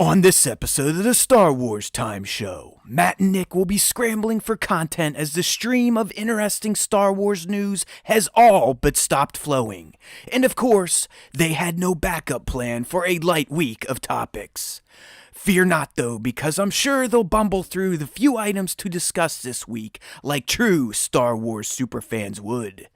On this episode of the Star Wars Time Show, Matt and Nick will be scrambling for content as the stream of interesting Star Wars news has all but stopped flowing. And of course, they had no backup plan for a light week of topics. Fear not though, because I'm sure they'll bumble through the few items to discuss this week like true Star Wars superfans would.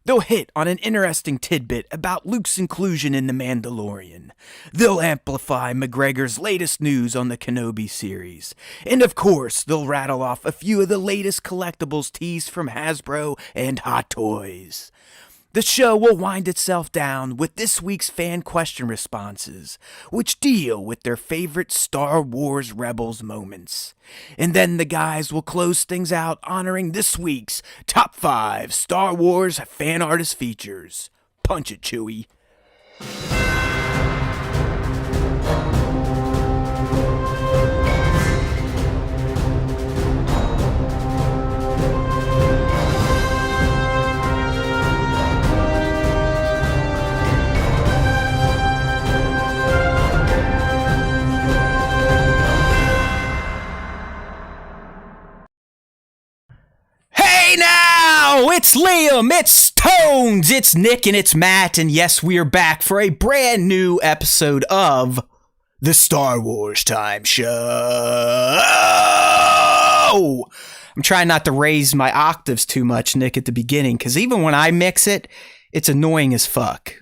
They'll hit on an interesting tidbit about Luke's inclusion in The Mandalorian. They'll amplify McGregor's latest news on the Kenobi series. And of course, they'll rattle off a few of the latest collectibles teased from Hasbro and Hot Toys. The show will wind itself down with this week's fan question responses, which deal with their favorite Star Wars Rebels moments. And then the guys will close things out honoring this week's Top 5 Star Wars Fan Artist Features. Punch it, Chewie. Hey now, it's Liam, it's Tones, it's Nick, and it's Matt, and yes, we are back for a brand new episode of the Star Wars Time Show. I'm trying not to raise my octaves too much, Nick, at the beginning, because even when I mix it, it's annoying as fuck.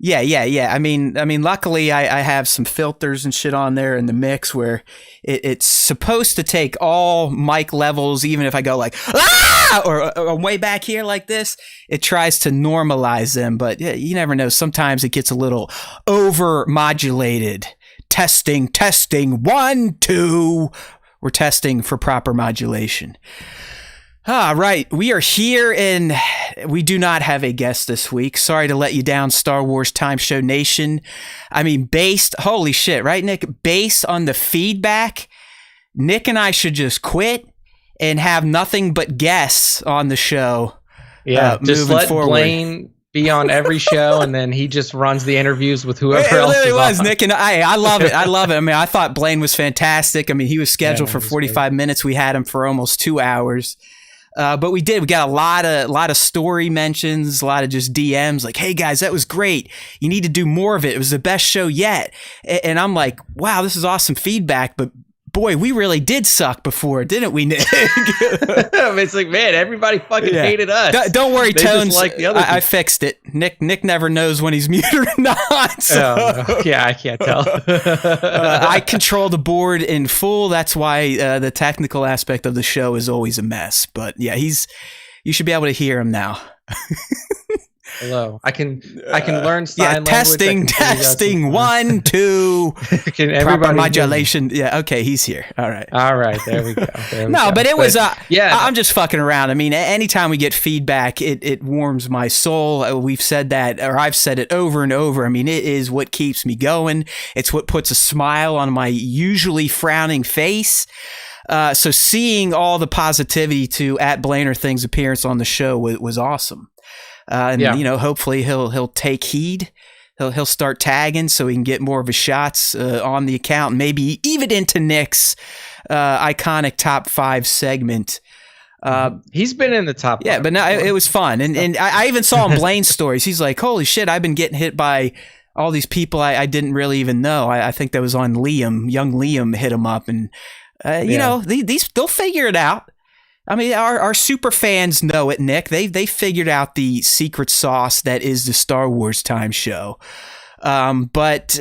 Yeah. I mean, luckily I have some filters and shit on there in the mix where it's supposed to take all mic levels, even if I go like, ah, or way back here like this, it tries to normalize them. But yeah, you never know. Sometimes it gets a little over modulated. Testing, 1, 2. We're testing for proper modulation. Right, we are here and we do not have a guest this week. Sorry to let you down, Star Wars Time Show Nation. I mean, holy shit, right, Nick? Based on the feedback, Nick and I should just quit and have nothing but guests on the show. Yeah, just let forward. Blaine be on every show and then he just runs the interviews with whoever else is on. Nick, and I love it. I mean, I thought Blaine was fantastic. I mean, he was scheduled for 45 minutes. We had him for almost 2 hours. But we got a lot of story mentions, a lot of just DMs like, hey guys, that was great. You need to do more of it. It was the best show yet. And I'm like, wow, this is awesome feedback. But boy, we really did suck before, didn't we, Nick? It's like, man, everybody fucking hated us. Don't worry, Tones. Like I fixed it. Nick never knows when he's muted or not. So. Oh, yeah, I can't tell. I control the board in full. That's why the technical aspect of the show is always a mess. But yeah, you should be able to hear him now. Hello. I can learn sign language. Testing. 1, 2. Can everybody modulation? Yeah. Okay. He's here. All right. There we go. But it was. I'm just fucking around. I mean, anytime we get feedback, it warms my soul. We've said that, or I've said it over and over. I mean, it is what keeps me going. It's what puts a smile on my usually frowning face. So seeing all the positivity to @BlainerThings appearance on the show was awesome. You know, hopefully he'll take heed. He'll start tagging so he can get more of his shots on the account. Maybe even into Nick's iconic top 5 segment. He's been in the top. Yeah, but no, it was fun, and I even saw in Blaine's stories. He's like, "Holy shit! I've been getting hit by all these people I didn't really even know." I think that was on Liam. Young Liam hit him up, and you know, these they'll figure it out. I mean, our super fans know it, Nick. They figured out the secret sauce that is the Star Wars Time Show. But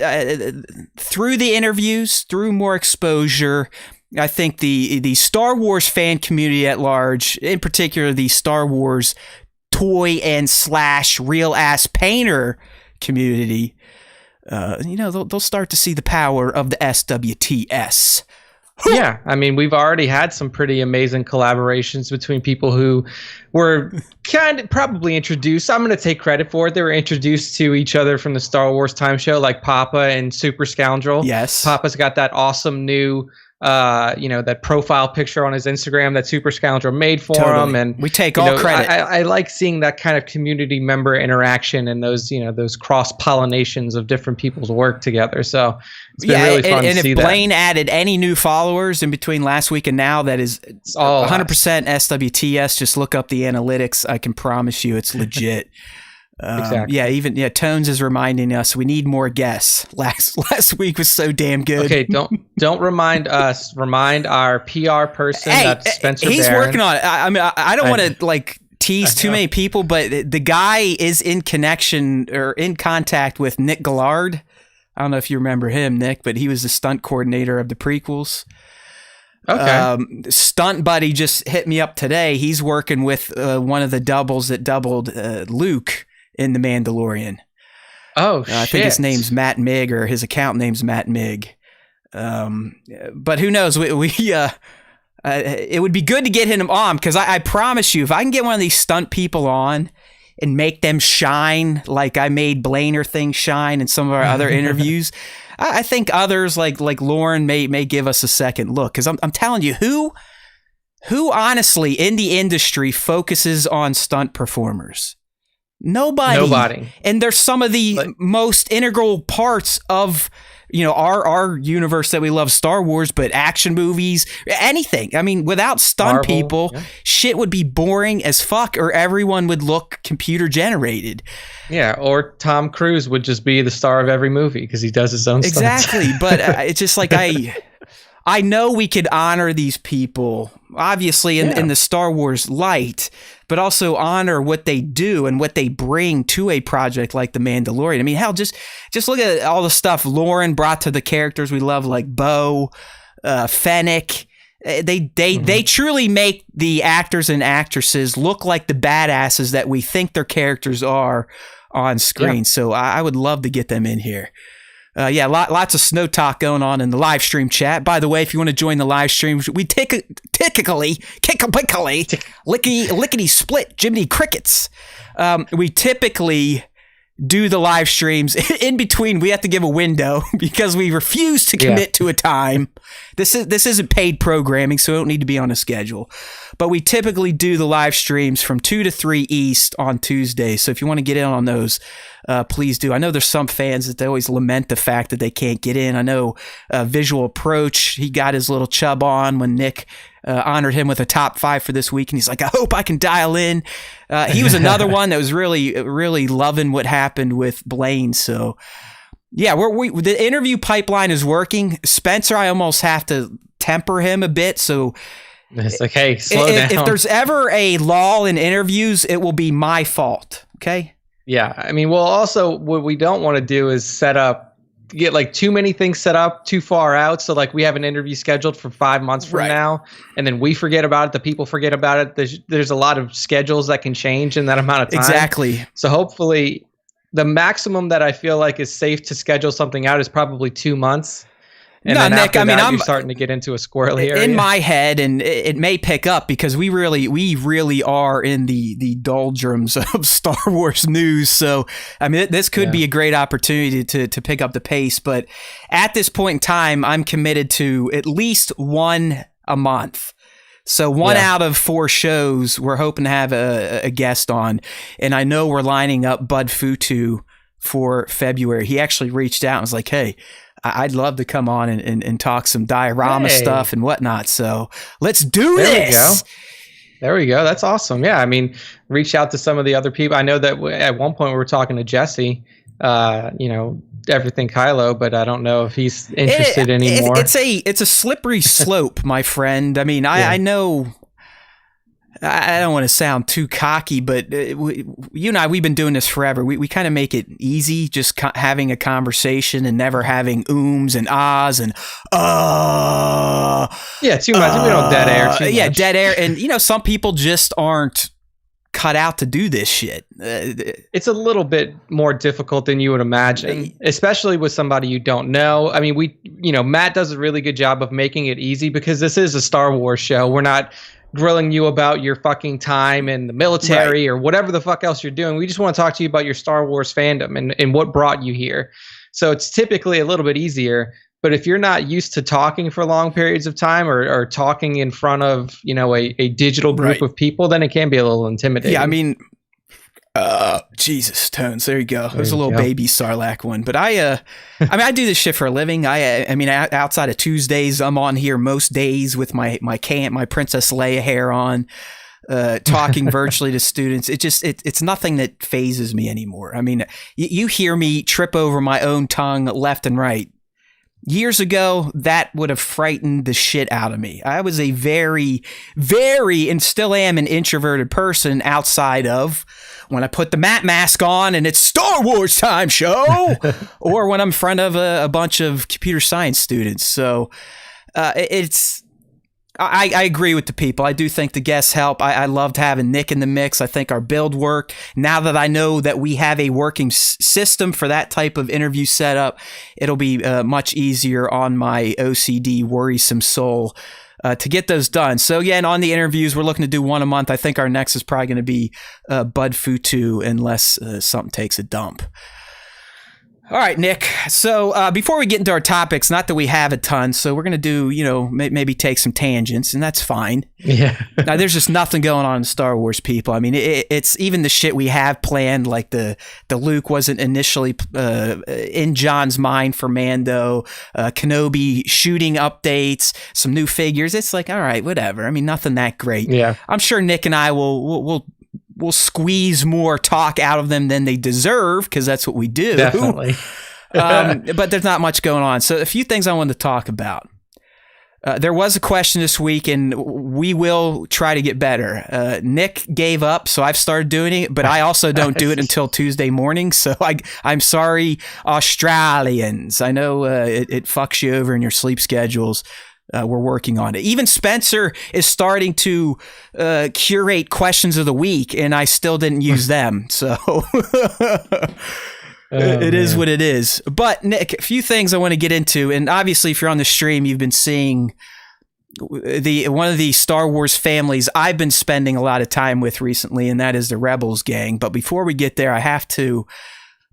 through the interviews, through more exposure, I think the Star Wars fan community at large, in particular the Star Wars toy and / real ass painter community, you know, they'll start to see the power of the SWTS. Yeah, I mean, we've already had some pretty amazing collaborations between people who were kind of probably introduced. I'm going to take credit for it. They were introduced to each other from the Star Wars Time Show, like Papa and Super Scoundrel. Yes. Papa's got that awesome new that profile picture on his Instagram that Super Scoundrel made for him, and we take all credit. I like seeing that kind of community member interaction and those cross pollinations of different people's work together. So it's been really fun to see that. And if Blaine added any new followers in between last week and now, that is 100% SWTS. Just look up the analytics. I can promise you it's legit. Exactly. Tones is reminding us we need more guests. Last week was so damn good. Okay, don't remind us. Remind our PR person. That's Spencer. He's Barron. working on it. I mean, I don't want to tease too many people, but the guy is in connection or in contact with Nick Gillard. I don't know if you remember him, Nick, but he was the stunt coordinator of the prequels. Okay. Stunt Buddy just hit me up today. He's working with one of the doubles that doubled Luke in The Mandalorian. Oh, shit. I think his name's Matt Mig, or his account name's Matt Mig. But who knows? It would be good to get him on, because I promise you, if I can get one of these stunt people on and make them shine like I made Blaine or things shine in some of our other interviews, I think others like Lauren may give us a second look. Because I'm telling you, who honestly in the industry focuses on stunt performers? Nobody. And they're some of the most integral parts of our universe that we love, Star Wars, but action movies, anything. I mean, without stunt Marvel, people, shit would be boring as fuck, or everyone would look computer generated. Yeah, or Tom Cruise would just be the star of every movie because he does his own stunts. Exactly, but it's just like I know we could honor these people, obviously, in the Star Wars light, but also honor what they do and what they bring to a project like The Mandalorian. I mean, hell, just look at all the stuff Lauren brought to the characters we love, like Bo, Fennec. They truly make the actors and actresses look like the badasses that we think their characters are on screen. Yeah. So I would love to get them in here. Lots of snow talk going on in the live stream chat. By the way, if you want to join the live stream, we lickety split Jiminy Crickets. We typically do the live streams in between. We have to give a window because we refuse to commit to a time. This isn't paid programming, so we don't need to be on a schedule. But we typically do the live streams from 2 to 3 East on Tuesdays. So if you want to get in on those, please do. I know there's some fans that they always lament the fact that they can't get in. I know Visual Approach, he got his little chub on when Nick honored him with a top 5 for this week, and he's like, I hope I can dial in. He was another one that was really, really loving what happened with Blaine. So yeah, the interview pipeline is working. Spencer, I almost have to temper him a bit. So it's like, hey, slow down. If there's ever a lull in interviews, it will be my fault. Okay. Yeah. I mean, well, also what we don't want to do is get like too many things set up too far out. So like we have an interview scheduled for 5 months from now, and then we forget about it. The people forget about it. There's a lot of schedules that can change in that amount of time. Exactly. So hopefully the maximum that I feel like is safe to schedule something out is probably 2 months. And no, Nick, I mean, I'm starting to get into a squirrely area. In my head, and it may pick up because we really are in the doldrums of Star Wars news. So, I mean, this could be a great opportunity to pick up the pace. But at this point in time, I'm committed to at least one a month. So one out of 4 shows, we're hoping to have a guest on. And I know we're lining up Bud Futu for February. He actually reached out and was like, hey, I'd love to come on and talk some diorama stuff and whatnot. So let's do this. There we go. That's awesome. Yeah. I mean, reach out to some of the other people. I know that at one point we were talking to Jesse, everything Kylo, but I don't know if he's interested anymore. It's a slippery slope, my friend. I mean, I know I don't want to sound too cocky, but you and I, we've been doing this forever. We kind of make it easy, just having a conversation and never having ooms and ahs and yeah, too much. We don't dead air too much. Dead air. And some people just aren't cut out to do this shit. It's a little bit more difficult than you would imagine, especially with somebody you don't know. I mean, Matt does a really good job of making it easy because this is a Star Wars show. We're not grilling you about your fucking time in the military or whatever the fuck else you're doing. We just want to talk to you about your Star Wars fandom and what brought you here. So it's typically a little bit easier. But if you're not used to talking for long periods of time or talking in front of, a digital group of people, then it can be a little intimidating. Yeah, I mean, Jesus, Tones, there you go. It was a little baby Sarlacc one. But I do this shit for a living. I mean, outside of Tuesdays, I'm on here most days with my Princess Leia hair on. Talking virtually to students. It's nothing that phases me anymore. I mean, you hear me trip over my own tongue left and right. Years ago, that would have frightened the shit out of me. I was a very, very, and still am an introverted person outside of when I put the Matt mask on and it's Star Wars time show, or when I'm in front of a bunch of computer science students. So I agree with the people. I do think the guests help. I loved having Nick in the mix. I think our build worked. Now that I know that we have a working system for that type of interview setup, it'll be much easier on my OCD worrisome soul to get those done. So again, on the interviews, we're looking to do one a month. I think our next is probably going to be Bud Futu, unless something takes a dump. All right, Nick. So before we get into our topics, not that we have a ton, so we're going to do, maybe take some tangents, and that's fine. Yeah. Now, there's just nothing going on in Star Wars, people. I mean, it's even the shit we have planned, like the Luke wasn't initially in John's mind for Mando, Kenobi shooting updates, some new figures. It's like, all right, whatever. I mean, nothing that great. Yeah. I'm sure Nick and I will squeeze more talk out of them than they deserve, because that's what we do. Definitely. But there's not much going on. So a few things I wanted to talk about. There was a question this week, and we will try to get better. Nick gave up, so I've started doing it, but I also don't do it until Tuesday morning. So I'm sorry, Australians. I know it fucks you over in your sleep schedules. We're working on it. Even Spencer is starting to curate questions of the week, and I still didn't use them. So it is what it is. But Nick, a few things I want to get into, and obviously, if you're on the stream, you've been seeing one of the Star Wars families I've been spending a lot of time with recently, and that is the Rebels gang. But before we get there, I have to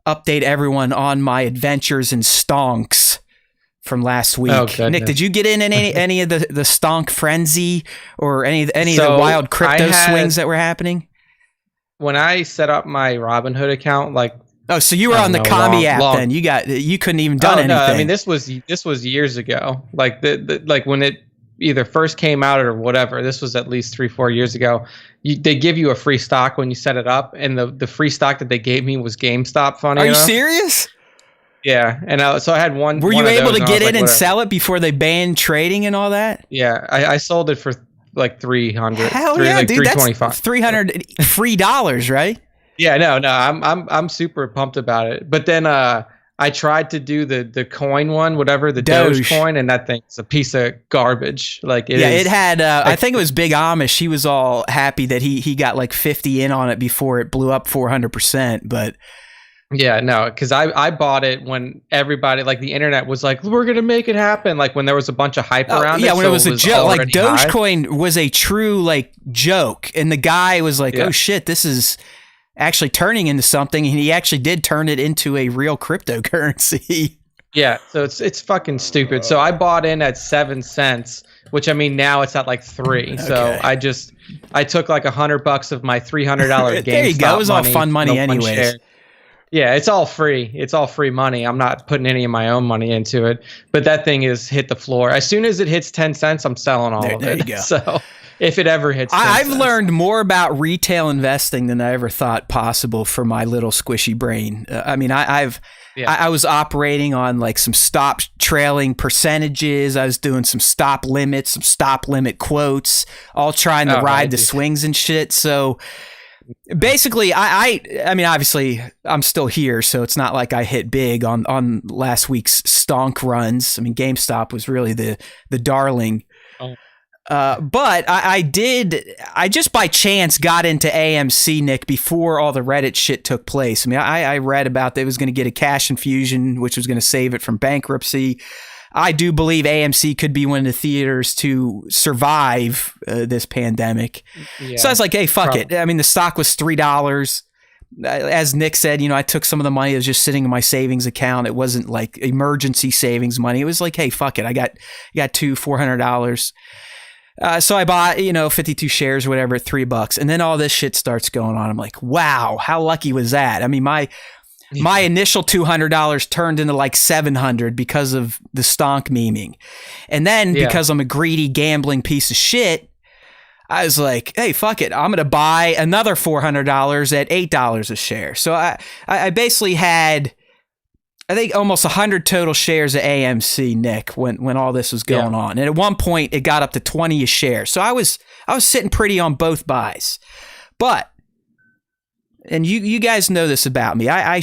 update everyone on my adventures in stonks from last week. Nick, did you get in any of the stonk frenzy or any of the wild crypto swings that were happening? When I set up my Robinhood account, so you were on the Kami app then. You couldn't even done anything. No, I mean this was years ago. Like when it either first came out or whatever. This was at least 3-4 years ago. They give you a free stock when you set it up, and the free stock that they gave me was GameStop. Funny enough. Are you serious? Yeah, and so I had one. Were you able to get in and sell it before they banned trading and all that? Yeah, I sold it for like $300. Hell yeah, dude! $325. That's $300 free dollars, right? Yeah, no, I'm super pumped about it. But then I tried to do the coin one, whatever, the Doge coin, and that thing's a piece of garbage. It had. I think it was Big Amish. He was all happy that he got like 50 in on it before it blew up 400%, but. Yeah, no, because I bought it when everybody, like the internet was like, we're going to make it happen. Like when there was a bunch of hype around it. Yeah, when it was a joke. Like Dogecoin was a true like joke. And the guy was like, oh shit, this is actually turning into something. And he actually did turn it into a real cryptocurrency. Yeah, so it's fucking stupid. So I bought in at 7 cents, which I mean, now it's at like 3. Okay. So I took like $100 of my $300 GameStop. There you go. It was all fun money anyways. Yeah, it's all free. It's all free money. I'm not putting any of my own money into it. But that thing is hit the floor. As soon as it hits 10 cents, I'm selling all of it. There you go. So if it ever hits 10 I've cents. Learned more about retail investing than I ever thought possible for my little squishy brain. I mean, I was operating on like some stop trailing percentages. I was doing some stop limits, some stop limit quotes, all trying to ride the swings and shit. So basically, I mean, obviously, I'm still here, so it's not like I hit big on last week's stonk runs. I mean, GameStop was really the darling. Oh. But I just by chance got into AMC, Nick, before all the Reddit shit took place. I mean, I read about that it was going to get a cash infusion, which was going to save it from bankruptcy. I do believe AMC could be one of the theaters to survive this pandemic. Yeah, so I was like, hey, fuck it. I mean, the stock was $3. as Nick said, I took some of the money that was just sitting in my savings account. It wasn't like emergency savings money. It was like, hey, fuck it. I got $400. So I bought, 52 shares or whatever at $3. And then all this shit starts going on. I'm like, wow, how lucky was that? I mean, my initial $200 turned into like $700 because of the stonk memeing. And then because I'm a greedy gambling piece of shit, I was like, hey, fuck it. I'm going to buy another $400 at $8 a share. So I basically had, I think, almost 100 total shares of AMC, Nick, when all this was going on. And at one point, it got up to 20 a share. So I was sitting pretty on both buys. But, and you guys know this about me, I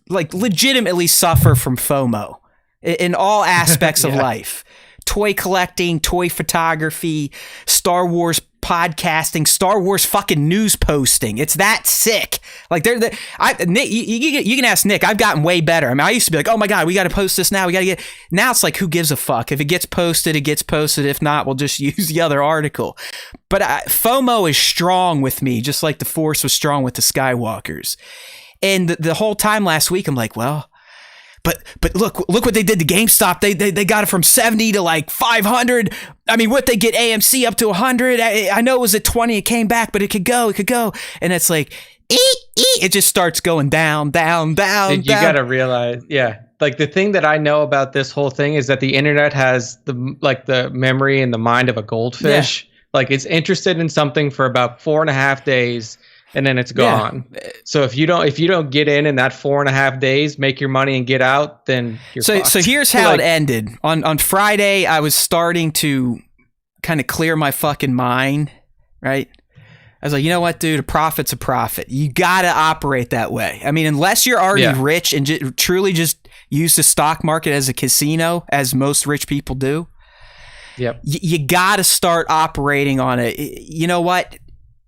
like legitimately suffer from FOMO in all aspects of life. Toy collecting, toy photography, Star Wars podcasting, Star Wars fucking news posting. It's that sick. Like Nick, you can ask Nick. I've gotten way better. I mean, I used to be like, oh my God, we got to post this now. We got to get. Now it's like, who gives a fuck? If it gets posted, it gets posted. If not, we'll just use the other article. But FOMO is strong with me, just like the Force was strong with the Skywalkers. And the whole time last week, I'm like, well. But look what they did to GameStop. They got it from 70 to like 500. I mean, what they get AMC up to 100. I know it was at 20. It came back, but it could go. And it's like, it just starts going down. You got to realize, like the thing that I know about this whole thing is that the internet has the memory and the mind of a goldfish. Yeah. Like it's interested in something for about 4.5 days. And then it's gone. Yeah. So if you don't get in that 4.5 days, make your money and get out, then you're fucked. So here's how it ended. On Friday, I was starting to kind of clear my fucking mind, right? I was like, you know what, dude? A profit's a profit. You got to operate that way. I mean, unless you're already rich and truly just use the stock market as a casino, as most rich people do, you got to start operating on it. You know what?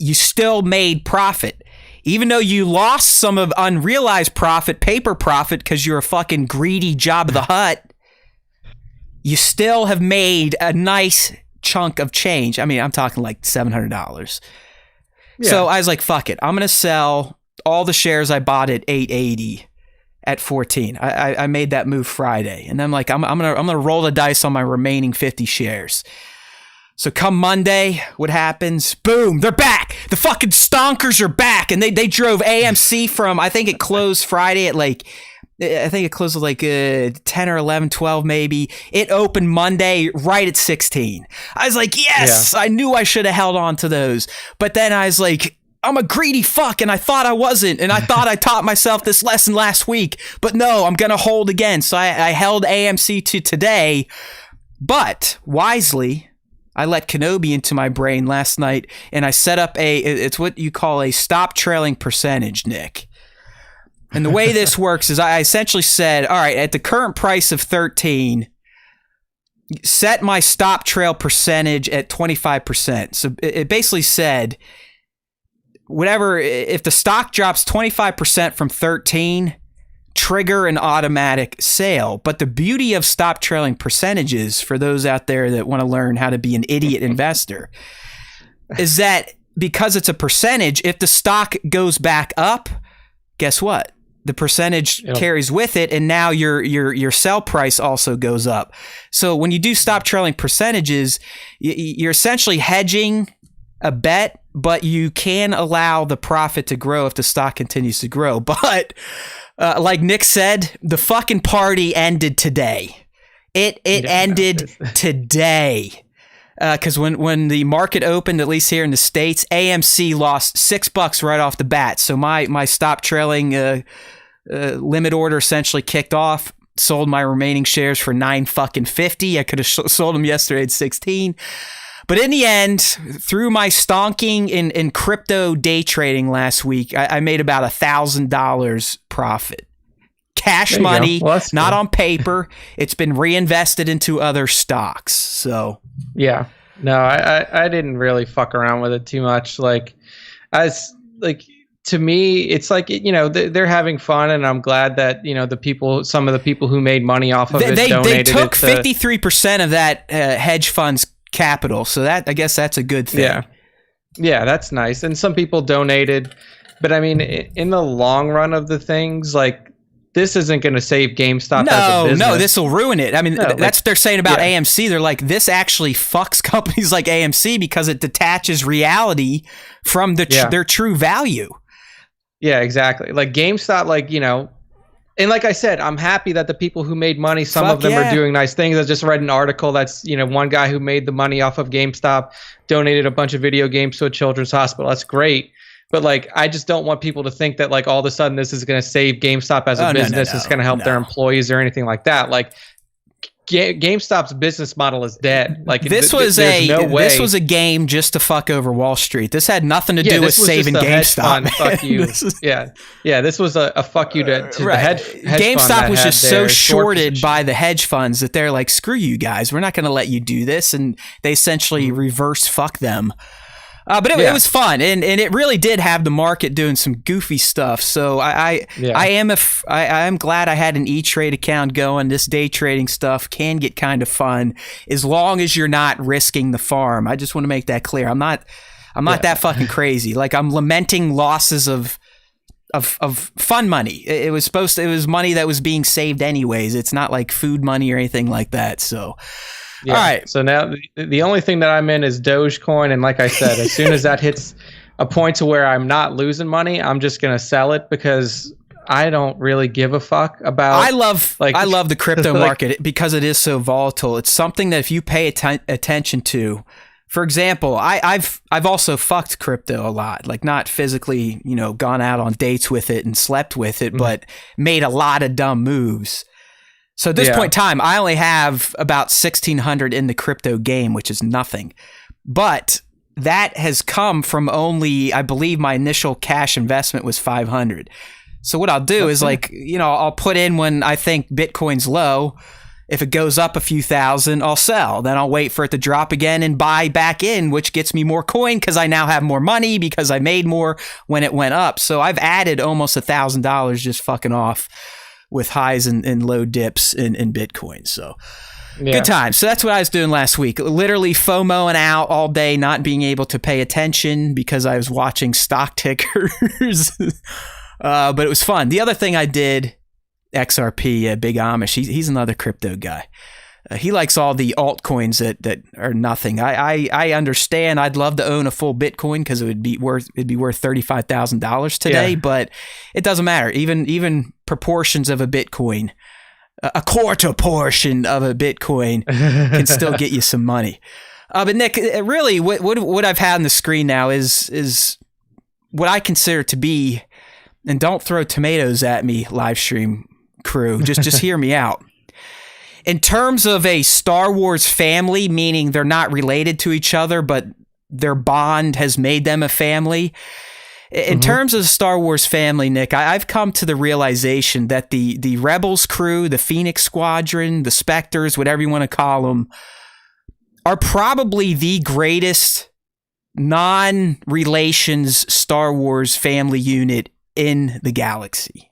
You still made profit. Even though you lost some of unrealized profit, paper profit, because you're a fucking greedy Job of the Hutt, you still have made a nice chunk of change. I mean, I'm talking like $700. Yeah. So I was like, fuck it. I'm going to sell all the shares I bought at $8.80 at 14. I made that move Friday. And I'm like, I'm gonna roll the dice on my remaining 50 shares. So come Monday, what happens? Boom, they're back. The fucking stonkers are back. And they drove AMC from, I think it closed Friday at like, I think it closed at like 10 or 11, 12 maybe. It opened Monday right at 16. I was like, yes, I knew I should have held on to those. But then I was like, I'm a greedy fuck, and I thought I wasn't. And I thought I taught myself this lesson last week. But no, I'm going to hold again. So I held AMC to today. But wisely, I let Kenobi into my brain last night, and I set up it's what you call a stop trailing percentage, Nick. And the way this works is I essentially said, all right, at the current price of 13, set my stop trail percentage at 25%. So it basically said, whatever, if the stock drops 25% from 13, trigger an automatic sale. But the beauty of stop trailing percentages, for those out there that want to learn how to be an idiot investor, is that because it's a percentage, if the stock goes back up, guess what? The percentage carries with it, and now your sell price also goes up. So when you do stop trailing percentages, you're essentially hedging a bet, but you can allow the profit to grow if the stock continues to grow. But like Nick said, the fucking party ended today. It ended today. Because when the market opened, at least here in the States, AMC lost $6 right off the bat. So my stop trailing limit order essentially kicked off. Sold my remaining shares for $9.50. I could have sold them yesterday at 16. But in the end, through my stonking in crypto day trading last week, I made about $1,000 profit. Cash money, not on paper. It's been reinvested into other stocks. So yeah, no, I didn't really fuck around with it too much. To me, it's like, they're having fun, and I'm glad that, some of the people who made money off of it donated. They took 53% of that hedge fund's capital, so that, I guess that's a good thing. Yeah, that's nice. And some people donated But I mean, in the long run of the things, like, this isn't going to save GameStop as a business. No, this will ruin it. I mean, that's what they're saying about AMC. They're like, this actually fucks companies like AMC because it detaches reality from their true value. Yeah, exactly. Like GameStop, like, you know, and like I said, I'm happy that the people who made money, some of them are doing nice things. I just read an article that's, you know, one guy who made the money off of GameStop donated a bunch of video games to a children's hospital. That's great. But like, I just don't want people to think that like all of a sudden this is going to save GameStop as a business. It's going to help their employees or anything like that. Like, GameStop's business model is dead. Like, this was this was a game just to fuck over Wall Street. This had nothing to do with saving GameStop. Fuck you. This was a fuck you to the hedge GameStop was just so shorted by the hedge funds that they're like, screw you guys, we're not going to let you do this, and they essentially reverse fuck them. But it was fun, and it really did have the market doing some goofy stuff. So I am glad I had an E-Trade account going. This day trading stuff can get kind of fun as long as you're not risking the farm. I just want to make that clear. I'm not that fucking crazy. Like, I'm lamenting losses of fun money. It was money that was being saved anyways. It's not like food money or anything like that. So. Yeah. All right. So now the only thing that I'm in is Dogecoin, and like I said, as soon as that hits a point to where I'm not losing money, I'm just gonna sell it because I don't really give a fuck about. I love the crypto market because it is so volatile. It's something that if you pay attention to. For example, I've also fucked crypto a lot, like not physically, you know, gone out on dates with it and slept with it, but made a lot of dumb moves. So at this point in time, I only have about 1,600 in the crypto game, which is nothing. But that has come from only, I believe my initial cash investment was 500. So what I'll do is like, you know, I'll put in when I think Bitcoin's low. If it goes up a few thousand, I'll sell. Then I'll wait for it to drop again and buy back in, which gets me more coin because I now have more money because I made more when it went up. So I've added almost $1,000 just fucking off with highs and low dips in Bitcoin. So good times. So that's what I was doing last week. Literally FOMOing out all day, not being able to pay attention because I was watching stock tickers. But it was fun. The other thing I did, XRP, Big Amish, he's another crypto guy. He likes all the altcoins that are nothing. I understand. I'd love to own a full Bitcoin because it'd be worth $35,000 today, but it doesn't matter. Even proportions of a Bitcoin, a quarter portion of a Bitcoin can still get you some money. But Nick, really, what I've had on the screen now is what I consider to be, and don't throw tomatoes at me, live stream crew. Just hear me out. In terms of a Star Wars family, meaning they're not related to each other, but their bond has made them a family. In terms of the Star Wars family, Nick, I've come to the realization that the Rebels crew, the Phoenix Squadron, the Spectres, whatever you want to call them, are probably the greatest non-relations Star Wars family unit in the galaxy.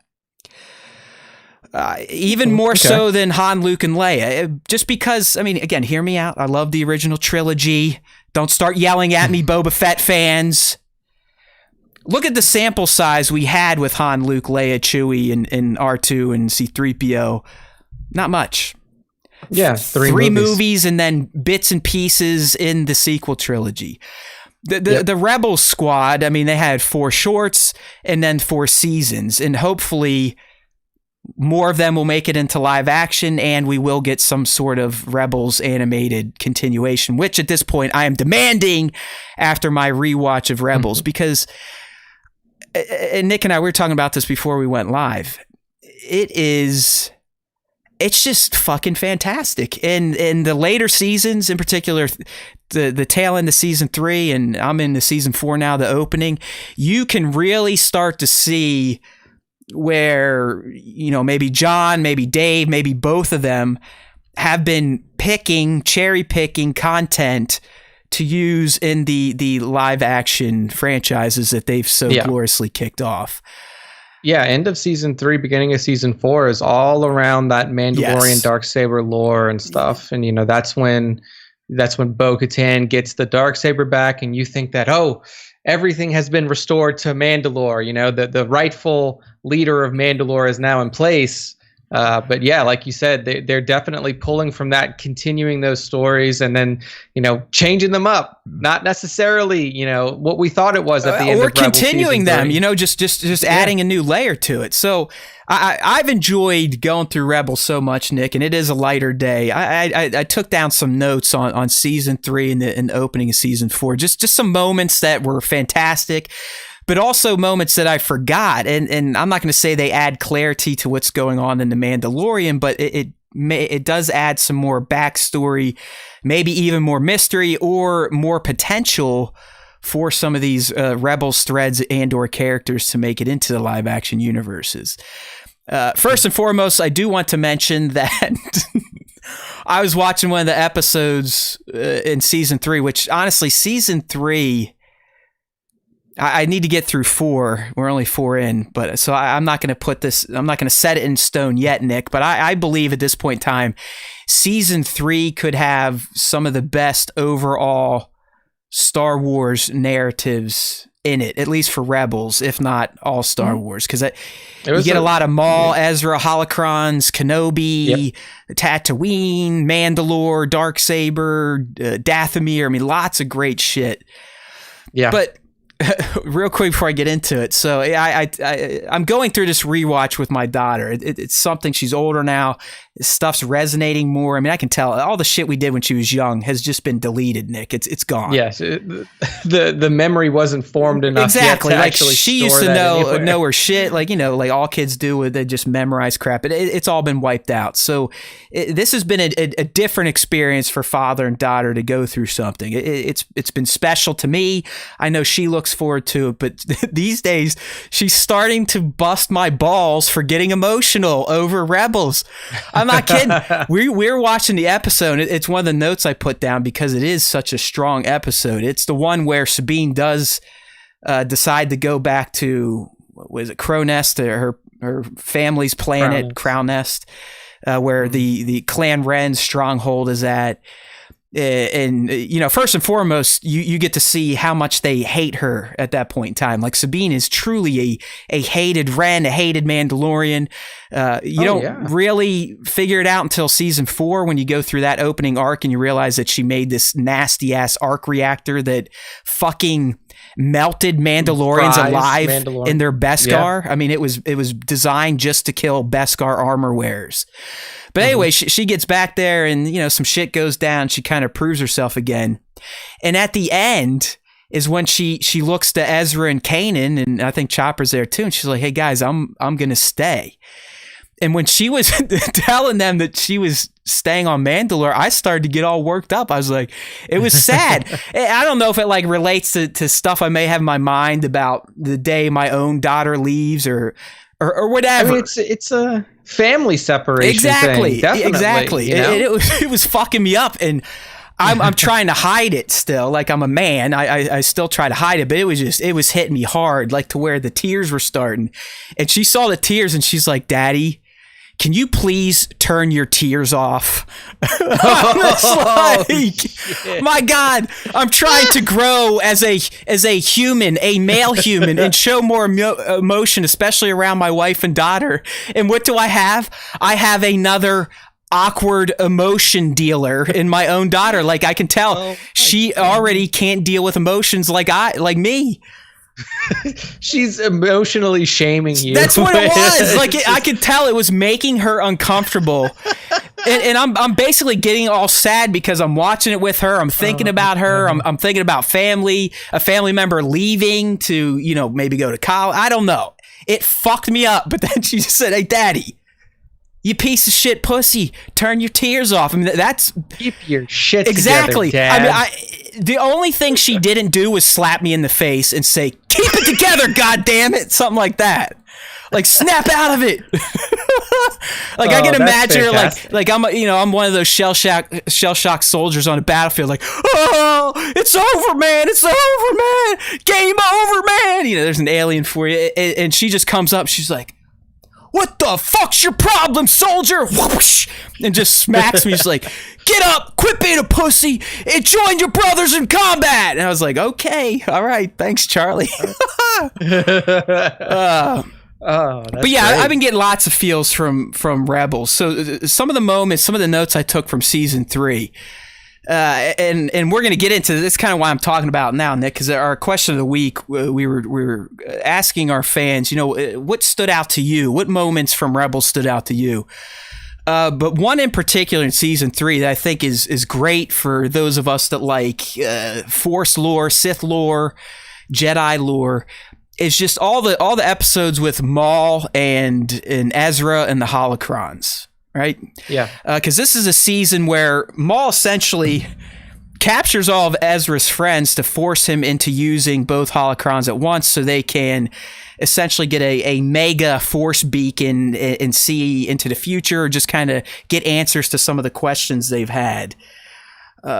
Even more so than Han, Luke, and Leia. Just because, I mean, again, hear me out. I love the original trilogy. Don't start yelling at me, Boba Fett fans. Look at the sample size we had with Han, Luke, Leia, Chewie, and R2 and C-3PO. Not much. Yeah, three movies and then bits and pieces in the sequel trilogy. The Rebel squad, I mean, they had 4 shorts and then 4 seasons, and hopefully more of them will make it into live action, and we will get some sort of Rebels animated continuation, which at this point I am demanding after my rewatch of Rebels, because, and Nick and I, we were talking about this before we went live. It's just fucking fantastic. And in the later seasons, in particular, the tail end of season 3, and I'm in the season 4 now, the opening, you can really start to see where, you know, maybe John, maybe Dave, maybe both of them have been cherry picking content to use in the live action franchises that they've so gloriously kicked off. Yeah, end of season 3, beginning of season 4 is all around that Mandalorian Darksaber lore and stuff. And, you know, that's when that's when Bo-Katan gets the Darksaber back, and you think that, oh, everything has been restored to Mandalore. You know, the rightful leader of Mandalore is now in place. But yeah, like you said, they're definitely pulling from that, continuing those stories, and then, you know, changing them up. Not necessarily, you know, what we thought it was at the end of Rebels continuing them, 3. you know, just adding a new layer to it. So I've enjoyed going through Rebels so much, Nick, and it is a lighter day. I took down some notes on season 3 and the opening of season 4, just some moments that were fantastic, but also moments that I forgot. And I'm not going to say they add clarity to what's going on in The Mandalorian, but it does add some more backstory, maybe even more mystery or more potential for some of these Rebels threads and or characters to make it into the live action universes. First and foremost, I do want to mention that I was watching one of the episodes in season 3, which honestly, season 3, I need to get through 4. We're only 4 in, but so I'm not going to set it in stone yet, Nick, but I believe at this point in time, season 3 could have some of the best overall Star Wars narratives in it, at least for Rebels, if not all Star Wars, because you get a lot of Maul, Ezra, holocrons, Kenobi, Tatooine, Mandalore, Darksaber, Dathomir. I mean, lots of great shit. Yeah. But real quick before I get into it, so I'm going through this rewatch with my daughter. It's something, she's older now. Stuff's resonating more. I mean, I can tell all the shit we did when she was young has just been deleted, Nick. It's gone. Yes, the memory wasn't formed enough. Exactly. Yet to like actually she used to know her shit. Like, you know, like all kids do. They just memorize crap. It's all been wiped out. So this has been a different experience for father and daughter to go through something. It's been special to me. I know she looks forward to it, but these days she's starting to bust my balls for getting emotional over Rebels. I'm not kidding. We're watching the episode. It's one of the notes I put down because it is such a strong episode. It's the one where Sabine does decide to go back to, what was it, Crow Nest, her family's planet, Crown Nest, where the Clan Wren's stronghold is at. And, you know, first and foremost, you get to see how much they hate her at that point in time. Like, Sabine is truly a hated Wren, a hated Mandalorian. You don't really figure it out until season 4 when you go through that opening arc and you realize that she made this nasty ass arc reactor that fucking melted Mandalorians alive in their Beskar. Yeah. I mean, it was designed just to kill Beskar armor wearers. But anyway, she gets back there and, you know, some shit goes down. She kind of proves herself again. And at the end is when she looks to Ezra and Kanan, and I think Chopper's there too. And she's like, hey guys, I'm going to stay. And when she was telling them that she was staying on Mandalore, I started to get all worked up. I was like, it was sad. I don't know if it like relates to stuff I may have in my mind about the day my own daughter leaves or whatever. I mean, it's a family separation exactly thing. Exactly. You know? It was fucking me up, and I'm trying to hide it still. Like, I'm a man, I still try to hide it, but it was hitting me hard, like to where the tears were starting. And she saw the tears and she's like, Daddy, can you please turn your tears off? My God, I'm trying to grow as a human, a male human, and show more emotion, especially around my wife and daughter. And what do I have? I have another awkward emotion dealer in my own daughter. Like, I can tell she already can't deal with emotions like me. She's emotionally shaming you. That's what it was. Like, I could tell it was making her uncomfortable. And I'm basically getting all sad because I'm watching it with her. I'm thinking about her. I'm thinking about family, a family member leaving to, you know, maybe go to college. I don't know. It fucked me up. But then she just said, hey, Daddy, you piece of shit pussy, turn your tears off. I mean, that's... Keep your shit exactly. together, Dad. I mean, the only thing she didn't do was slap me in the face and say, keep it together, goddammit, something like that. Like, snap out of it. Like, I can imagine her like I'm one of those shell shock soldiers on a battlefield, like, oh, it's over, man, game over, man. You know, there's an alien for you, and she just comes up, she's like, "What the fuck's your problem, soldier?" Whoosh, and just smacks me. He's like, "Get up, quit being a pussy, and join your brothers in combat." And I was like, "Okay, all right, thanks, Charlie." But yeah, great. I've been getting lots of feels from Rebels. So some of the moments, some of the notes I took from season 3, and we're going to get into this. Kind of why I'm talking about now, Nick, because our question of the week, we were asking our fans, what stood out to you? What moments from Rebels stood out to you? But one in particular in season 3 that I think is great for those of us that like Force lore, Sith lore, Jedi lore, is just all the episodes with Maul and Ezra and the holocrons, right? Yeah. Because this is a season where Maul essentially captures all of Ezra's friends to force him into using both holocrons at once so they can essentially get a mega force beacon and see into the future, or just kind of get answers to some of the questions they've had,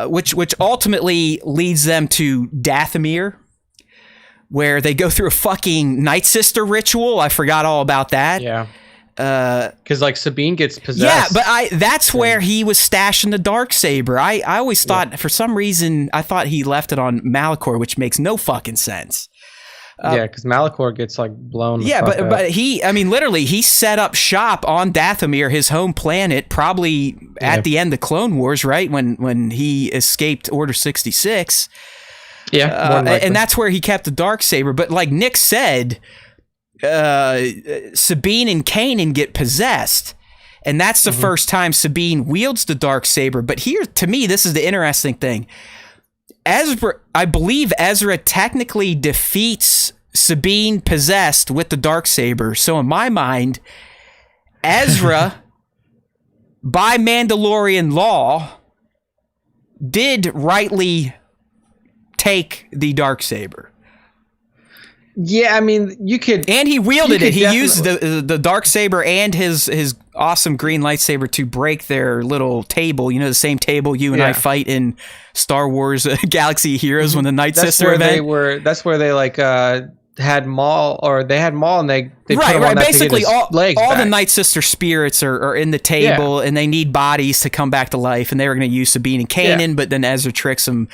which ultimately leads them to Dathomir, where they go through a fucking Night Sister ritual. I forgot all about that. Yeah. Because like Sabine gets possessed. Yeah, but that's where he was stashing the Darksaber. I always thought, for some reason, I thought he left it on Malachor, which makes no fucking sense. Yeah, because Malachor gets like blown. Yeah, but literally, he set up shop on Dathomir, his home planet, probably at the end of Clone Wars, right? When he escaped Order 66. Yeah, and that's where he kept the Darksaber. But like Nick said, Sabine and Kanan get possessed, and that's the first time Sabine wields the Darksaber. But here, to me, this is the interesting thing. I believe Ezra technically defeats Sabine possessed with the Darksaber. So in my mind, Ezra, by Mandalorian law, did rightly take the Darksaber. Yeah, I mean, you could... And he wielded it. He used the Darksaber and his awesome green lightsaber to break their little table. The same table you and I fight in Star Wars Galaxy of Heroes when the Night Sister event. That's where they had Maul, and they put him on that basically to get his legs all back. the Night Sister spirits are in the table, and they need bodies to come back to life, and they were going to use Sabine and Kanan, but then Ezra tricks them.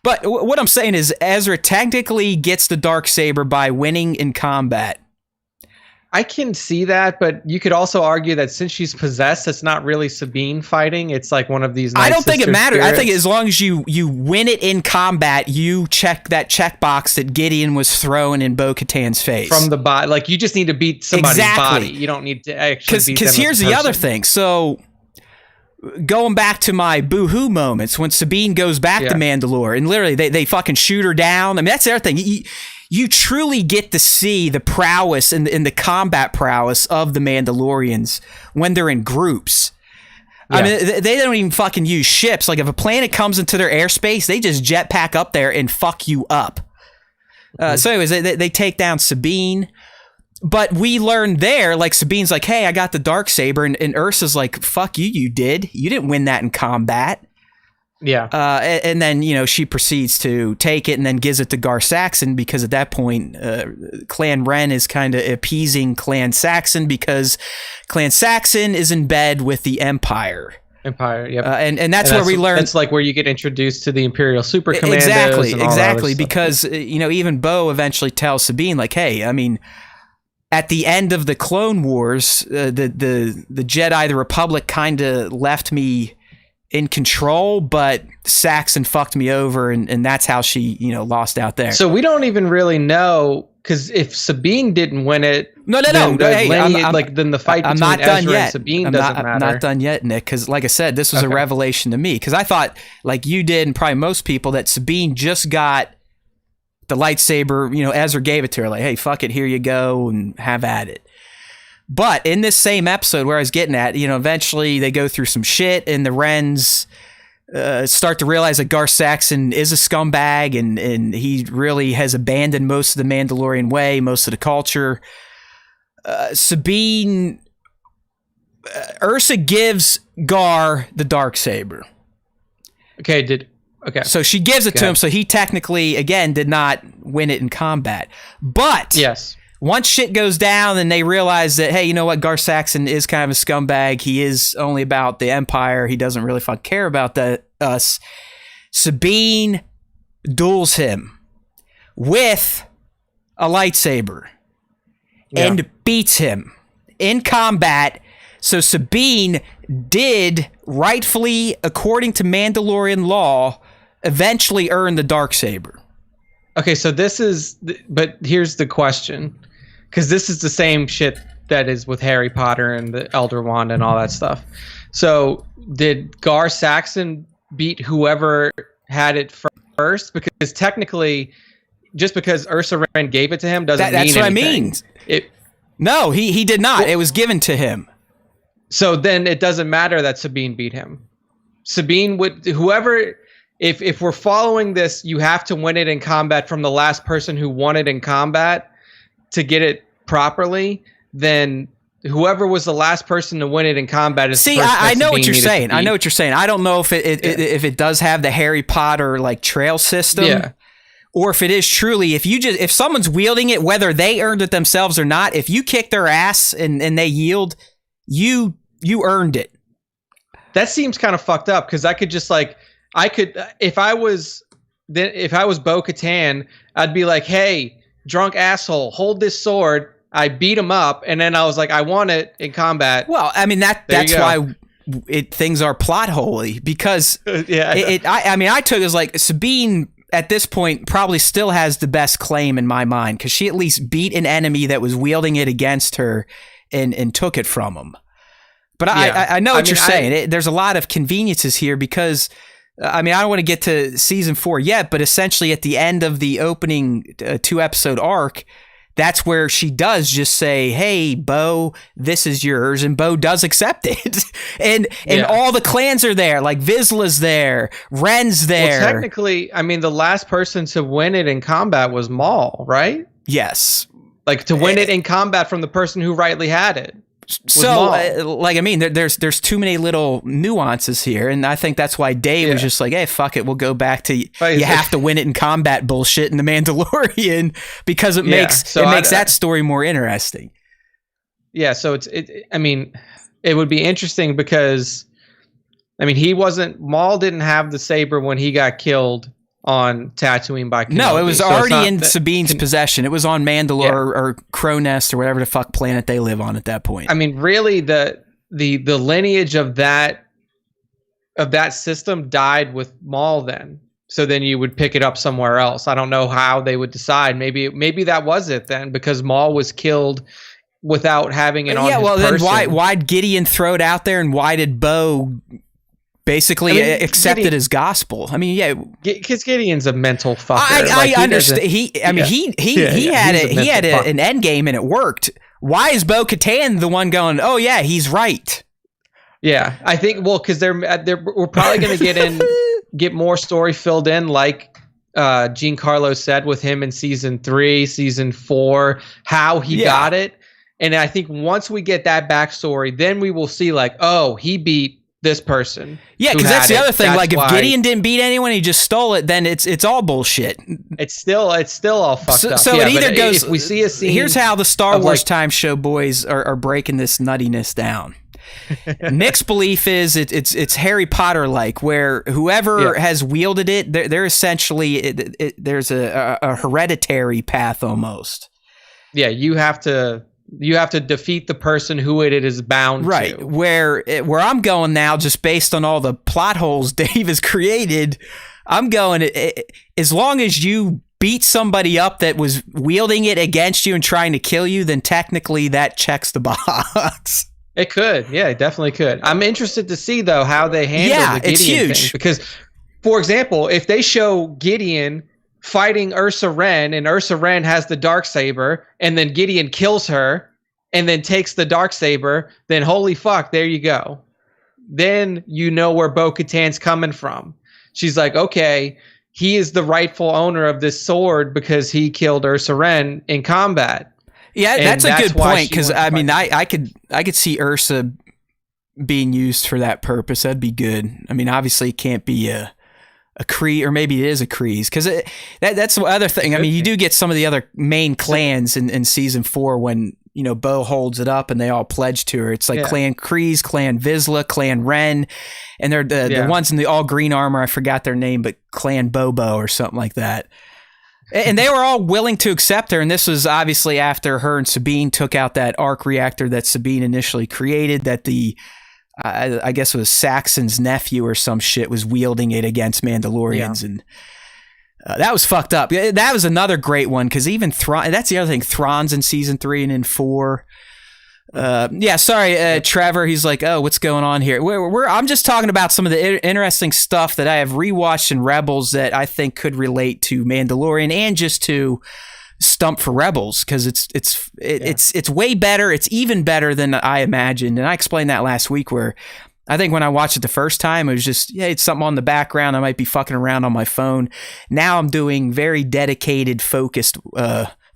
But what I'm saying is Ezra technically gets the Darksaber by winning in combat. I can see that, but you could also argue that since she's possessed, it's not really Sabine fighting. It's like one of these Night I don't think it Sister matters. spirits. I think as long as you win it in combat, you check that checkbox that Gideon was throwing in Bo-Katan's face. From the body. Like, you just need to beat somebody's body. You don't need to actually beat them. Because here's the other thing. So... going back to my boo-hoo moments when Sabine goes back to Mandalore and literally they fucking shoot her down. I mean, that's the other thing. You truly get to see the prowess and the combat prowess of the Mandalorians when they're in groups. Yeah. I mean, they don't even fucking use ships. Like, if a planet comes into their airspace, they just jetpack up there and fuck you up. So anyways, they take down Sabine. But we learned there, like, Sabine's like, hey, I got the Darksaber, and Ursa's like, fuck you, you did. You didn't win that in combat. Yeah. And then, she proceeds to take it and then gives it to Gar Saxon, because at that point, Clan Wren is kind of appeasing Clan Saxon, because Clan Saxon is in bed with the Empire. Yep. And that's where we learn. That's like where you get introduced to the Imperial Super Commandos. Exactly. Because, even Bo eventually tells Sabine, like, hey, I mean... at the end of the Clone Wars, the Jedi, the Republic, kind of left me in control, but Saxon fucked me over, and that's how she, lost out there. So we don't even really know, because if Sabine didn't win it, no. Then Hey, then the fight between Ezra and Sabine doesn't matter. I'm not done yet, Nick, because like I said, this was a revelation to me, because I thought, like you did, and probably most people, that Sabine just got the lightsaber, Ezra gave it to her, like, hey, fuck it, here you go, and have at it. But in this same episode where I was getting at, eventually they go through some shit, and the Wrens start to realize that Gar Saxon is a scumbag, and he really has abandoned most of the Mandalorian way, most of the culture. Sabine... Ursa gives Gar the Darksaber. Okay, so she gives it to him, so he technically, again, did not win it in combat. But yes, once shit goes down and they realize that, hey, you know what, Gar Saxon is kind of a scumbag. He is only about the Empire. He doesn't really fucking care about us. Sabine duels him with a lightsaber and beats him in combat. So Sabine did, rightfully, according to Mandalorian law, eventually earn the Darksaber. Okay, so but here's the question, because this is the same shit that is with Harry Potter and the Elder Wand and all that stuff. So did Gar Saxon beat whoever had it first? Because technically, just because Ursa Wren gave it to him doesn't mean anything. That's what I mean. No, he did not. Well, it was given to him. So then it doesn't matter that Sabine beat him. Sabine would, whoever, if we're following this, you have to win it in combat from the last person who won it in combat to get it properly. Then whoever was the last person to win it in combat is. See, I know what you're saying. I know what you're saying. I don't know if if it does have the Harry Potter like trail system. Yeah. Or if it is truly, if someone's wielding it, whether they earned it themselves or not, if you kick their ass and they yield, you earned it. That seems kind of fucked up, because I could just if I was Bo-Katan, I'd be like, hey, drunk asshole, hold this sword. I beat him up, and then I was like, I won it in combat. Well, I mean that's why things are plot holy, because I took it as like Sabine at this point probably still has the best claim in my mind, because she at least beat an enemy that was wielding it against her and took it from him. But I know what you're saying. There's a lot of conveniences here, because I don't want to get to season 4 yet, but essentially at the end of the opening 2-episode arc, that's where she does just say, hey, Bo, this is yours. And Bo does accept it. and all the clans are there. Like Vizsla's there. Ren's there. Well, technically, the last person to win it in combat was Maul, right? Yes. Like to win it in combat from the person who rightly had it. So, there's too many little nuances here, and I think that's why Dave was just like, hey, fuck it, we'll go back to you have to win it in combat bullshit in The Mandalorian, because it makes that story more interesting. Yeah, so it would be interesting because, Maul didn't have the saber when he got killed on Tatooine by Kenobi. No, it was already in Sabine's possession. It was on Mandalore or Crow Nest or whatever the fuck planet they live on at that point. Really, the lineage of that system died with Maul then. So then you would pick it up somewhere else. I don't know how they would decide. Maybe that was it then, because Maul was killed without having it on his person. Then why'd Gideon throw it out there, and why did Bo basically accept it as gospel? Because Gideon's a mental fucker. I understand. He had an end game and it worked. Why is Bo-Katan the one going, oh yeah, he's right? Yeah, I think because we're probably going to get more story filled in, like Giancarlo said, with him in season 3, season 4, how he got it, and I think once we get that backstory, then we will see like, oh, he beat this person. Yeah, because that's the other thing. Like, if Gideon didn't beat anyone, he just stole it, then it's all bullshit. It's still all fucked up. So it either goes. If we see a scene. Here's how the Star Wars Time Show boys are breaking this nuttiness down. Nick's belief is it's Harry Potter like, where whoever has wielded it, they're essentially there's a hereditary path almost. Yeah, you have to defeat the person who it is bound to. Where I'm going now, just based on all the plot holes Dave has created, I'm going, as long as you beat somebody up that was wielding it against you and trying to kill you, then technically that checks the box. It could. Yeah, it definitely could. I'm interested to see, though, how they handle the Gideon thing. Because, for example, if they show Gideon fighting Ursa Wren, and Ursa Wren has the Darksaber, and then Gideon kills her, and then takes the Darksaber, then holy fuck, there you go. Then you know where Bo-Katan's coming from. She's like, okay, he is the rightful owner of this sword because he killed Ursa Wren in combat. Yeah, that's a good point, because I could see Ursa being used for that purpose. That'd be good. Obviously it can't be a a Kree, or maybe it is a Kreese, because that's the other thing. I mean, you do get some of the other main clans in season 4 when, you know, Bo holds it up and they all pledge to her. It's like Clan Kreese, Clan Vizsla, Clan Ren, and they're the ones in the all green armor. I forgot their name, but Clan Bobo or something like that. And they were all willing to accept her, and this was obviously after her and Sabine took out that arc reactor that Sabine initially created, that the I guess it was Saxon's nephew or some shit was wielding it against Mandalorians, and that was fucked up. That was another great one, because even Thrawn, that's the other thing, Thrawn's in season 3 and in 4. Trevor, he's like, oh, what's going on here? I'm just talking about some of the interesting stuff that I have rewatched in Rebels that I think could relate to Mandalorian and just to Stump for Rebels, because it's way better. It's even better than I imagined, and I explained that last week, where I think when I watched it the first time, it was just, it's something on the background. I might be fucking around on my phone. Now I'm doing very dedicated, focused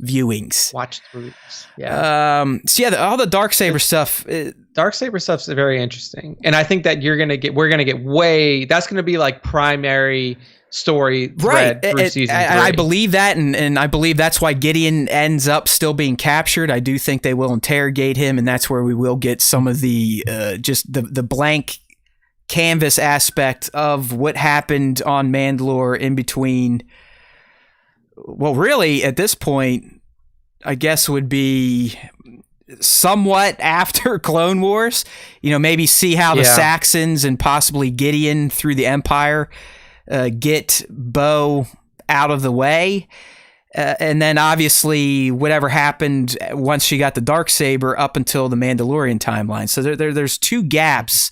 viewings. Watch throughs. Yeah. All the Darksaber stuff. Darksaber stuff's very interesting, and I think that we're gonna get way. That's gonna be like primary story thread through season 3. I believe that, and I believe that's why Gideon ends up still being captured. I do think they will interrogate him, and that's where we will get some of the just the blank canvas aspect of what happened on Mandalore in between. Well, really, at this point, I guess would be somewhat after Clone Wars. You know, maybe see how the Saxons and possibly Gideon through the Empire get Bo out of the way. And then obviously whatever happened once she got the Darksaber up until the Mandalorian timeline. So there's 2 gaps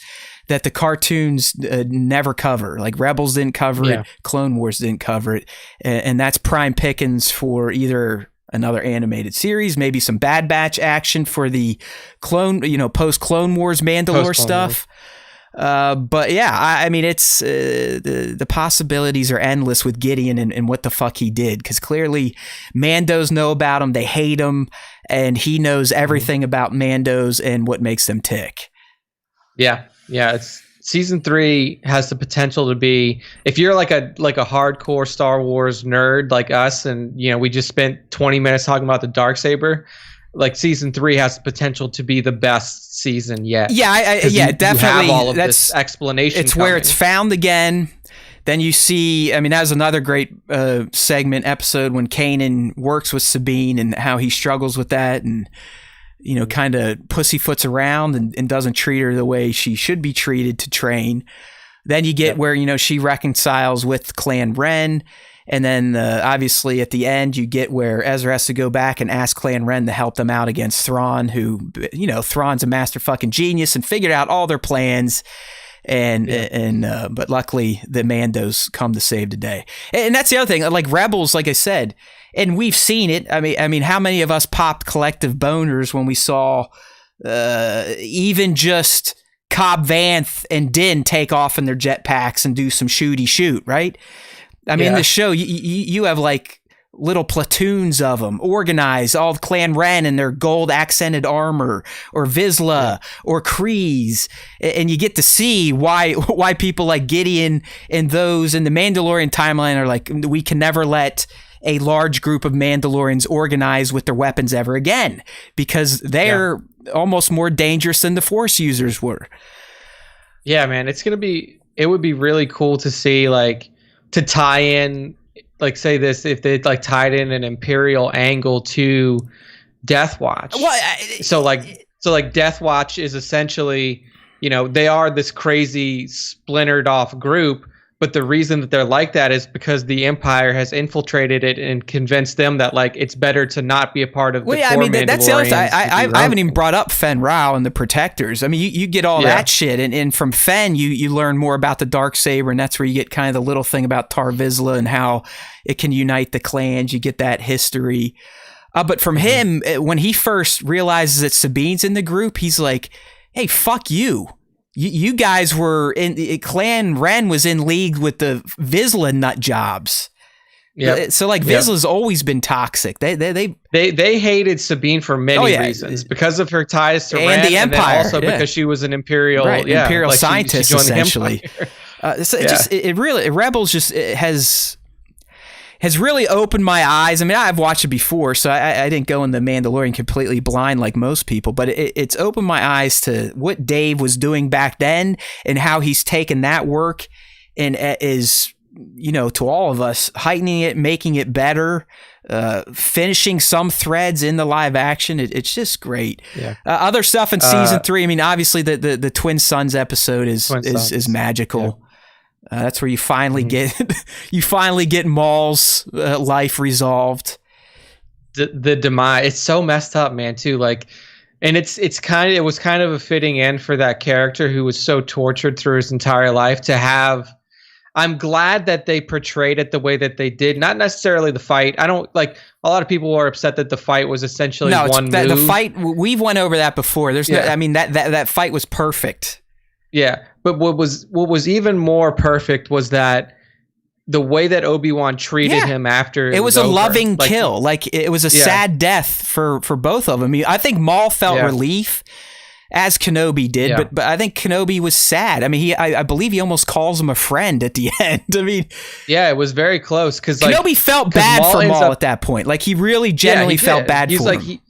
that the cartoons never cover. Like Rebels didn't cover it, Clone Wars didn't cover it, and that's prime pickings for either another animated series, maybe some Bad Batch action for the post Clone Wars Mandalore stuff. But yeah, I mean, it's the possibilities are endless with Gideon and what the fuck he did, because clearly Mandos know about him, they hate him, and he knows everything about Mandos and what makes them tick. Yeah, it's season 3 has the potential to be, if you're like a hardcore Star Wars nerd like us, and you know, we just spent 20 minutes talking about the Darksaber, like season 3 has the potential to be the best season yet. Yeah, definitely. You have all of this explanation. It's coming. Where it's found again. Then you see, I mean, that was another great episode when Kanan works with Sabine and how he struggles with that, and you know, kind of pussyfoots around and doesn't treat her the way she should be treated to train. Then you get where, you know, she reconciles with Clan Ren. And then obviously at the end, you get where Ezra has to go back and ask Clan Ren to help them out against Thrawn, who, you know, Thrawn's a master fucking genius and figured out all their plans. But luckily the Mandos come to save the day. And that's the other thing, like Rebels, like I said, and we've seen it. I mean, how many of us popped collective boners when we saw even just Cobb Vanth and Din take off in their jetpacks and do some shooty shoot, right? I mean, in the show, you have like little platoons of them organized, all the Clan Ren in their gold accented armor, or Vizsla, or Kreese, and you get to see why people like Gideon and those in the Mandalorian timeline are like, we can never let a large group of Mandalorians organize with their weapons ever again, because they're almost more dangerous than the Force users were. Yeah, man, it would be really cool to see, like, to tie in, like, say this, if they like tied in an Imperial angle to Death Watch. So Death Watch is essentially, you know, they are this crazy splintered off group, but the reason that they're like that is because the Empire has infiltrated it and convinced them that, like, it's better to not be a part of the core Mandalorians. That's the other thing. I haven't even brought up Fen Rao and the Protectors. I mean, you get all that shit, and from Fen, you learn more about the Darksaber, and that's where you get kind of the little thing about Tar Vizsla and how it can unite the clans. You get that history. But from him, when he first realizes that Sabine's in the group, he's like, hey, fuck you. You guys were in Clan Ren was in league with the Vizsla nut jobs. Yeah. So like Vizsla's always been toxic. They hated Sabine for many reasons, because of her ties to Ren, and the Empire, and also because she was an Imperial, Imperial scientist, essentially. Rebels just has really opened my eyes. I mean, I've watched it before, so I didn't go in the Mandalorian completely blind like most people, but it's opened my eyes to what Dave was doing back then and how he's taken that work and is, to all of us, heightening it, making it better, finishing some threads in the live action. It's just great. Yeah. Other stuff in season 3. I mean, obviously the Twin Sons episode is magical. Yeah. That's where you finally get Maul's life resolved. The demise. It's so messed up, man. Too and it was kind of a fitting end for that character who was so tortured through his entire life to have. I'm glad that they portrayed it the way that they did. Not necessarily the fight. I don't like. A lot of people were upset that the fight was essentially one move. The fight. We've went over that before. There's no. I mean that fight was perfect. Yeah. But what was even more perfect was that the way that Obi-Wan treated him after it was a loving kill. Like it was a sad death for both of them. I mean, I think Maul felt relief as Kenobi did, but I think Kenobi was sad. I mean, I believe he almost calls him a friend at the end. I mean, it was very close because Kenobi felt bad for Maul at that point. Like he really genuinely felt bad for him.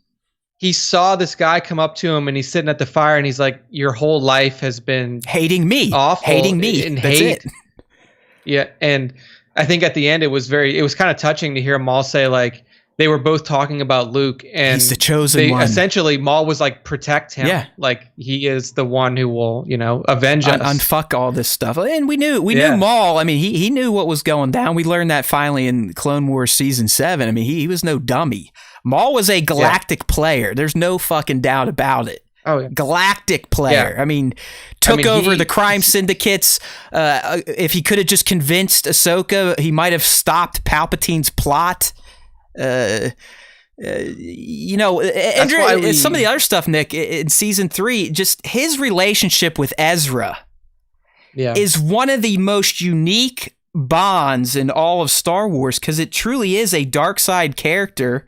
He saw this guy come up to him and he's sitting at the fire and he's like, your whole life has been hating me, hating me. And that's hate. It. Yeah. And I think at the end, it was kind of touching to hear Maul say like, they were both talking about Luke and he's the chosen one. Essentially Maul was like, protect him. Yeah. Like he is the one who will, avenge us. Unfuck all this stuff. And we knew Maul. I mean, he knew what was going down. We learned that finally in Clone Wars season 7. I mean, he was no dummy. Maul was a galactic player. There's no fucking doubt about it. Oh, yeah. Galactic player. Yeah. I mean, took over the crime syndicates. If he could have just convinced Ahsoka, he might have stopped Palpatine's plot. Some of the other stuff, Nick, in season 3, just his relationship with Ezra is one of the most unique bonds in all of Star Wars because it truly is a dark side character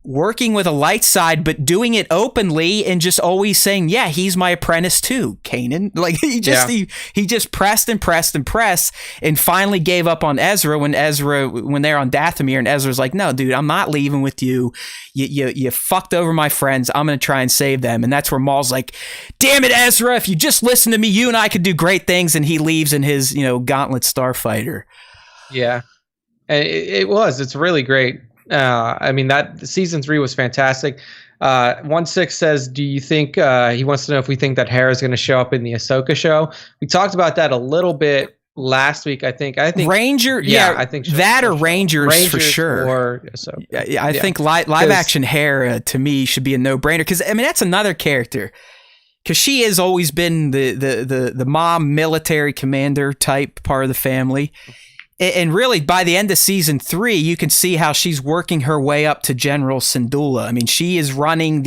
working with a light side, but doing it openly and just always saying, yeah, he's my apprentice too, Kanan. Like he just pressed and pressed and pressed and finally gave up on Ezra when they're on Dathomir and Ezra's like, no, dude, I'm not leaving with you. You fucked over my friends. I'm going to try and save them. And that's where Maul's like, damn it, Ezra, if you just listen to me, you and I could do great things. And he leaves in his, Gauntlet Starfighter. Yeah. It's really great. I mean, that season 3 was fantastic. 1-6 says, do you think he wants to know if we think that Hera is going to show up in the Ahsoka show? We talked about that a little bit last week. I think Ranger. Yeah, I think that or Rangers for sure. Or Ahsoka. I think live action Hera to me should be a no-brainer because I mean that's another character because she has always been the mom military commander type part of the family. And really, by the end of season 3, you can see how she's working her way up to General Syndulla. I mean, she is running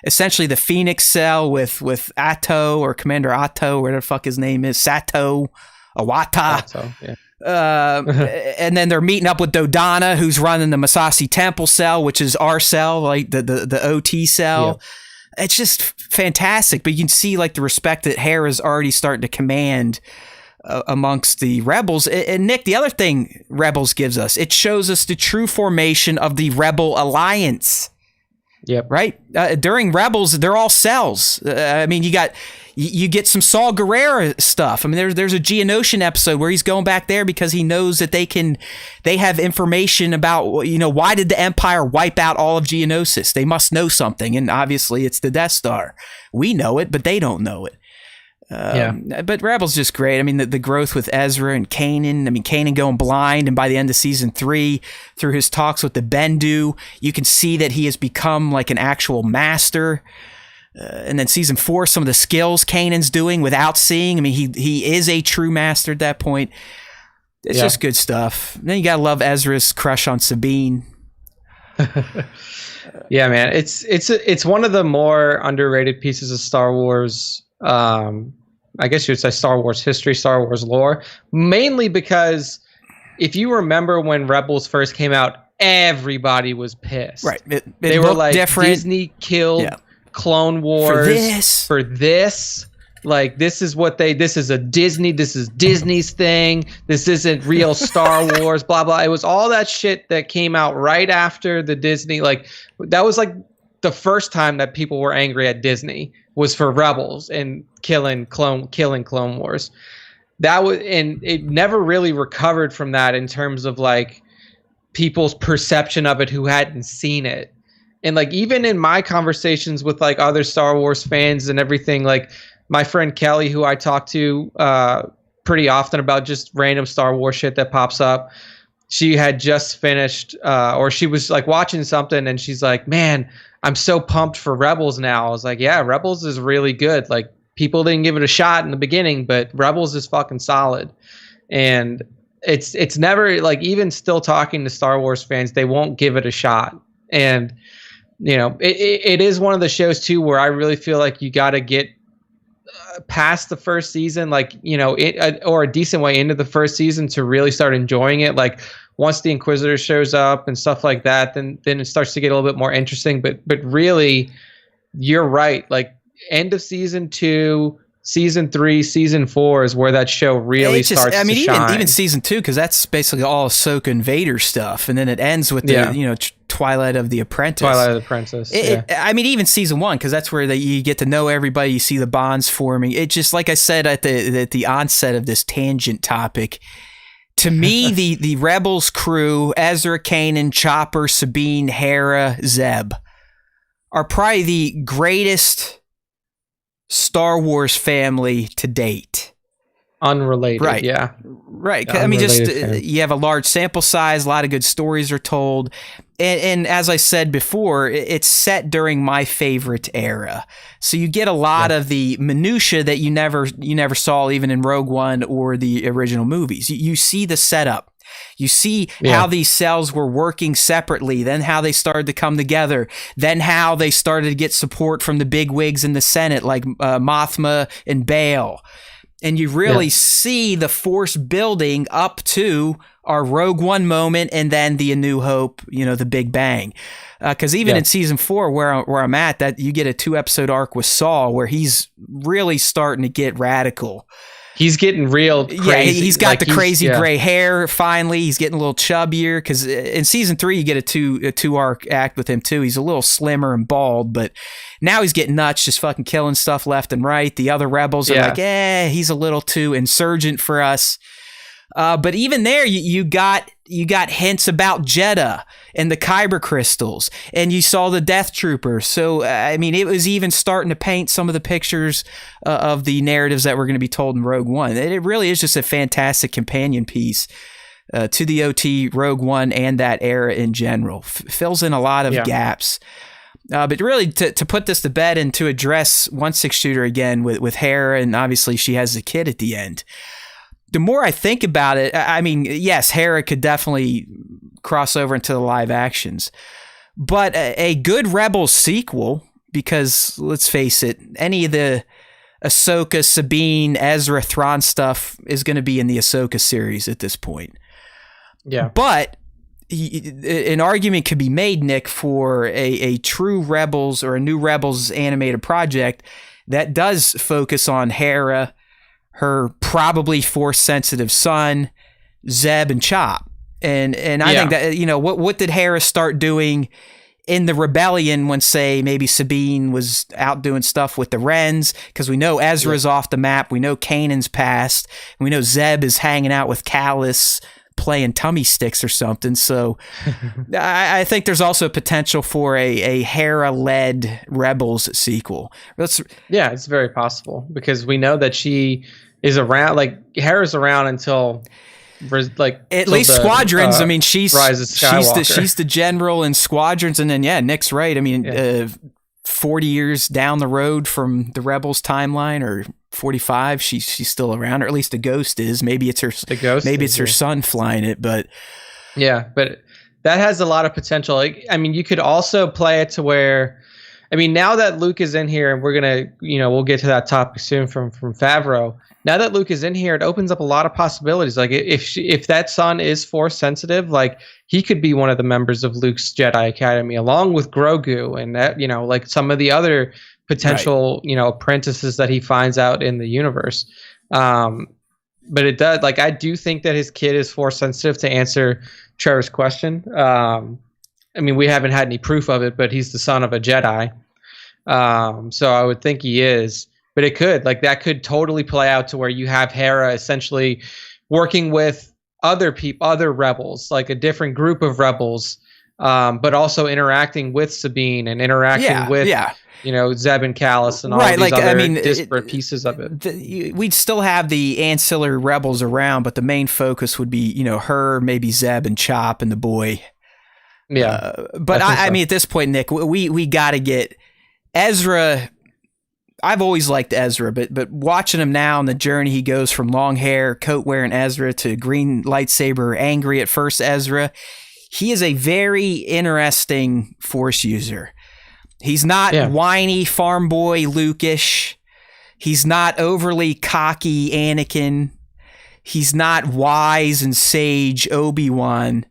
essentially the Phoenix Cell with Atto or Commander Atto, whatever the fuck his name is, Sato Awata. Atto, yeah. And then they're meeting up with Dodonna, who's running the Massassi Temple Cell, which is our cell, like the OT cell. Yeah. It's just fantastic. But you can see like the respect that Hera's already starting to command amongst the Rebels. And Nick, the other thing Rebels gives us, it shows us the true formation of the Rebel Alliance. Yep. Right? During Rebels, they're all cells. I mean, you get some Saw Gerrera stuff. I mean, there's a Geonosian episode where he's going back there because he knows that they have information about, why did the Empire wipe out all of Geonosis? They must know something. And obviously it's the Death Star. We know it, but they don't know it. But Rebels just great. I mean, the growth with Ezra and Kanan. I mean, Kanan going blind, and by the end of season 3, through his talks with the Bendu, you can see that he has become like an actual master. And then season 4, some of the skills Kanan's doing without seeing. I mean, he is a true master at that point. It's just good stuff. And then you gotta love Ezra's crush on Sabine. Yeah, man, it's one of the more underrated pieces of Star Wars. I guess you would say Star Wars history, Star Wars lore, mainly because if you remember when Rebels first came out, everybody was pissed. Right. They were like, different. Disney killed Clone Wars for this. Like this is Disney's thing. This isn't real Star Wars, blah, blah. It was all that shit that came out right after the Disney. Like that was like the first time that people were angry at Disney was for Rebels and killing Clone Wars. That was, and it never really recovered from that in terms of like people's perception of it who hadn't seen it. And like even in my conversations with like other Star Wars fans and everything, like my friend Kelly, who I talk to pretty often about just random Star Wars shit that pops up, she had just finished or she was like watching something and she's like, man, I'm so pumped for Rebels now. I was like, yeah, Rebels is really good. Like people didn't give it a shot in the beginning, but Rebels is fucking solid. And it's never like, even still talking to Star Wars fans, they won't give it a shot. And you know, it is one of the shows too where I really feel like you got to get past the first season, like, you know, or a decent way into the first season to really start enjoying it. Like once the Inquisitor shows up and stuff like that, then it starts to get a little bit more interesting. But really, you're right. Like end of season 2, season 3, season 4 is where that show really starts to shine. Even season 2, because that's basically all Ahsoka and Vader stuff, and then it ends with the Twilight of the Apprentice. I mean, even season 1, because that's where you get to know everybody, you see the bonds forming. It just, like I said at the onset of this tangent topic, to me, the Rebels crew, Ezra, Kanan, Chopper, Sabine, Hera, Zeb, are probably the greatest Star Wars family to date. Unrelated, right? Yeah, right. I mean, just you have a large sample size, a lot of good stories are told, and as I said before, it's set during my favorite era, so you get a lot of the minutia that you never saw even in Rogue One or the original movies. You see the setup. You see how these cells were working separately, then how they started to come together, then how they started to get support from the big wigs in the Senate, like Mothma and Bail. And you really see the force building up to our Rogue One moment and then the A New Hope, you know, the Big Bang. Because even in season 4, where I'm at, that you get a 2-episode arc with Saul where he's really starting to get radical. He's getting real crazy. Yeah, he's got like the crazy gray hair finally. He's getting a little chubbier because in season 3 you get a two arc act with him too. He's a little slimmer and bald, but now he's getting nuts, just fucking killing stuff left and right. The other rebels are like, he's a little too insurgent for us. But even there, you got hints about Jeddah and the Kyber crystals, and you saw the Death Troopers. So, I mean, it was even starting to paint some of the pictures of the narratives that were going to be told in Rogue One. It really is just a fantastic companion piece to the OT, Rogue One, and that era in general. Fills in a lot of gaps. But really, to put this to bed and to address 1/6 shooter again with Hera, and obviously she has a kid at the end. The more I think about it, I mean, yes, Hera could definitely cross over into the live actions, but a good Rebels sequel, because let's face it, any of the Ahsoka, Sabine, Ezra, Thrawn stuff is going to be in the Ahsoka series at this point. Yeah. But an argument could be made, Nick, for a true Rebels or a new Rebels animated project that does focus on Hera, her probably Force-sensitive son, Zeb, and Chop. And I think that, you know, what did Hera start doing in the rebellion when, say, maybe Sabine was out doing stuff with the Wrens? Because we know Ezra's off the map. We know Kanan's passed. And we know Zeb is hanging out with Callus playing tummy sticks or something. So I think there's also potential for a Hera-led Rebels sequel. Yeah, it's very possible because we know that she is around, like Hera's around until like at least Squadrons. I mean, she's Skywalker. the general in Squadrons, and then Nick's right. I mean, 40 years down the road from the Rebels timeline, or 45, she's still around, or at least the Ghost is. Maybe it's her. Her son flying it, but but that has a lot of potential. Like, I mean, you could also play it to where, I mean, now that Luke is in here, and we're gonna, we'll get to that topic soon from Favreau. Now that Luke is in here, it opens up a lot of possibilities. Like if that son is Force sensitive, like he could be one of the members of Luke's Jedi Academy, along with Grogu, and that, like some of the other potential, apprentices that he finds out in the universe. But it does, like, I do think that his kid is Force sensitive, to answer Trevor's question. I mean, we haven't had any proof of it, but he's the son of a Jedi. So I would think he is, but it could, like, that could totally play out to where you have Hera essentially working with other people, other rebels, like a different group of rebels, but also interacting with Sabine and interacting with, Zeb and Callus and all these other disparate pieces of it. We'd still have the ancillary rebels around, but the main focus would be, her, maybe Zeb and Chop and the boy. Yeah. But I mean, at this point, Nick, we got to get Ezra. I've always liked Ezra, but watching him now on the journey, he goes from long hair, coat wearing Ezra to green lightsaber, angry at first Ezra. He is a very interesting Force user. He's not whiny farm boy Luke-ish. He's not overly cocky Anakin. He's not wise and sage Obi-Wan.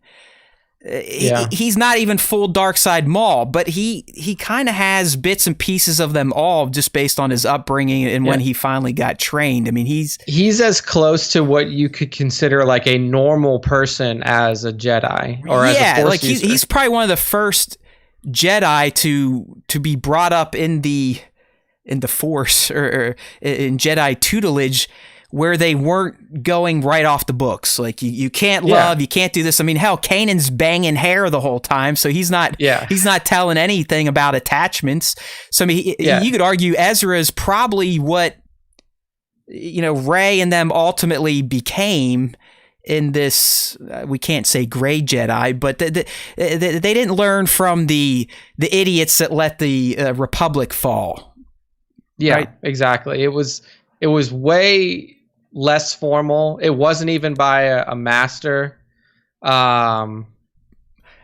He's not even full dark side Maul, but he kind of has bits and pieces of them all just based on his upbringing and when he finally got trained. I mean, he's as close to what you could consider like a normal person as a Jedi or as a Force user. He's probably one of the first Jedi to be brought up in the Force or in Jedi tutelage, where they weren't going right off the books. Like you can't love, you can't do this. I mean, hell, Kanan's banging hair the whole time, so he's not telling anything about attachments. So I mean, you could argue Ezra is probably what Rey and them ultimately became in this. We can't say gray Jedi, but they didn't learn from the idiots that let the Republic fall. Yeah, right? Exactly. It was way less formal. It wasn't even by a master. I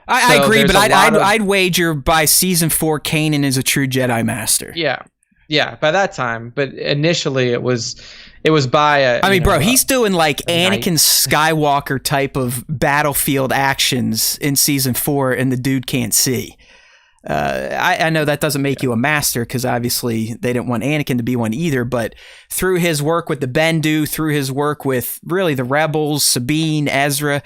agree, but I'd wager by season 4, Kanan is a true Jedi master. Yeah, by that time. But initially, it was by a. I mean, bro, he's doing like Anakin Skywalker type of battlefield actions in season 4, and the dude can't see. I know that doesn't make you a master, because obviously they didn't want Anakin to be one either, but through his work with the Bendu, through his work with really the rebels, Sabine, Ezra,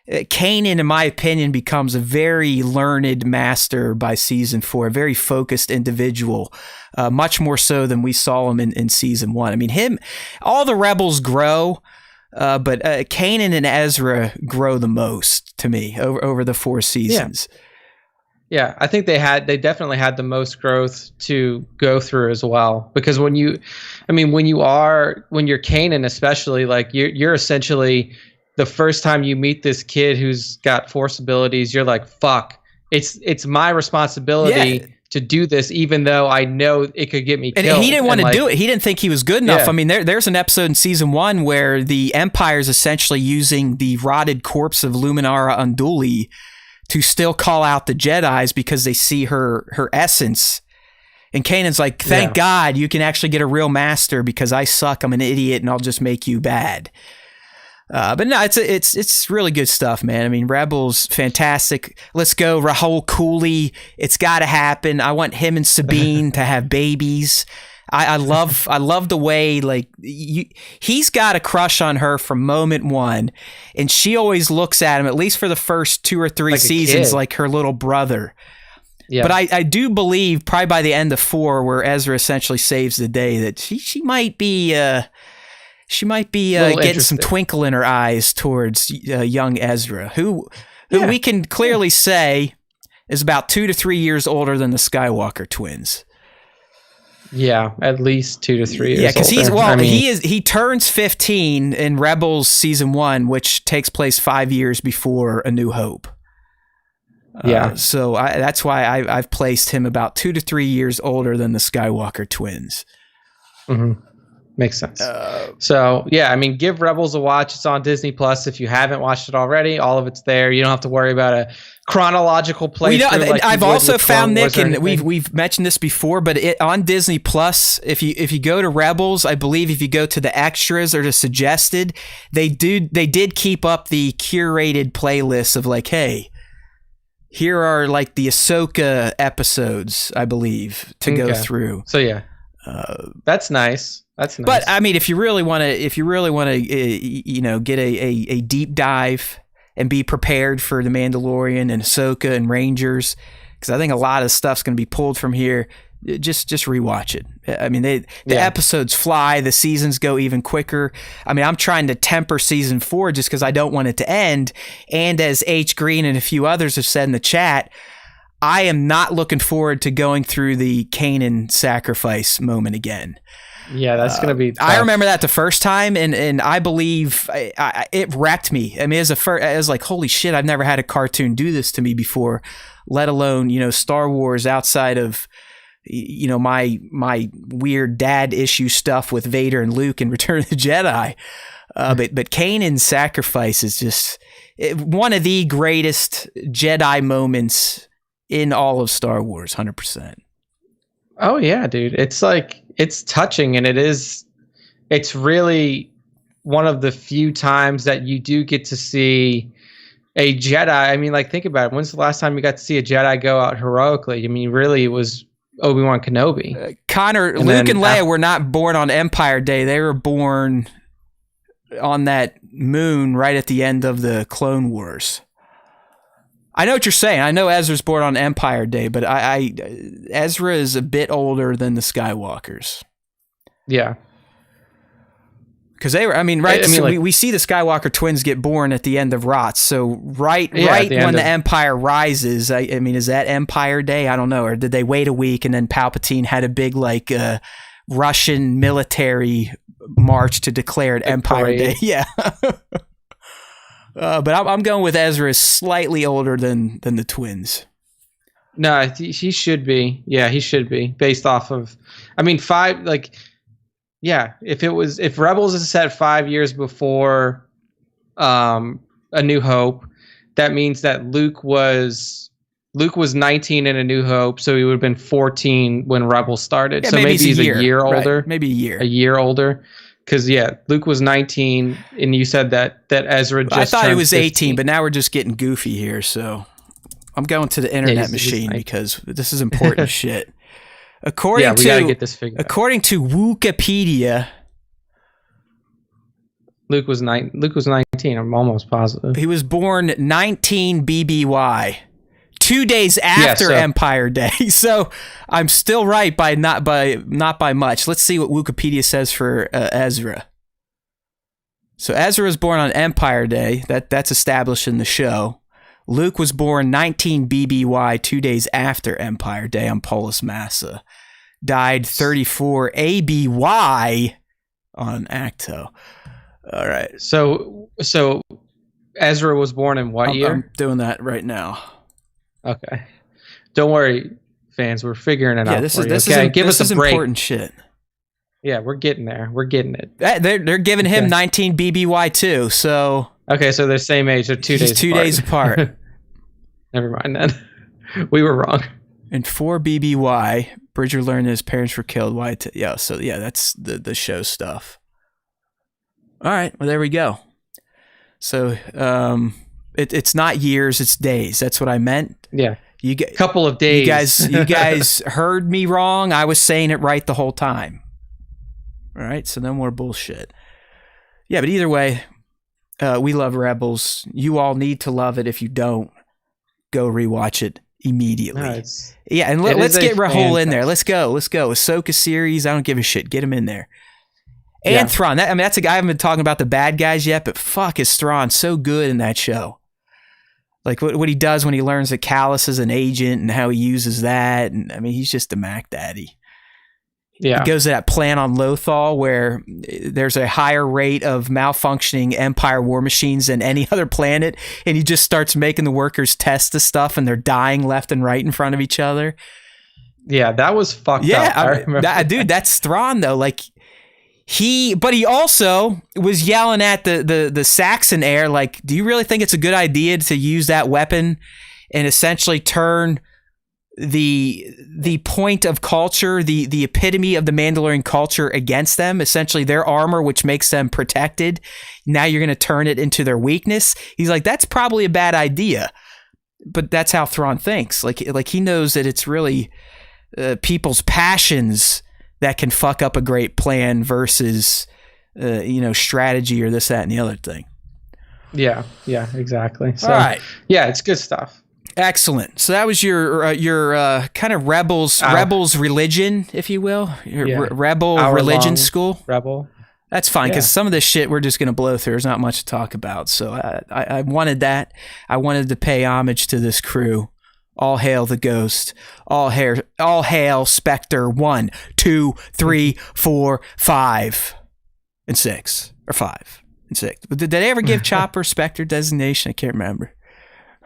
Kanan, in my opinion, becomes a very learned master by season 4, a very focused individual, much more so than we saw him in season 1. I mean, all the rebels grow, but Kanan and Ezra grow the most to me over the 4 seasons. Yeah, I think they definitely had the most growth to go through as well, because when you're Kanan, especially, like you're essentially, the first time you meet this kid who's got Force abilities, you're like, fuck, it's my responsibility to do this, even though I know it could get me killed. And he didn't want to do it. He didn't think he was good enough. I mean, there's an episode in season 1 where the Empire is essentially using the rotted corpse of Luminara Unduli to still call out the Jedis because they see her essence. And Kanan's like, thank God you can actually get a real master, because I suck, I'm an idiot, and I'll just make you bad. But no, it's really good stuff, man. I mean, Rebels, fantastic. Let's go, Rahul Cooley. It's got to happen. I want him and Sabine to have babies. I love the way, like, he's got a crush on her from moment 1, and she always looks at him, at least for the first 2 or 3 seasons, like her little brother. Yeah. But I do believe probably by the end of 4, where Ezra essentially saves the day, that she might be getting some twinkle in her eyes towards young Ezra, who we can clearly say is about 2 to 3 years older than the Skywalker twins. Yeah, at least 2 to 3 years. Yeah, because he turns 15 in Rebels season 1, which takes place 5 years before A New Hope. So that's why I've placed him about 2 to 3 years older than the Skywalker twins. Mm-hmm. Makes sense. So yeah, I mean, give Rebels a watch. It's on Disney Plus. If you haven't watched it already, all of it's there. You don't have to worry about a chronological playthrough. I've also found, Nick, and we've mentioned this before, but on Disney Plus, if you go to Rebels, I believe if you go to the extras or the suggested, they did keep up the curated playlist of like, hey, Here are like the Ahsoka episodes, I believe, to go through. So yeah, that's nice. That's nice. But I mean, if you really want to, get a deep dive and be prepared for the Mandalorian and Ahsoka and Rangers, because I think a lot of stuff's going to be pulled from here. Just rewatch it. I mean, the episodes fly. The seasons go even quicker. I mean, I'm trying to temper season 4 just because I don't want it to end. And as H. Green and a few others have said in the chat, I am not looking forward to going through the Kanan sacrifice moment again. Yeah, that's going to be tough. I remember that the first time, and I believe it wrecked me. I mean, I was like, holy shit, I've never had a cartoon do this to me before, let alone, Star Wars outside of, my weird dad issue stuff with Vader and Luke in Return of the Jedi. But Kanan's sacrifice is just one of the greatest Jedi moments in all of Star Wars, 100%. Oh yeah, dude. It's like, it's touching, and it's really one of the few times that you do get to see a Jedi. I mean, like, think about it. When's the last time you got to see a Jedi go out heroically? I mean, really, it was Obi-Wan Kenobi. Connor, Luke and Leia were not born on Empire Day. They were born on that moon right at the end of the Clone Wars. I know what you're saying. I know Ezra's born on Empire Day, but Ezra is a bit older than the Skywalkers. Yeah. Because they were, we see the Skywalker twins get born at the end of Rots. So right when the Empire rises, I mean, is that Empire Day? I don't know. Or did they wait a week and then Palpatine had a big Russian military march to declare it Empire Day? Yeah. But I'm going with Ezra is slightly older than the twins. No, he should be. Yeah, he should be based off of. I mean, 5. Like, yeah, if Rebels is set 5 years before, A New Hope, that means that Luke was 19 in A New Hope, so he would have been 14 when Rebels started. Yeah, so maybe he's a year older. Right. Maybe a year older. Because, Luke was 19, and you said that Ezra just I thought it was 15. 18, but now we're just getting goofy here, so I'm going to the internet machine because this is important shit. According we gotta get this figured out. According to Wikipedia, Luke was 19, I'm almost positive. He was born 19 BBY. 2 days after Empire Day, so I'm still right by not by much. Let's see what Wikipedia says for Ezra. So Ezra was born on Empire Day. That's established in the show. Luke was born 19 BBY, 2 days after Empire Day on Polis Massa. Died 34 ABY on Acto. All right. So Ezra was born in what year? I'm doing that right now. Okay, don't worry, fans. We're figuring it out. Yeah, this is important shit. Yeah, we're getting there. We're getting it. They're giving him 19 BBY too. So okay, so they're same age. They're 2 days. 2 days apart. Never mind then. We were wrong. And 4 BBY, Bridger learned his parents were killed. That's the show stuff. All right, well there we go. So it's not years, it's days. That's what I meant. Yeah. Couple of days. You guys heard me wrong. I was saying it right the whole time. All right, so no more bullshit. Yeah, but either way, we love Rebels. You all need to love it. If you don't, go rewatch it immediately. No, and let's get Rahul in there. Let's go. Ahsoka series, I don't give a shit. Get him in there. And Thrawn. That's a guy I haven't been talking about the bad guys yet, but fuck, is Thrawn so good in that show. Like what he does when he learns that Callus is an agent and how he uses that. And I mean, he's just a Mac Daddy. Yeah. He goes to that plant on Lothal where there's a higher rate of malfunctioning Empire war machines than any other planet. And he just starts making the workers test the stuff and they're dying left and right in front of each other. Yeah, that was fucked up. Yeah, dude, that's Thrawn though. Like, he also was yelling at the Saxon heir, like, do you really think it's a good idea to use that weapon and essentially turn the point of culture, the epitome of the Mandalorian culture against them, essentially their armor, which makes them protected. Now you're going to turn it into their weakness. He's like, that's probably a bad idea. but that's how Thrawn thinks. Like he knows that it's really people's passions that can fuck up a great plan versus strategy or this, that, and the other thing. Yeah, exactly. So, all right. Yeah, it's good stuff. Excellent. So that was your kind of rebels religion, if you will, rebel religion school. Rebel. That's fine, because some of this shit we're just going to blow through. There's not much to talk about. So I wanted that. I wanted to pay homage to this crew. All hail the Ghost. All hail Spectre 1, 2, 3, 4, 5, and 6. Or 5 and 6. But did they ever give Chopper Spectre designation? I can't remember.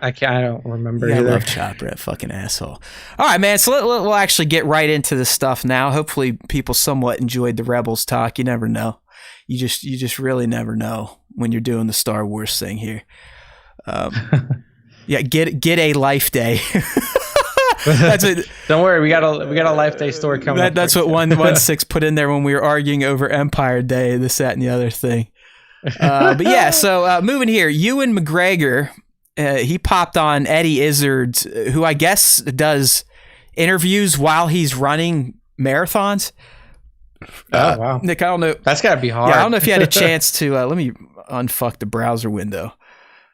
I don't remember either. I love Chopper, that fucking asshole. All right, man. So we'll actually get right into this stuff now. Hopefully people somewhat enjoyed the Rebels talk. You never know. You just really never know when you're doing the Star Wars thing here. Get a Life Day. That's it. Don't worry, we got a Life Day story coming up. That's what 116 put in there when we were arguing over Empire Day, this, that, and the other thing. But yeah, so moving here, Ewan McGregor, he popped on Eddie Izzard, who I guess does interviews while he's running marathons. Oh, wow. Nick, I don't know. That's got to be hard. Yeah, I don't know if you had a chance to, let me unfuck the browser window.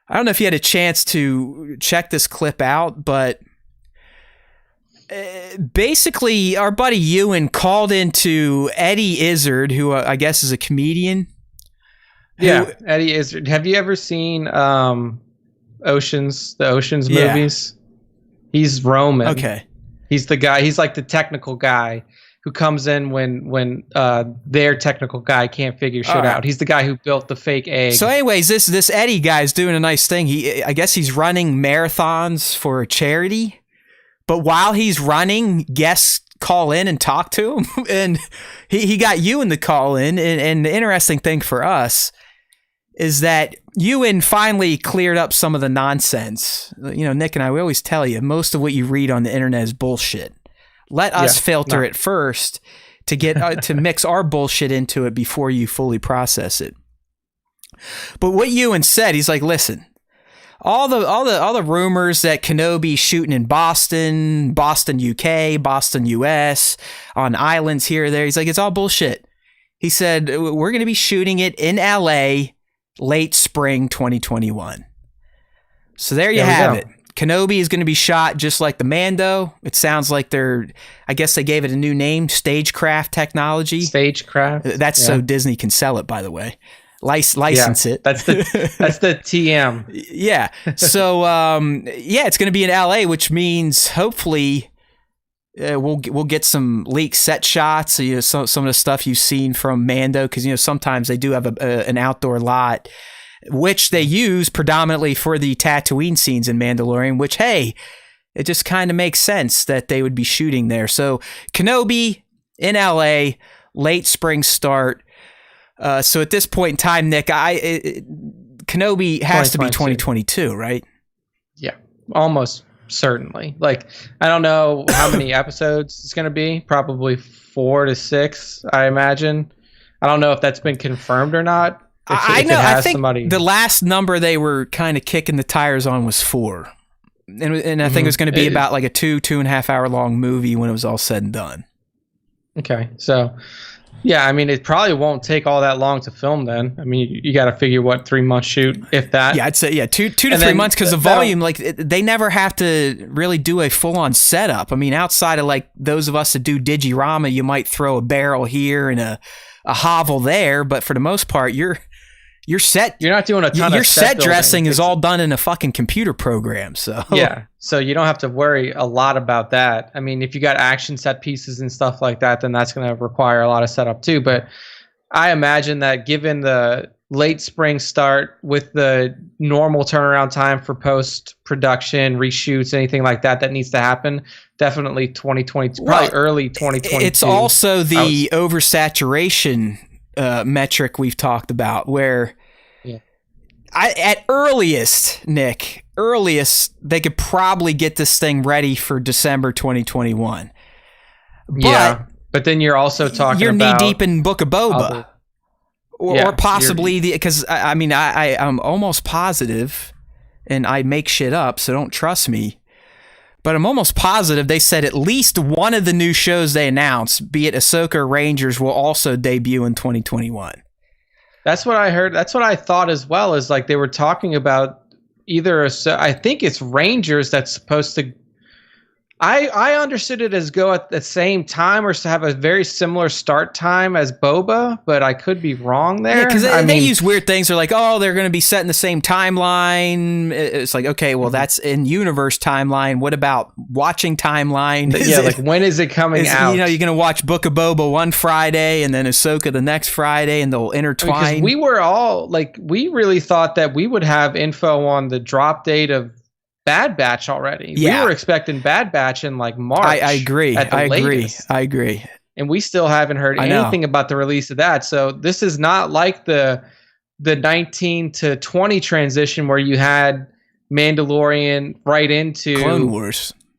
I don't know if you had a chance to check this clip out, but basically our buddy Ewan called into Eddie Izzard, who I guess is a comedian. Yeah, Eddie Izzard. Have you ever seen the Oceans movies? He's Roman. Okay. He's the guy. He's like the technical guy who comes in when their technical guy can't figure shit out. He's the guy who built the fake egg. So anyways, this Eddie guy's doing a nice thing. I guess he's running marathons for a charity, but while he's running, guests call in and talk to him. And he got Ewan to call in. And the interesting thing for us is that Ewan finally cleared up some of the nonsense. Nick and I, we always tell you, most of what you read on the internet is bullshit. Let us filter it first to get to mix our bullshit into it before you fully process it. But what Ewan said, he's like, listen, all the rumors that Kenobi shooting in Boston, UK, Boston, US, on islands here or there, he's like, it's all bullshit. He said, we're going to be shooting it in LA late spring 2021. So there you have it. Kenobi is going to be shot just like the Mando. It sounds like I guess they gave it a new name, Stagecraft technology. Stagecraft. That's so Disney can sell it, by the way. License it. That's the TM. Yeah. So, it's going to be in LA, which means hopefully we'll get some leaked set shots. Some of the stuff you've seen from Mando, because, sometimes they do have an outdoor lot, which they use predominantly for the Tatooine scenes in Mandalorian, which, hey, it just kind of makes sense that they would be shooting there. So Kenobi in LA, late spring start. So at this point in time, Nick, Kenobi has to be 2022, right? Yeah, almost certainly. Like, I don't know how many episodes it's going to be. Probably 4 to 6, I imagine. I don't know if that's been confirmed or not. I think the last number they were kind of kicking the tires on was 4. And I think it was going to be about like a 2.5 hour long movie when it was all said and done. Okay. So, yeah, I mean, it probably won't take all that long to film then. I mean, you got to figure 3 months shoot, if that. Yeah, I'd say, 2 to 3 months, because the volume, they never have to really do a full on setup. I mean, outside of those of us that do Digirama, you might throw a barrel here and a hovel there, but for the most part, you're set. You're not doing a ton of your set dressing is all done in a fucking computer program. So yeah, so you don't have to worry a lot about that. I mean, if you got action set pieces and stuff like that, then that's going to require a lot of setup too. But I imagine that given the late spring start with the normal turnaround time for post production, reshoots, anything like that needs to happen, definitely 2020, probably early 2022. It's also the oversaturation metric we've talked about, where at earliest, they could probably get this thing ready for December 2021. But then you're also talking about knee deep in Book of Boba, or possibly because I'm almost positive, and I make shit up, so don't trust me. But I'm almost positive they said at least one of the new shows they announced, be it Ahsoka or Rangers, will also debut in 2021. That's what I heard. That's what I thought as well, is like they were talking about I think it's Rangers that's supposed to. I understood it as go at the same time or to have a very similar start time as Boba, but I could be wrong there. Yeah, because they use weird things. They're like, oh, they're going to be set in the same timeline. It's like, okay, well, that's in universe timeline. What about watching timeline? Like when is it coming out? You're going to watch Book of Boba one Friday and then Ahsoka the next Friday, and they'll intertwine. Because we were all like, we really thought that we would have info on the drop date of Bad Batch already. Yeah. We were expecting Bad Batch in like March. I agree. I agree. And we still haven't heard anything about the release of that. So this is not like the 19 to 20 transition where you had Mandalorian right into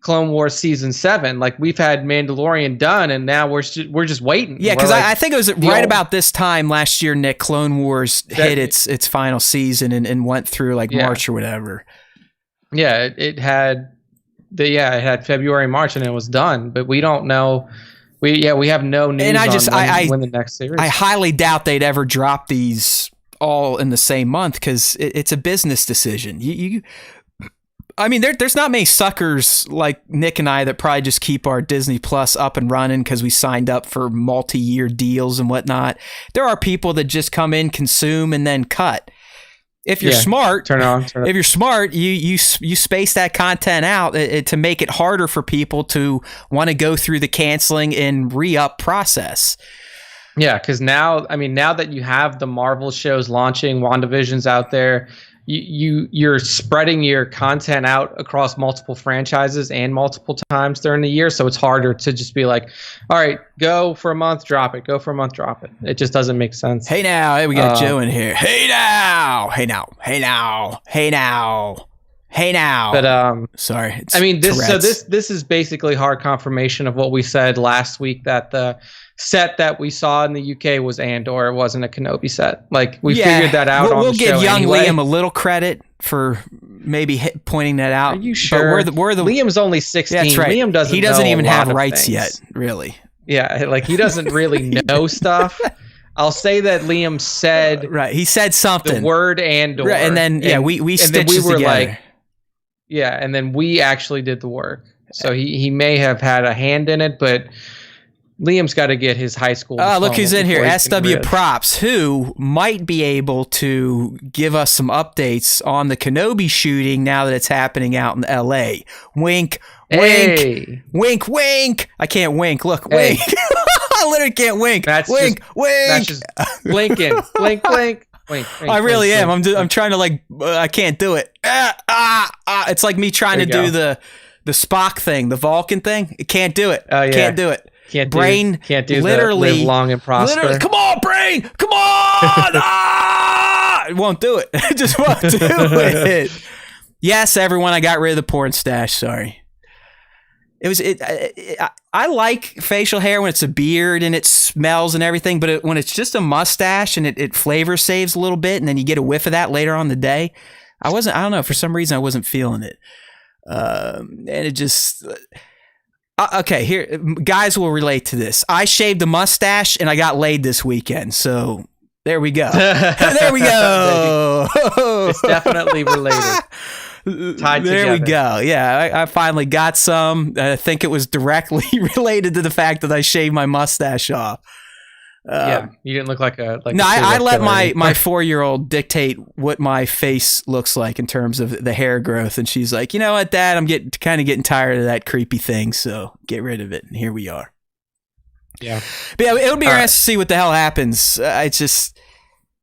Clone Wars season 7. Like we've had Mandalorian done, and now we're just waiting. Yeah, because I think it was right about this time last year, Nick, Clone Wars hit its final season and went through like March or whatever. Yeah, it had February, March, and it was done. But we don't know. We have no news on when the next series. I highly doubt they'd ever drop these all in the same month because it's a business decision. I mean, there's not many suckers like Nick and I that probably just keep our Disney Plus up and running because we signed up for multi-year deals and whatnot. There are people that just come in, consume, and then cut. If you're smart, turn on. If you're smart, you space that content out to make it harder for people to want to go through the canceling and re-up process. Yeah, because now that you have the Marvel shows launching, WandaVision's out there, you're spreading your content out across multiple franchises and multiple times during the year, so it's harder to just be like, all right, go for a month, drop it. Go for a month, drop it. It just doesn't make sense. Hey now, we got Joe in here. Hey now. But sorry. This is basically hard confirmation of what we said last week, that the set that we saw in the UK was Andor. It wasn't a Kenobi set. Like we figured that out. We'll give young Liam a little credit for maybe pointing that out. Are you sure? But Liam's only 16. That's right. Liam doesn't. He doesn't know even a lot have of rights things. yet. Really. Yeah, like he doesn't really know stuff. I'll say that Liam said right. He said something. The word Andor, right, and then we stitched it together. Like, yeah, and then we actually did the work. So he may have had a hand in it, but Liam's got to get his high school. Look who's in here. SW Props, who might be able to give us some updates on the Kenobi shooting now that it's happening out in LA. Wink, wink, hey. Wink, wink. I can't wink. Look, wink. I literally can't wink. Wink. That's just blinking. Blink, blink. Wink, I really am. I'm trying to I can't do it. It's like me trying to do the Spock thing, the Vulcan thing. It can't do it. Oh, yeah. Can't do it. Can't do literally live long and prosper. Come on, brain! Come on! It won't do it. It just won't do it. Yes, everyone, I got rid of the porn stash. Sorry. I like facial hair when it's a beard and it smells and everything, but when it's just a mustache and it flavor saves a little bit, and then you get a whiff of that later on in the day, I don't know, for some reason I wasn't feeling it. And it just... Okay, here, guys will relate to this. I shaved a mustache and I got laid this weekend, so there we go. There we go. It's definitely related. Tied there together. We go. Yeah, I finally got some. I think it was directly related to the fact that I shaved my mustache off. Yeah, you didn't look like a. No, I let my 4-year-old dictate what my face looks like in terms of the hair growth, and she's like, you know what, Dad, I'm getting tired of that creepy thing, so get rid of it. And here we are. Yeah, but yeah, it would be interesting to see what the hell happens. It's just.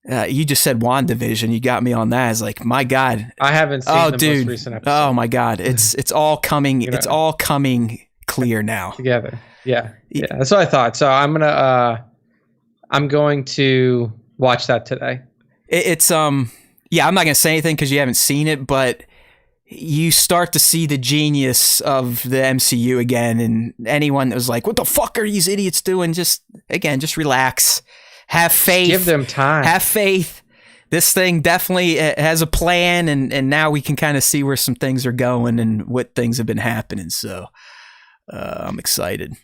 You just said WandaVision. You got me on that. It's like, my God. I haven't seen the most recent episode. Oh my God. It's all coming. It's all coming clear now. Together. Yeah. That's what I thought. So I'm going to watch that today. It's I'm not gonna say anything because you haven't seen it, but you start to see the genius of the MCU again, and anyone that was like, "What the fuck are these idiots doing?" Just relax. Have faith. Give them time. Have faith. this thing definitely has a plan, and now we can kind of see where some things are going and what things have been happening. So I'm excited.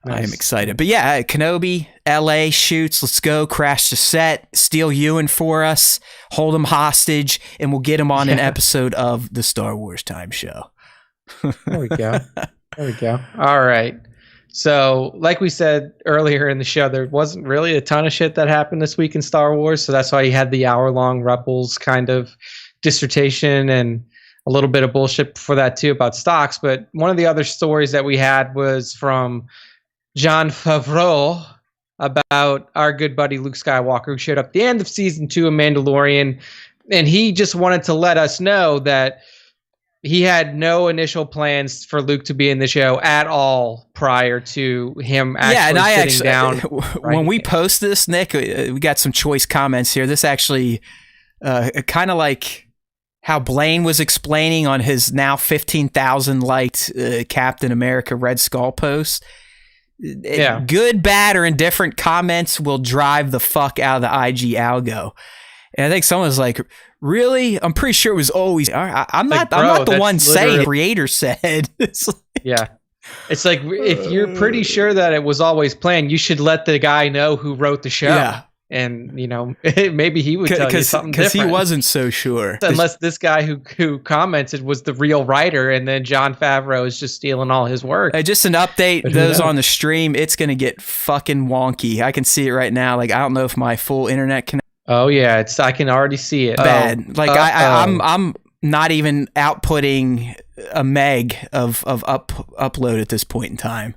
Nice. I am excited. But yeah, Kenobi, LA shoots. Let's go. Crash the set. Steal Ewan for us. Hold him hostage, and we'll get him on an episode of the Star Wars Time Show. There we go. There we go. All right. So, like we said earlier in the show, there wasn't really a ton of shit that happened this week in Star Wars. So that's why you had the hour-long Rebels kind of dissertation and a little bit of bullshit for that too about stocks. But one of the other stories that we had was from Jon Favreau about our good buddy Luke Skywalker, who showed up at the end of season 2 of Mandalorian. And he just wanted to let us know that he had no initial plans for Luke to be in the show at all prior to him actually sitting down. When we post this, Nick, we got some choice comments here. This actually kind of like how Blaine was explaining on his now 15,000 liked Captain America Red Skull post. Yeah. Good, bad, or indifferent comments will drive the fuck out of the IG algo. And I think someone was like, really? I'm pretty sure it was always. I'm not the one saying it. Creator said. Yeah. It's like, if you're pretty sure that it was always planned, you should let the guy know who wrote the show. Yeah. And, maybe he would tell you something different. Because he wasn't so sure. Unless this guy who commented was the real writer, and then Jon Favreau is just stealing all his work. Just an update, those on the stream, it's going to get fucking wonky. I can see it right now. Like, I don't know if my full internet connection. Oh yeah, I can already see it. Bad. I'm not even outputting a meg of upload at this point in time.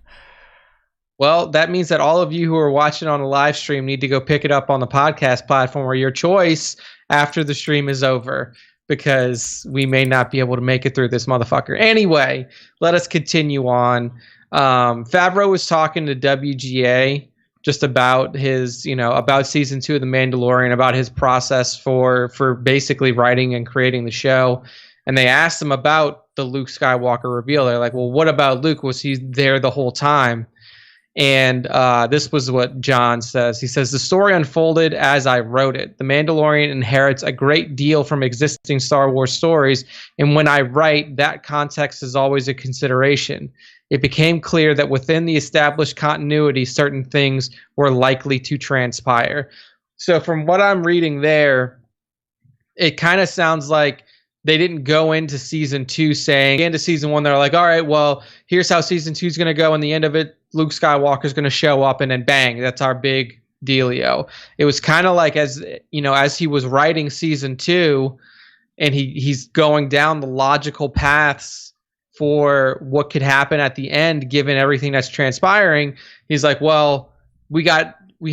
Well, that means that all of you who are watching on the live stream need to go pick it up on the podcast platform or your choice after the stream is over, because we may not be able to make it through this motherfucker. Anyway, let us continue on. Favreau was talking to WGA just about his, about season 2 of The Mandalorian, about his process for basically writing and creating the show. And they asked him about the Luke Skywalker reveal. They're like, well, what about Luke? Was he there the whole time? And this was what John says. He says, the story unfolded as I wrote it. The Mandalorian inherits a great deal from existing Star Wars stories. And when I write, that context is always a consideration. It became clear that within the established continuity, certain things were likely to transpire. So from what I'm reading there, it kind of sounds like they didn't go into season 2 saying, into season 1, they're like, all right, well, here's how season 2 is going to go. And the end of it, Luke Skywalker is going to show up, and then bang, that's our big dealio. It was kind of like, as he was writing season 2, and he's going down the logical paths for what could happen at the end, given everything that's transpiring. He's like, well, we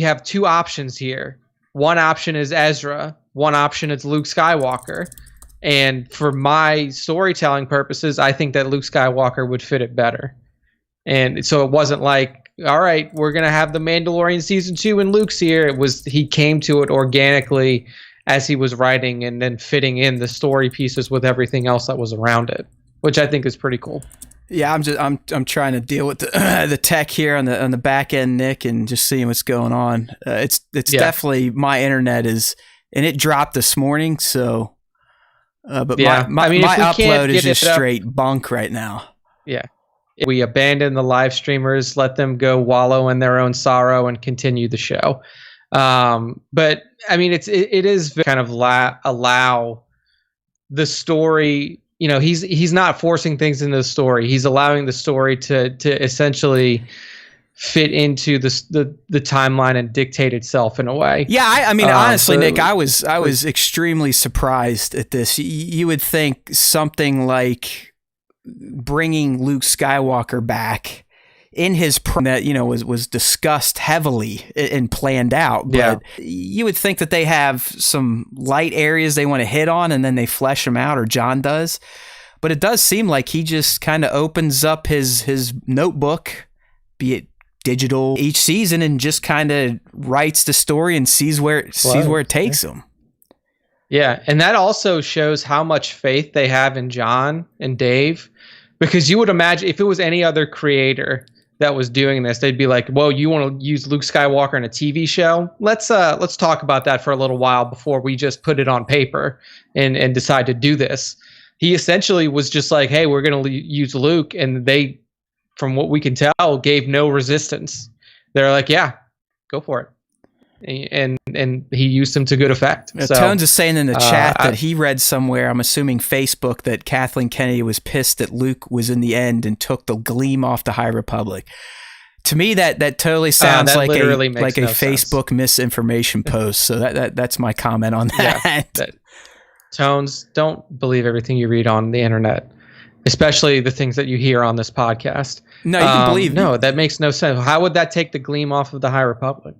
have 2 options here. One option is Ezra. One option is Luke Skywalker. And for my storytelling purposes, I think that Luke Skywalker would fit it better. And so it wasn't like, all right, we're going to have the Mandalorian season 2 and Luke's here. It was, he came to it organically as he was writing, and then fitting in the story pieces with everything else that was around it, which I think is pretty cool. Yeah, I'm trying to deal with the tech here on the back end, Nick, and just seeing what's going on. It's definitely, my internet is, and it dropped this morning, so but yeah. my upload is just straight bunk right now. Yeah. We abandon the live streamers, let them go wallow in their own sorrow, and continue the show. But I mean, it is kind of allow the story. He's not forcing things into the story. He's allowing the story to essentially fit into the timeline and dictate itself in a way. Yeah, I mean, honestly, Nick, I was extremely surprised at this. You would think something like bringing Luke Skywalker back in his that was discussed heavily and planned out, but you would think that they have some light areas they want to hit on, and then they flesh them out, or John does. But it does seem like he just kind of opens up his notebook, be it digital, each season, and just kind of writes the story and sees where it takes him. Yeah, and that also shows how much faith they have in John and Dave, because you would imagine if it was any other creator, that was doing this, they'd be like, "Whoa, you want to use Luke Skywalker in a TV show? Let's talk about that for a little while before we just put it on paper and decide to do this." He essentially was just like, "Hey, we're going to use Luke," and they, from what we can tell, gave no resistance. They're like, "Yeah, go for it." And he used him to good effect. So, Tones is saying in the chat that he read somewhere, I'm assuming Facebook, that Kathleen Kennedy was pissed that Luke was in the end and took the gleam off the High Republic. To me, that totally sounds that like a no Facebook misinformation post. So that's my comment on that. Yeah, Tones, don't believe everything you read on the internet, especially the things that you hear on this podcast. No, you can believe me. No, that makes no sense. How would that take the gleam off of the High Republic?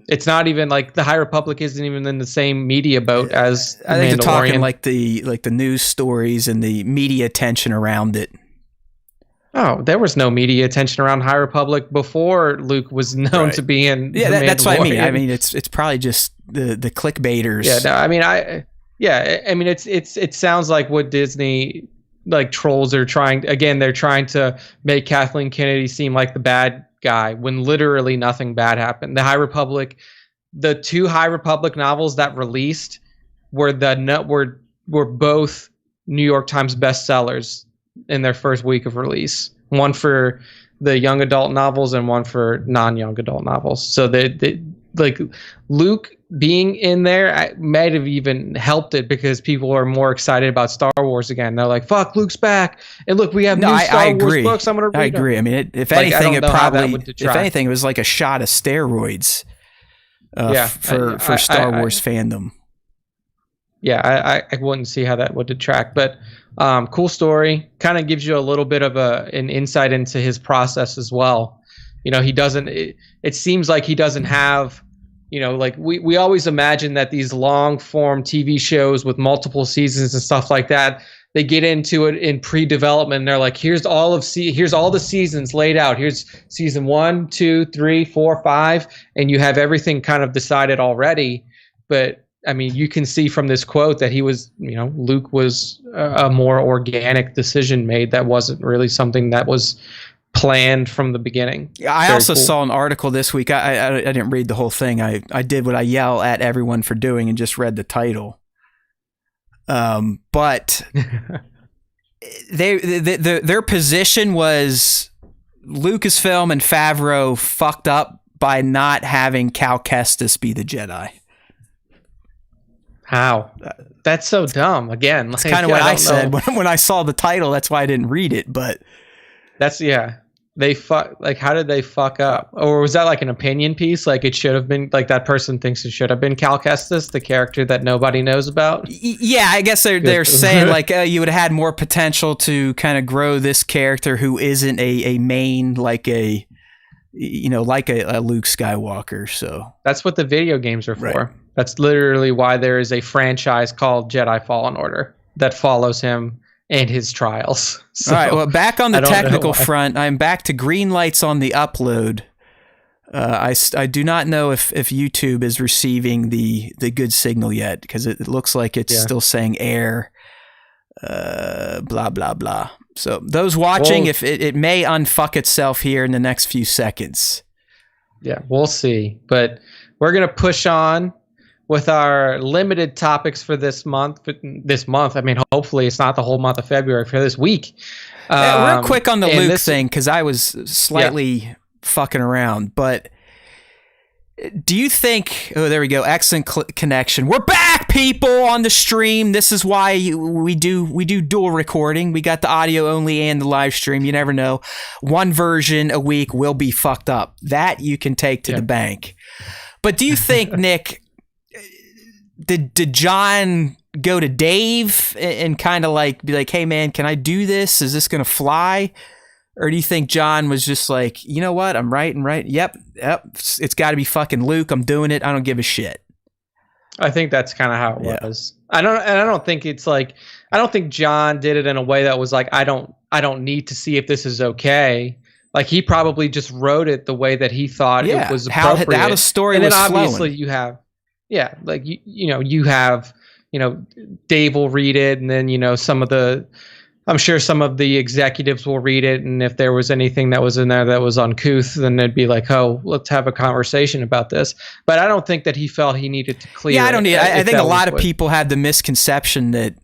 It's not even like the High Republic isn't even in the same media boat as I think they're talking like the news stories and the media attention around it. Oh, there was no media attention around High Republic before Luke was known to be in. Yeah, that's what I mean. I mean, it's probably just the clickbaiters. Yeah, no, I mean, it sounds like what Disney like trolls are trying. Again, they're trying to make Kathleen Kennedy seem like the bad guy when literally nothing bad happened. The High Republic, the two High Republic novels that released were both New York Times bestsellers in their first week of release. One for the young adult novels and one for non-young adult novels. So they like Luke being in there might have even helped it because people are more excited about Star Wars again. They're like, "Fuck, Luke's back!" And look, we have new Star Wars books. I'm gonna read. I agree. Them. I mean, if anything, it was like a shot of steroids. For Star Wars fandom. Yeah, I wouldn't see how that would detract, but cool story. Kind of gives you a little bit of an insight into his process as well. You know, he doesn't. It seems like he doesn't have. You know, like we always imagine that these long form TV shows with multiple seasons and stuff like that, they get into it in pre-development. And they're like, here's all the seasons laid out. Here's season 1, 2, 3, 4, 5, and you have everything kind of decided already. But I mean, you can see from this quote that he was, you know, Luke was a more organic decision made. That wasn't really something that was planned from the beginning. I also saw an article this week. I didn't read the whole thing. I did what I yell at everyone for doing and just read the title. But their position was Lucasfilm and Favreau fucked up by not having Cal Kestis be the Jedi. How? That's so dumb. Again, that's kind of what I said when I saw the title. That's why I didn't read it. But that's they how did they fuck up? Or was that like an opinion piece? Like it should have been like that person thinks it should have been Cal Kestis, the character that nobody knows about. Yeah, I guess they're saying like you would have had more potential to kind of grow this character who isn't a main like a Luke Skywalker. So that's what the video games are for. Right. That's literally why there is a franchise called Jedi Fallen Order that follows him and his trials. So, all right, well, back on the technical front, I'm back to green lights on the upload. I do not know if YouTube is receiving the good signal yet because it looks like it's still saying error, blah, blah, blah. So those watching, if it may unfuck itself here in the next few seconds. Yeah, we'll see. But we're going to push on with our limited topics for this month. I mean, hopefully it's not the whole month of February, for this week. Real quick on the Luke thing, because I was slightly fucking around. But do you think... Oh, there we go. Excellent connection. We're back, people, on the stream. This is why we do dual recording. We got the audio only and the live stream. You never know. One version a week will be fucked up. That you can take to the bank. But do you think, Nick... Did John go to Dave and kind of like be like, "Hey man, can I do this? Is this gonna fly?" Or do you think John was just like, "You know what? I'm right. Yep. It's got to be fucking Luke. I'm doing it. I don't give a shit." I think that's kind of how it was. I don't think it's like, I don't think John did it in a way that was like, I don't need to see if this is okay. Like he probably just wrote it the way that he thought it was appropriate. How the story was flowing. And then flowing. obviously you have. Yeah, like you have Dave will read it, and then some of the I'm sure some of the executives will read it, and if there was anything that was in there that was uncouth, then they'd be like, "Oh, let's have a conversation about this." But I don't think that he felt he needed to clear. Yeah, I don't need. I think a lot of what, people have the misconception that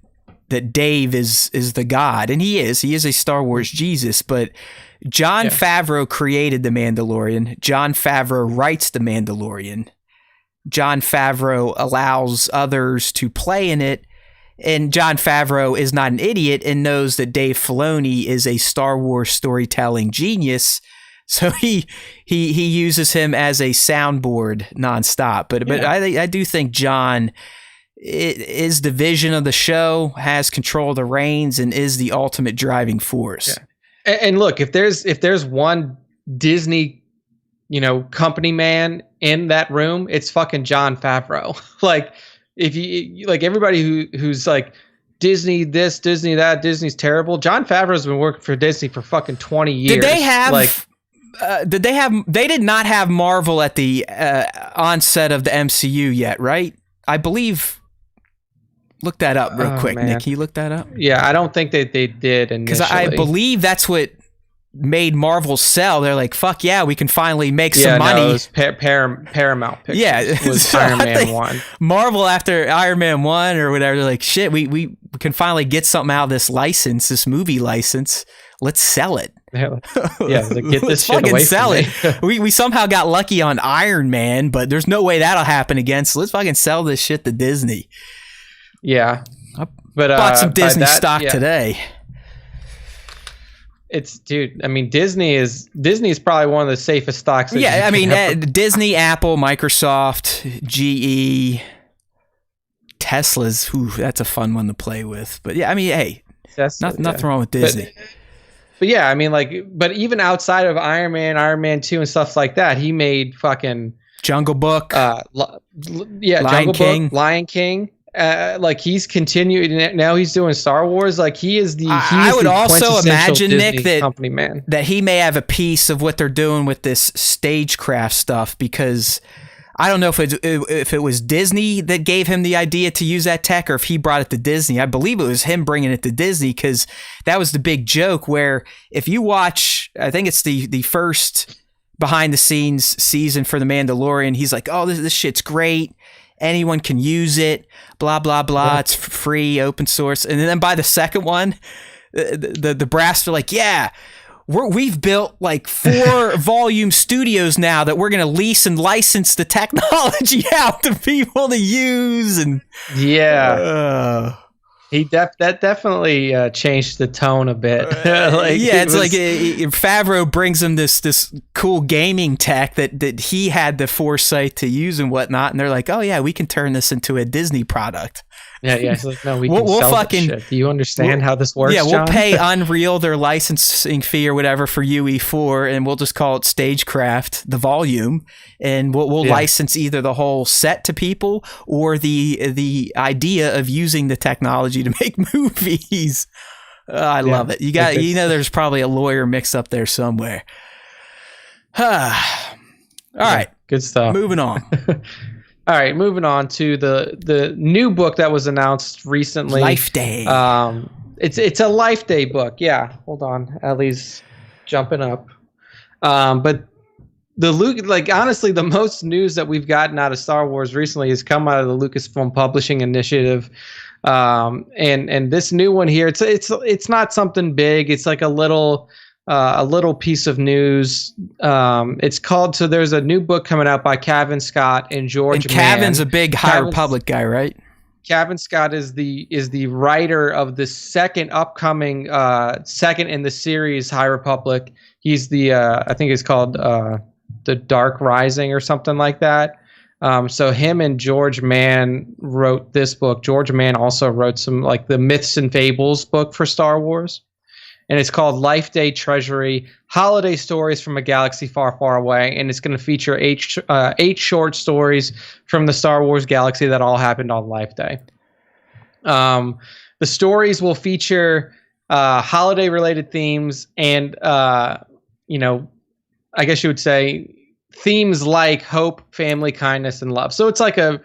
Dave is the God, and he is. He is a Star Wars Jesus, but Jon Favreau created The Mandalorian. Jon Favreau writes The Mandalorian. Jon Favreau allows others to play in it. And Jon Favreau is not an idiot and knows that Dave Filoni is a Star Wars storytelling genius. So he uses him as a soundboard nonstop. But I do think Jon is the vision of the show, has control of the reins, and is the ultimate driving force. Yeah. And look, if there's one Disney, company man in that room, it's fucking Jon Favreau. Like, if you like everybody who's like Disney this, Disney that, Disney's terrible. Jon Favreau's been working for Disney for fucking 20 years. Did they have they did not have Marvel at the onset of the MCU yet, right? I believe. Look that up real quick, man. Nick. Can you look that up? Yeah, I don't think that they did initially. Because I believe that's what made Marvel sell. They're like, fuck yeah, we can finally make some money. No, it was Paramount Pictures. Yeah, it was so Iron Man 1. Marvel, after Iron Man 1 or whatever, they're like, shit, we can finally get something out of this license, this movie license. Let's sell it. Yeah, like, get this shit away sell from it. We somehow got lucky on Iron Man, but there's no way that'll happen again. So let's fucking sell this shit to Disney. Yeah, but bought some Disney stock today. I mean, Disney is probably one of the safest stocks. Yeah, I mean, Disney, Apple, Microsoft, GE, Tesla's. That's a fun one to play with. But yeah, I mean, hey, nothing wrong with Disney. But yeah, I mean, but even outside of Iron Man 2 and stuff like that, he made fucking Jungle Book, Lion King. He's continuing now. He's doing Star Wars. Like I would also imagine Disney Nick company man that he may have a piece of what they're doing with this stagecraft stuff, because I don't know if it was Disney that gave him the idea to use that tech or if he brought it to Disney. I believe it was him bringing it to Disney, because that was the big joke. Where if you watch, I think it's the first behind the scenes season for The Mandalorian, he's like, oh, this shit's great. Anyone can use it, blah, blah, blah. Yeah. It's free, open source. And then by the second one, the brass are like, yeah, we've built like 4 volume studios now that we're going to lease and license the technology out to people to use. And that definitely changed the tone a bit. Favreau brings him this cool gaming tech that he had the foresight to use and whatnot, and they're like, oh yeah, we can turn this into a Disney product. Yeah. It's like, no, we'll sell this shit. Do you understand how this works? Yeah, we'll John? pay Unreal their licensing fee or whatever for UE4, and we'll just call it Stagecraft, the volume, and we'll license either the whole set to people or the idea of using the technology to make movies. I love it. There's probably a lawyer mixed up there somewhere. All right, good stuff. Moving on. All right, moving on to the new book that was announced recently. Life Day. It's a Life Day book. Yeah, hold on. Ellie's jumping up. But honestly, the most news that we've gotten out of Star Wars recently has come out of the Lucasfilm Publishing Initiative. And this new one here, it's not something big. It's like a little piece of news. It's called, so there's a new book coming out by Cavan Scott and George Mann. Cavan's a big High Republic guy, right? Cavan Scott is the writer of the second upcoming second in the series High Republic. He's the I think it's called The Dark Rising or something like that. So him and George Mann wrote this book. George Mann also wrote some like the Myths and Fables book for Star Wars. And it's called Life Day Treasury, Holiday Stories from a Galaxy Far, Far Away. And it's going to feature eight short stories from the Star Wars galaxy that all happened on Life Day. The stories will feature holiday-related themes and, I guess you would say, themes like hope, family, kindness, and love. So it's like a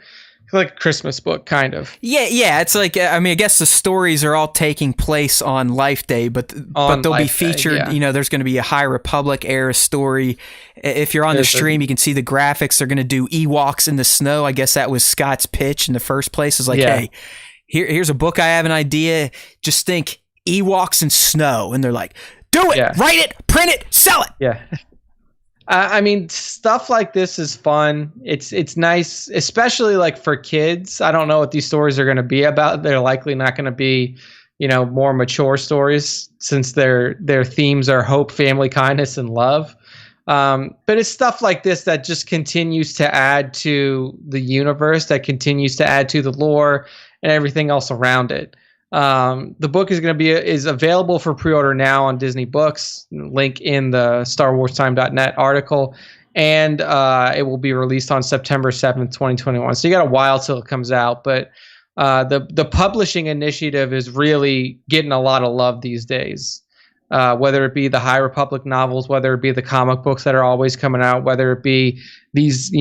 like a Christmas book, kind of. Yeah. It's like, I mean, I guess the stories are all taking place on Life Day, but they'll be featured. Day, yeah. You know, there's going to be a High Republic era story. If you're on the stream, you can see the graphics. They're going to do Ewoks in the snow. I guess that was Scott's pitch in the first place. Is like, hey, here's a book. I have an idea. Just think Ewoks in snow, and they're like, do it, write it, print it, sell it. Yeah. I mean, stuff like this is fun. It's nice, especially like for kids. I don't know what these stories are going to be about. They're likely not going to be, more mature stories since their themes are hope, family, kindness, and love. But it's stuff like this that just continues to add to the universe, that continues to add to the lore and everything else around it. The book is available for pre-order now on Disney Books. Link in the StarWarsTime.net article, and it will be released on September 7th, 2021. So you got a while till it comes out, but the publishing initiative is really getting a lot of love these days. Whether it be the High Republic novels, whether it be the comic books that are always coming out, whether it be these,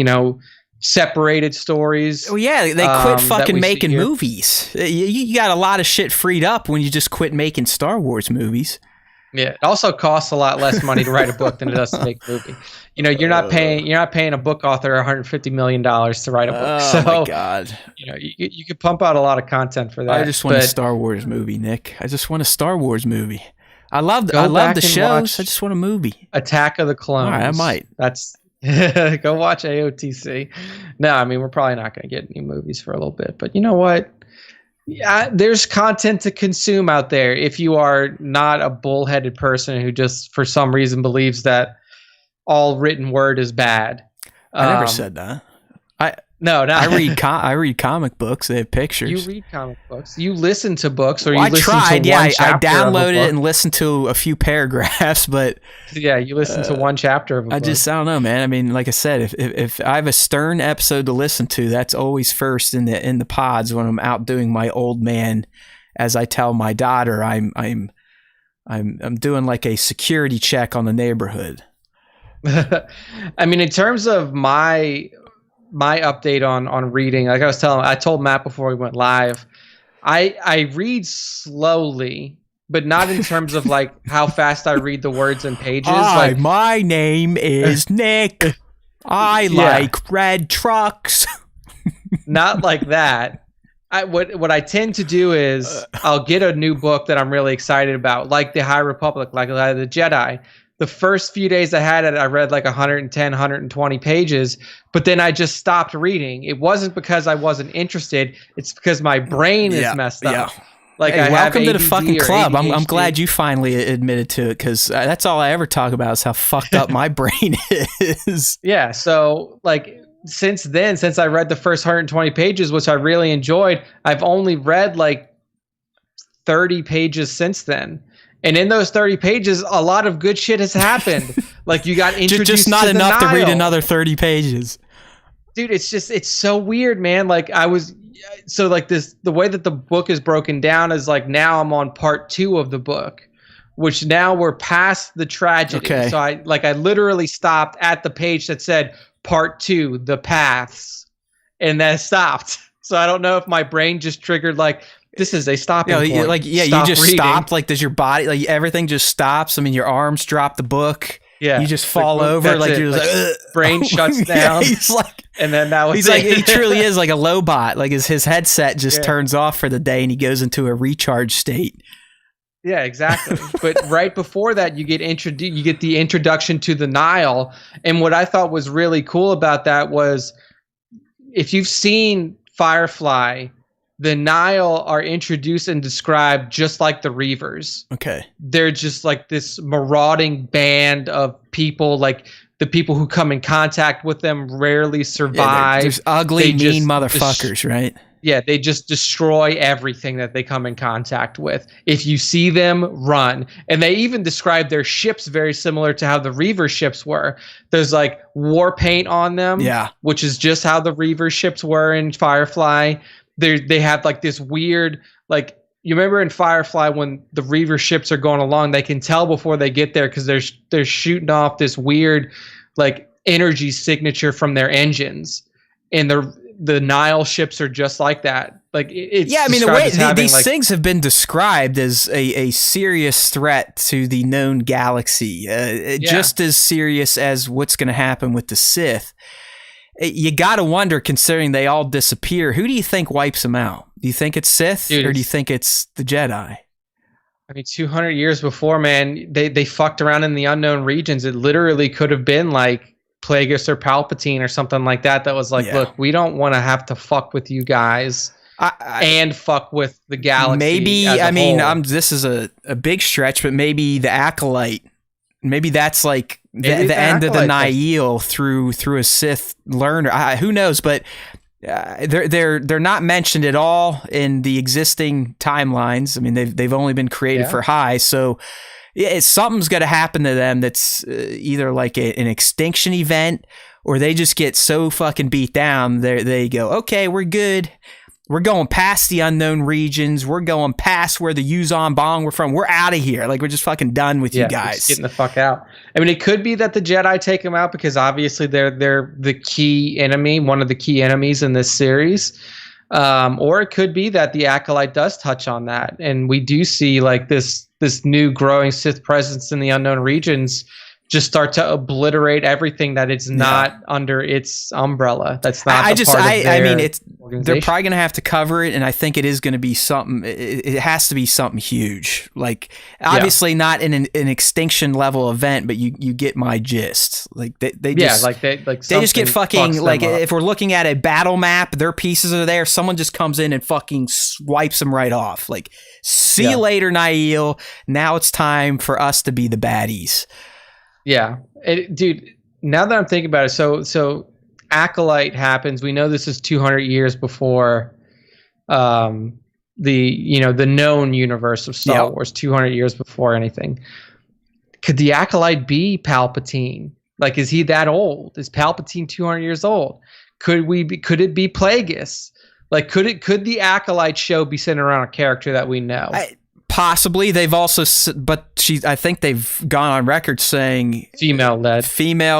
separated stories. Oh yeah, they quit fucking making movies. You got a lot of shit freed up when you just quit making Star Wars movies. Yeah, it also costs a lot less money to write a book than it does to make a movie. You're not paying a book author $150 million to write a book. Oh my god. You could pump out a lot of content for that. I just want a Star Wars movie, Nick. I just want a Star Wars movie. I love the shows. I just want a movie. Attack of the Clones. All right, I might. That's go watch AOTC. No, I mean, we're probably not going to get any movies for a little bit, but you know what? Yeah, there's content to consume out there if you are not a bullheaded person who just for some reason believes that all written word is bad. I never said that. I read comic books. They have pictures. You read comic books. You listen to books, or I listen tried. to one I chapter downloaded of a book. it and listened to a few paragraphs, but yeah, you listen to one chapter of a book. I don't know, man. I mean, like I said, if I have a Stern episode to listen to, that's always first in the pods when I'm out doing my old man. As I tell my daughter, I'm doing like a security check on the neighborhood. I mean, in terms of my update on reading, like I told Matt before we went live, I read slowly, but not in terms of like how fast I read the words and pages. Hi, my name is Nick. I like red trucks. Not like that. What I tend to do is I'll get a new book that I'm really excited about, like the High Republic, like the Jedi. The first few days I had it, I read like 110, 120 pages, but then I just stopped reading. It wasn't because I wasn't interested. It's because my brain is messed up. Yeah. Like, hey, welcome to the fucking club. I'm ADHD. glad you finally admitted to it, because that's all I ever talk about is how fucked up my brain is. Yeah. So like since I read the first 120 pages, which I really enjoyed, I've only read like 30 pages since then. And in those 30 pages, a lot of good shit has happened. Like you got introduced just not to the enough Nile. to read another 30 pages. Dude, it's so weird, man. Like the way that the book is broken down is like now I'm on part 2 of the book, which now we're past the tragedy. Okay. So I literally stopped at the page that said part 2, the paths, and then stopped. So I don't know if my brain just triggered like, this is a stopping point. You just reading. Stopped. Like, does your body, like everything just stops? I mean, your arms drop the book. Yeah, you just fall over. Like you're just like, brain shuts down. Yeah, he's like, and then that was he's like, he truly is like a lobot. Like his headset just turns off for the day, and he goes into a recharge state. Yeah, exactly. But right before that, you get the introduction to the Nile, and what I thought was really cool about that was, if you've seen Firefly, the Nile are introduced and described just like the Reavers. Okay. They're just like this marauding band of people, like the people who come in contact with them rarely survive. There's ugly, mean motherfuckers, right? Yeah, they just destroy everything that they come in contact with. If you see them, run. And they even describe their ships very similar to how the Reaver ships were. There's like war paint on them, which is just how the Reaver ships were in Firefly. They have like this weird, like, you remember in Firefly when the Reaver ships are going along, they can tell before they get there because they're shooting off this weird like energy signature from their engines, and the Nile ships are just like that. Like it's yeah, I mean, the described way as having, these like, things have been described as a serious threat to the known galaxy, just as serious as what's going to happen with the Sith. You got to wonder, considering they all disappear, who do you think wipes them out? Do you think it's Sith, or do you think it's the Jedi? I mean, 200 years before, man, they fucked around in the unknown regions. It literally could have been like Plagueis or Palpatine or something like that. That was like, look, we don't want to have to fuck with you guys and fuck with the galaxy. Maybe, as a I mean, whole. this is a big stretch, but maybe the Acolyte. Maybe that's like the end of the Nihil through a Sith learner. Who knows? But they're not mentioned at all in the existing timelines. I mean, they've only been created for High, so something's going to happen to them that's either like an extinction event, or they just get so fucking beat down. They go, okay, we're good. We're going past the unknown regions. We're going past where the Yuzon Bong were from. We're out of here. Like, we're just fucking done with you guys. Just getting the fuck out. I mean, it could be that the Jedi take them out because obviously they're the key enemy, one of the key enemies in this series. Or it could be that the Acolyte does touch on that, and we do see like this new growing Sith presence in the unknown regions just start to obliterate everything that it's not under its umbrella. That's not. I mean, they're probably going to have to cover it, and I think it is going to be something. It has to be something huge. Like, obviously not in an extinction level event, but you get my gist. Like they just just get fucking like, if we're looking at a battle map, their pieces are there. Someone just comes in and fucking swipes them right off. Like, see you later, Nihil. Now it's time for us to be the baddies. Yeah, dude. Now that I'm thinking about it, so Acolyte happens. We know this is 200 years before, the known universe of Star Wars. 200 years before anything. Could the Acolyte be Palpatine? Like, is he that old? Is Palpatine 200 years old? Could it be Plagueis? Like, could the Acolyte show be centered around a character that we know? Possibly. They've also, but I think they've gone on record saying female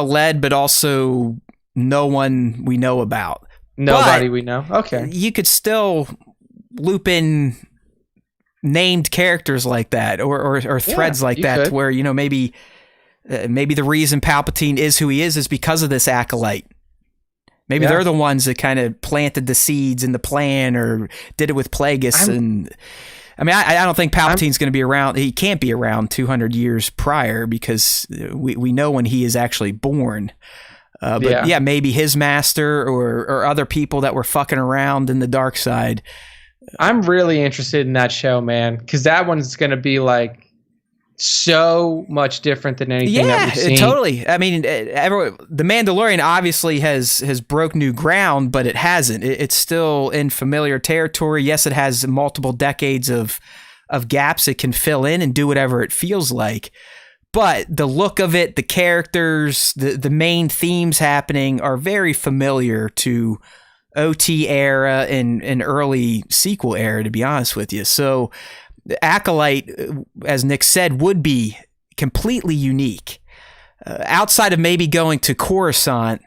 led, but also no one we know about. Nobody we know. Okay. You could still loop in named characters like that, or threads like that, where maybe the reason Palpatine is who he is because of this Acolyte. Maybe they're the ones that kind of planted the seeds in the plan, or did it with Plagueis. I mean, I don't think Palpatine's going to be around. He can't be around 200 years prior, because we know when he is actually born. But maybe his master or other people that were fucking around in the dark side. I'm really interested in that show, man, because that one's going to be like so much different than anything that we've seen. Totally. I mean, the Mandalorian obviously has broke new ground, but it hasn't. It's still in familiar territory. Yes, it has multiple decades of gaps it can fill in and do whatever it feels like. But the look of it, the characters, the main themes happening are very familiar to OT era and early sequel era, to be honest with you. So Acolyte, as Nick said, would be completely unique. Outside of maybe going to Coruscant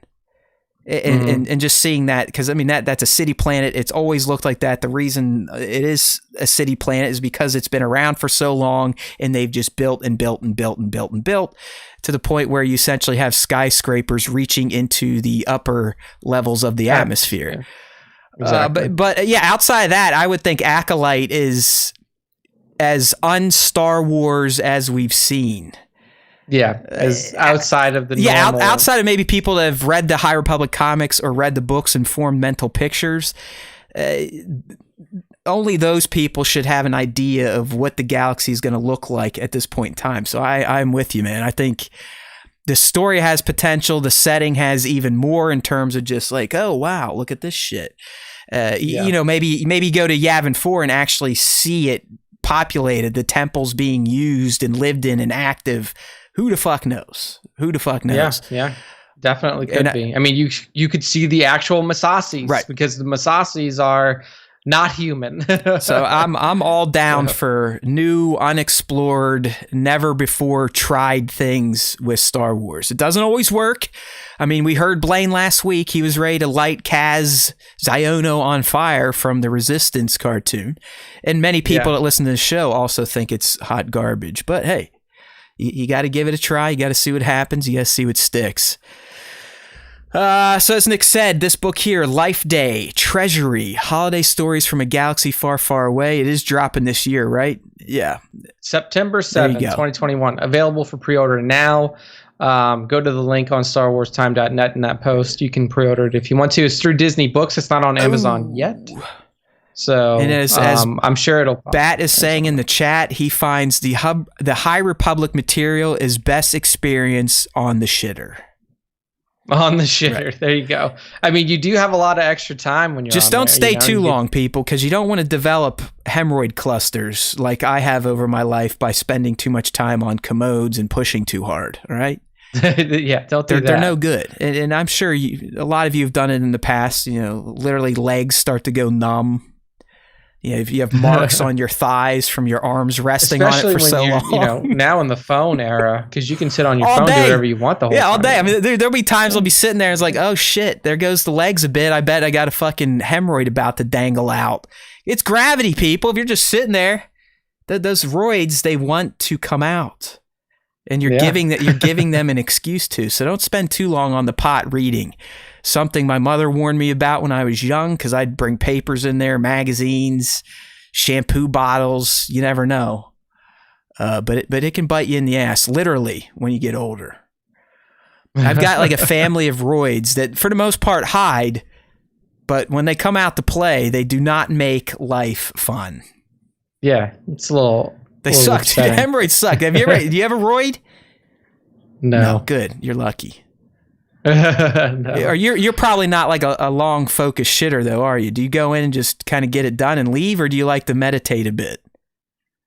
and just seeing that, because I mean that's a city planet. It's always looked like that. The reason it is a city planet is because it's been around for so long, and they've just built and built and built and built and built to the point where you essentially have skyscrapers reaching into the upper levels of the atmosphere. Exactly. But outside of that, I would think Acolyte is as un-Star Wars as we've seen. Yeah, as outside of the normal. Outside of maybe people that have read the High Republic comics or read the books and formed mental pictures, only those people should have an idea of what the galaxy is going to look like at this point in time. So I'm with you, man. I think the story has potential. The setting has even more in terms of just like, oh, wow, look at this shit. Maybe go to Yavin 4 and actually see it populated, the temples being used and lived in and active. Who the fuck knows? Yeah, definitely could be. I mean, you could see the actual Masassis, right? Because the Masassis are not human. So I'm all down for new, unexplored, never before tried things with Star Wars. It doesn't always work. I mean, we heard Blaine last week. He was ready to light Kaz Ziono on fire from the Resistance cartoon. And many people that listen to the show also think it's hot garbage. But hey, you got to give it a try. You got to see what happens. You got to see what sticks. So as Nick said, this book here, Life Day, Treasury, Holiday Stories from a Galaxy Far, Far Away. It is dropping this year, right? Yeah. September 7th, 2021. Available for pre-order now. Go to the link on StarWarsTime.net in that post. You can pre-order it if you want to. It's through Disney Books. It's not on Amazon yet. So and as I'm sure it'll. Bat is saying in the chat, he finds the High Republic material is best experience on the shitter. On the shitter. Right. There you go. I mean, you do have a lot of extra time when you're just on don't there, stay too long, people, because you don't want to develop hemorrhoid clusters like I have over my life by spending too much time on commodes and pushing too hard. All right. Yeah, don't do that. They're no good, and I'm sure a lot of you have done it in the past. You know, literally legs start to go numb. You know, if you have marks on your thighs from your arms resting especially on it for so long. You know, now in the phone era, because you can sit on your phone, do whatever you want the whole time. Yeah, all day. I mean, there'll be times I'll be sitting there and it's like, oh shit, there goes the legs a bit. I bet I got a fucking hemorrhoid about to dangle out. It's gravity, people. If you're just sitting there, those roids, they want to come out. And you're giving them an excuse to. So don't spend too long on the pot reading. Something my mother warned me about when I was young, because I'd bring papers in there, magazines, shampoo bottles. You never know. But it can bite you in the ass, literally, when you get older. I've got like a family of roids that, for the most part, hide. But when they come out to play, they do not make life fun. Yeah, it's a little... They suck. Dude, hemorrhoids suck. Do you have a roid? No. Good. You're lucky. No. Or you're probably not like a long focused shitter though, are you? Do you go in and just kind of get it done and leave, or do you like to meditate a bit?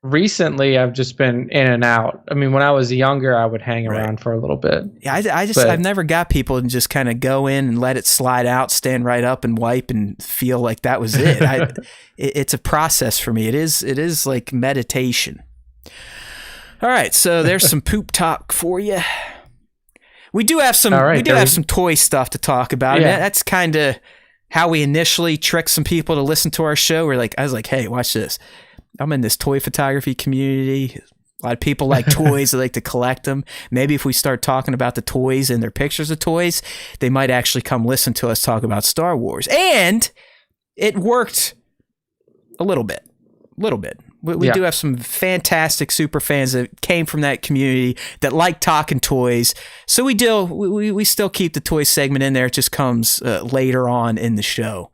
Recently, I've just been in and out. I mean, when I was younger, I would hang around for a little bit. Yeah, I've never got people to just kind of go in and let it slide out, stand right up and wipe and feel like that was it. It's a process for me. It is like meditation. All right, so there's some poop talk for you. We do have some have some toy stuff to talk about. Yeah. And that's kind of how we initially tricked some people to listen to our show. I was like, hey, watch this. I'm in this toy photography community. A lot of people like toys. They like to collect them. Maybe if we start talking about the toys and their pictures of toys, they might actually come listen to us talk about Star Wars. And it worked a little bit. We do have some fantastic super fans that came from that community that like talking toys. So we still keep the toy segment in there. It just comes later on in the show.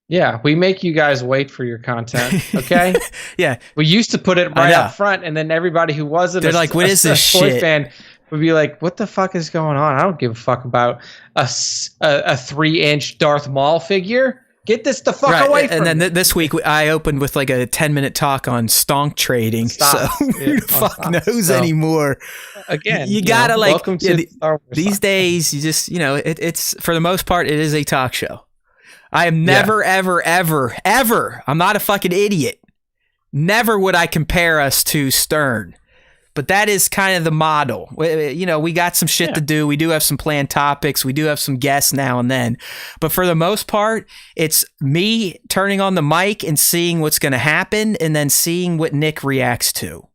Yeah, we make you guys wait for your content, okay? Yeah. We used to put it right up front, and then everybody who wasn't what is this toy shit? fan would be like, what the fuck is going on? I don't give a fuck about a 3-inch Darth Maul figure. Get this the fuck away from me. And then this week, I opened with like a 10-minute talk on stonk trading. So who the fuck knows anymore? Again, you gotta welcome to these days, you just, it's for the most part, it is a talk show. I am never, ever, I'm not a fucking idiot. Never would I compare us to Stern. But that is kind of the model. We got some shit to do. We do have some planned topics. We do have some guests now and then. But for the most part, it's me turning on the mic and seeing what's going to happen and then seeing what Nick reacts to.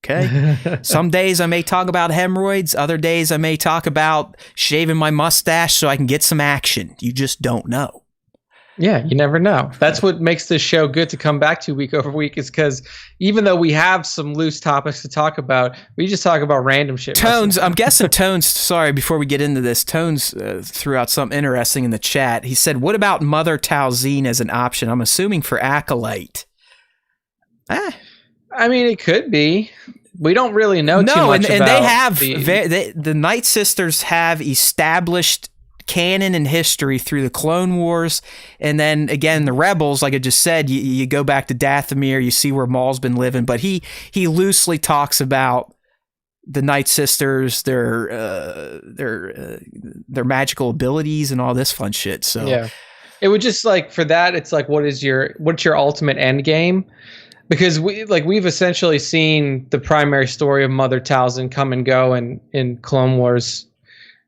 Okay? Some days I may talk about hemorrhoids. Other days I may talk about shaving my mustache so I can get some action. You just don't know. Yeah, you never know. That's what makes this show good to come back to week over week, is because even though we have some loose topics to talk about, we just talk about random shit. Tones, I'm guessing Tones, sorry, before we get into this, Tones threw out something interesting in the chat. He said, what about Mother Talzine as an option? I'm assuming for Acolyte. I mean, it could be. We don't really know too much about. And they have, the Night Sisters have established canon and history through the Clone Wars, and then again the Rebels, like I just said, you go back to Dathomir, you see where Maul's been living, but he loosely talks about the Night Sisters, their magical abilities and all this fun shit. So It would just like for that, it's like what's your ultimate end game? Because we've essentially seen the primary story of Mother Talzin come and go in Clone Wars,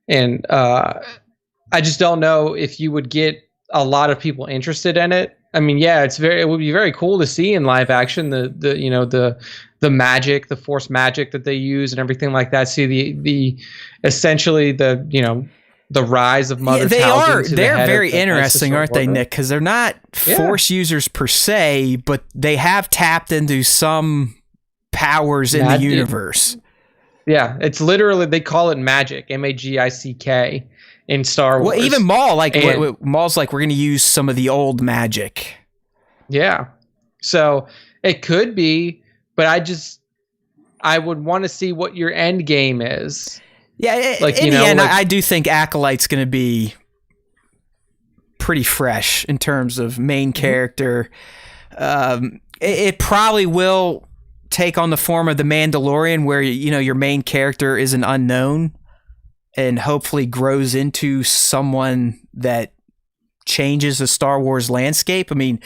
and I just don't know if you would get a lot of people interested in it. I mean, yeah, it would be very cool to see in live action the magic, the Force magic that they use and everything like that. See the essentially the rise of Mother Talzin. They're very interesting, aren't they, Nick? Because they're not Force users per se, but they have tapped into some powers in the universe. Yeah, it's literally, they call it magic, MAGICK, in Star Wars. Well, even Maul, Maul's like, we're going to use some of the old magic. Yeah, so it could be, but I would want to see what your end game is. Yeah, in the end, I do think Acolyte's going to be pretty fresh in terms of main character. It probably will take on the form of the Mandalorian, where your main character is an unknown and hopefully grows into someone that changes the Star Wars landscape. I mean,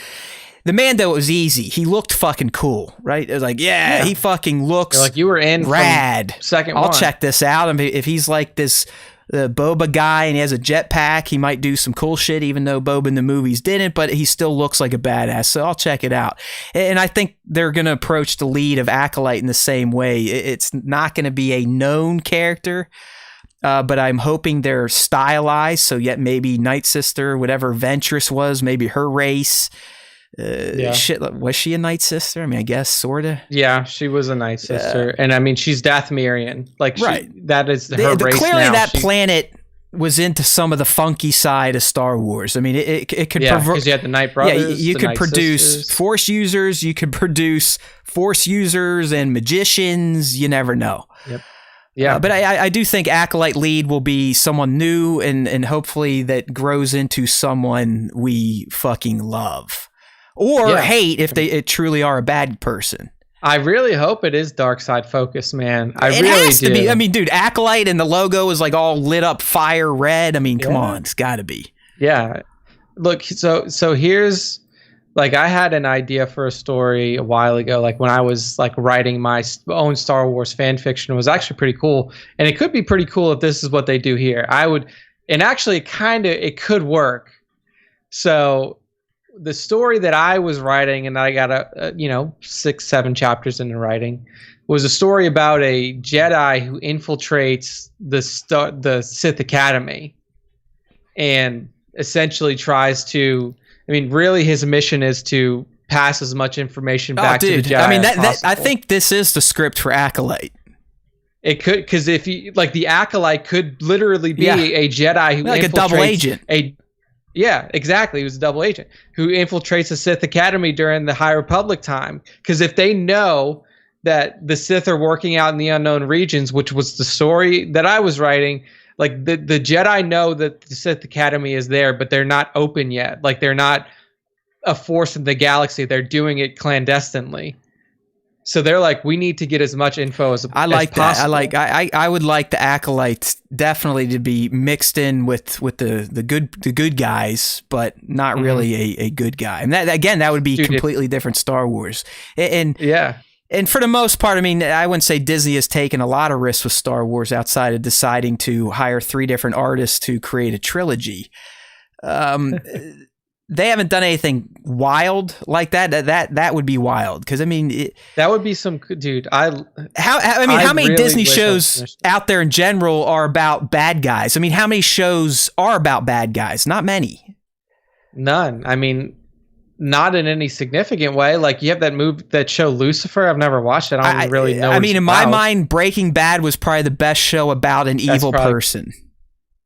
the Mando was easy. He looked fucking cool, right? It was like, he fucking looks you were in rad. I'll check this out. I mean, if he's like this Boba guy and he has a jetpack, he might do some cool shit, even though Boba in the movies didn't, but he still looks like a badass. So I'll check it out. And I think they're going to approach the lead of Acolyte in the same way. It's not going to be a known character, but I'm hoping they're stylized. So yet maybe Night Sister, whatever Ventress was, maybe her race. Shit, was she a Night Sister? I mean, I guess sorta. Yeah, she was a Night Sister, and I mean, she's Dathomirian. Like, right? That is her race. Clearly, now. That planet was into some of the funky side of Star Wars. I mean, it could. Because you had the Night Brothers. Yeah, you could Night produce Sisters. Force users. You could produce Force users and magicians. You never know. Yep. Yeah, but I do think Acolyte lead will be someone new and hopefully that grows into someone we fucking love. Or hate if they truly are a bad person. I really hope it is dark side focused, man. It really has to do. be. I mean, dude, Acolyte and the logo is like all lit up fire red. I mean, come on, it's got to be. Yeah. Look, so here's like I had an idea for a story a while ago, like when I was like writing my own Star Wars fan fiction. It was actually pretty cool, and it could be pretty cool if this is what they do here. And actually, it could work. So. The story that I was writing, and I got 6-7 chapters into writing, was a story about a Jedi who infiltrates the Sith Academy, and essentially tries to. I mean, really, his mission is to pass as much information back to the Jedi. I mean, as possible. I think this is the script for Acolyte. It could, because if you like, the Acolyte could literally be a Jedi who like infiltrates a double agent. Yeah, exactly. He was a double agent who infiltrates the Sith Academy during the High Republic time. Because if they know that the Sith are working out in the unknown regions, which was the story that I was writing, like the Jedi know that the Sith Academy is there, but they're not open yet. Like they're not a force in the galaxy. They're doing it clandestinely. So they're like, we need to get as much info as possible. I like that. I would like the Acolytes definitely to be mixed in with the good guys, but not really a good guy. And that would be completely different Star Wars. And for the most part, I mean, I wouldn't say Disney has taken a lot of risks with Star Wars outside of deciding to hire 3 different artists to create a trilogy. They haven't done anything wild like that. That would be wild because I mean that would be some dude. How many really Disney shows out there in general are about bad guys? I mean, how many shows are about bad guys? Not many. None. I mean, not in any significant way. Like you have that show Lucifer. I've never watched it. I don't really know. I mean, in my mind, Breaking Bad was probably the best show about an evil person.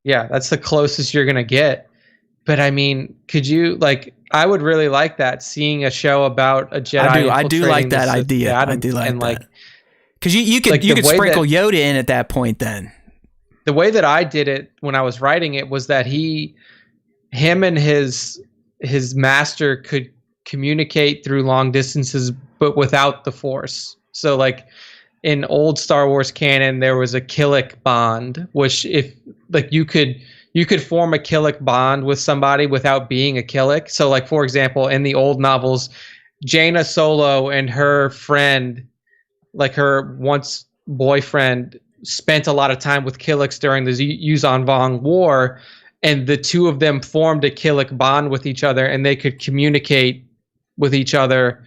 Yeah, that's the closest you're gonna get. But I mean, could you like? I would really like that. Seeing a show about a Jedi. I do like that idea. I do like that. Because you could sprinkle Yoda in at that point. Then the way that I did it when I was writing it was that him and his master could communicate through long distances, but without the Force. So like in old Star Wars canon, there was a Killick bond, which if like you could you could form a Killick bond with somebody without being a Killick. So, like, for example, in the old novels, Jaina Solo and her friend, like her once boyfriend, spent a lot of time with Killicks during the Yuzan Vong War, and the two of them formed a Killick bond with each other, and they could communicate with each other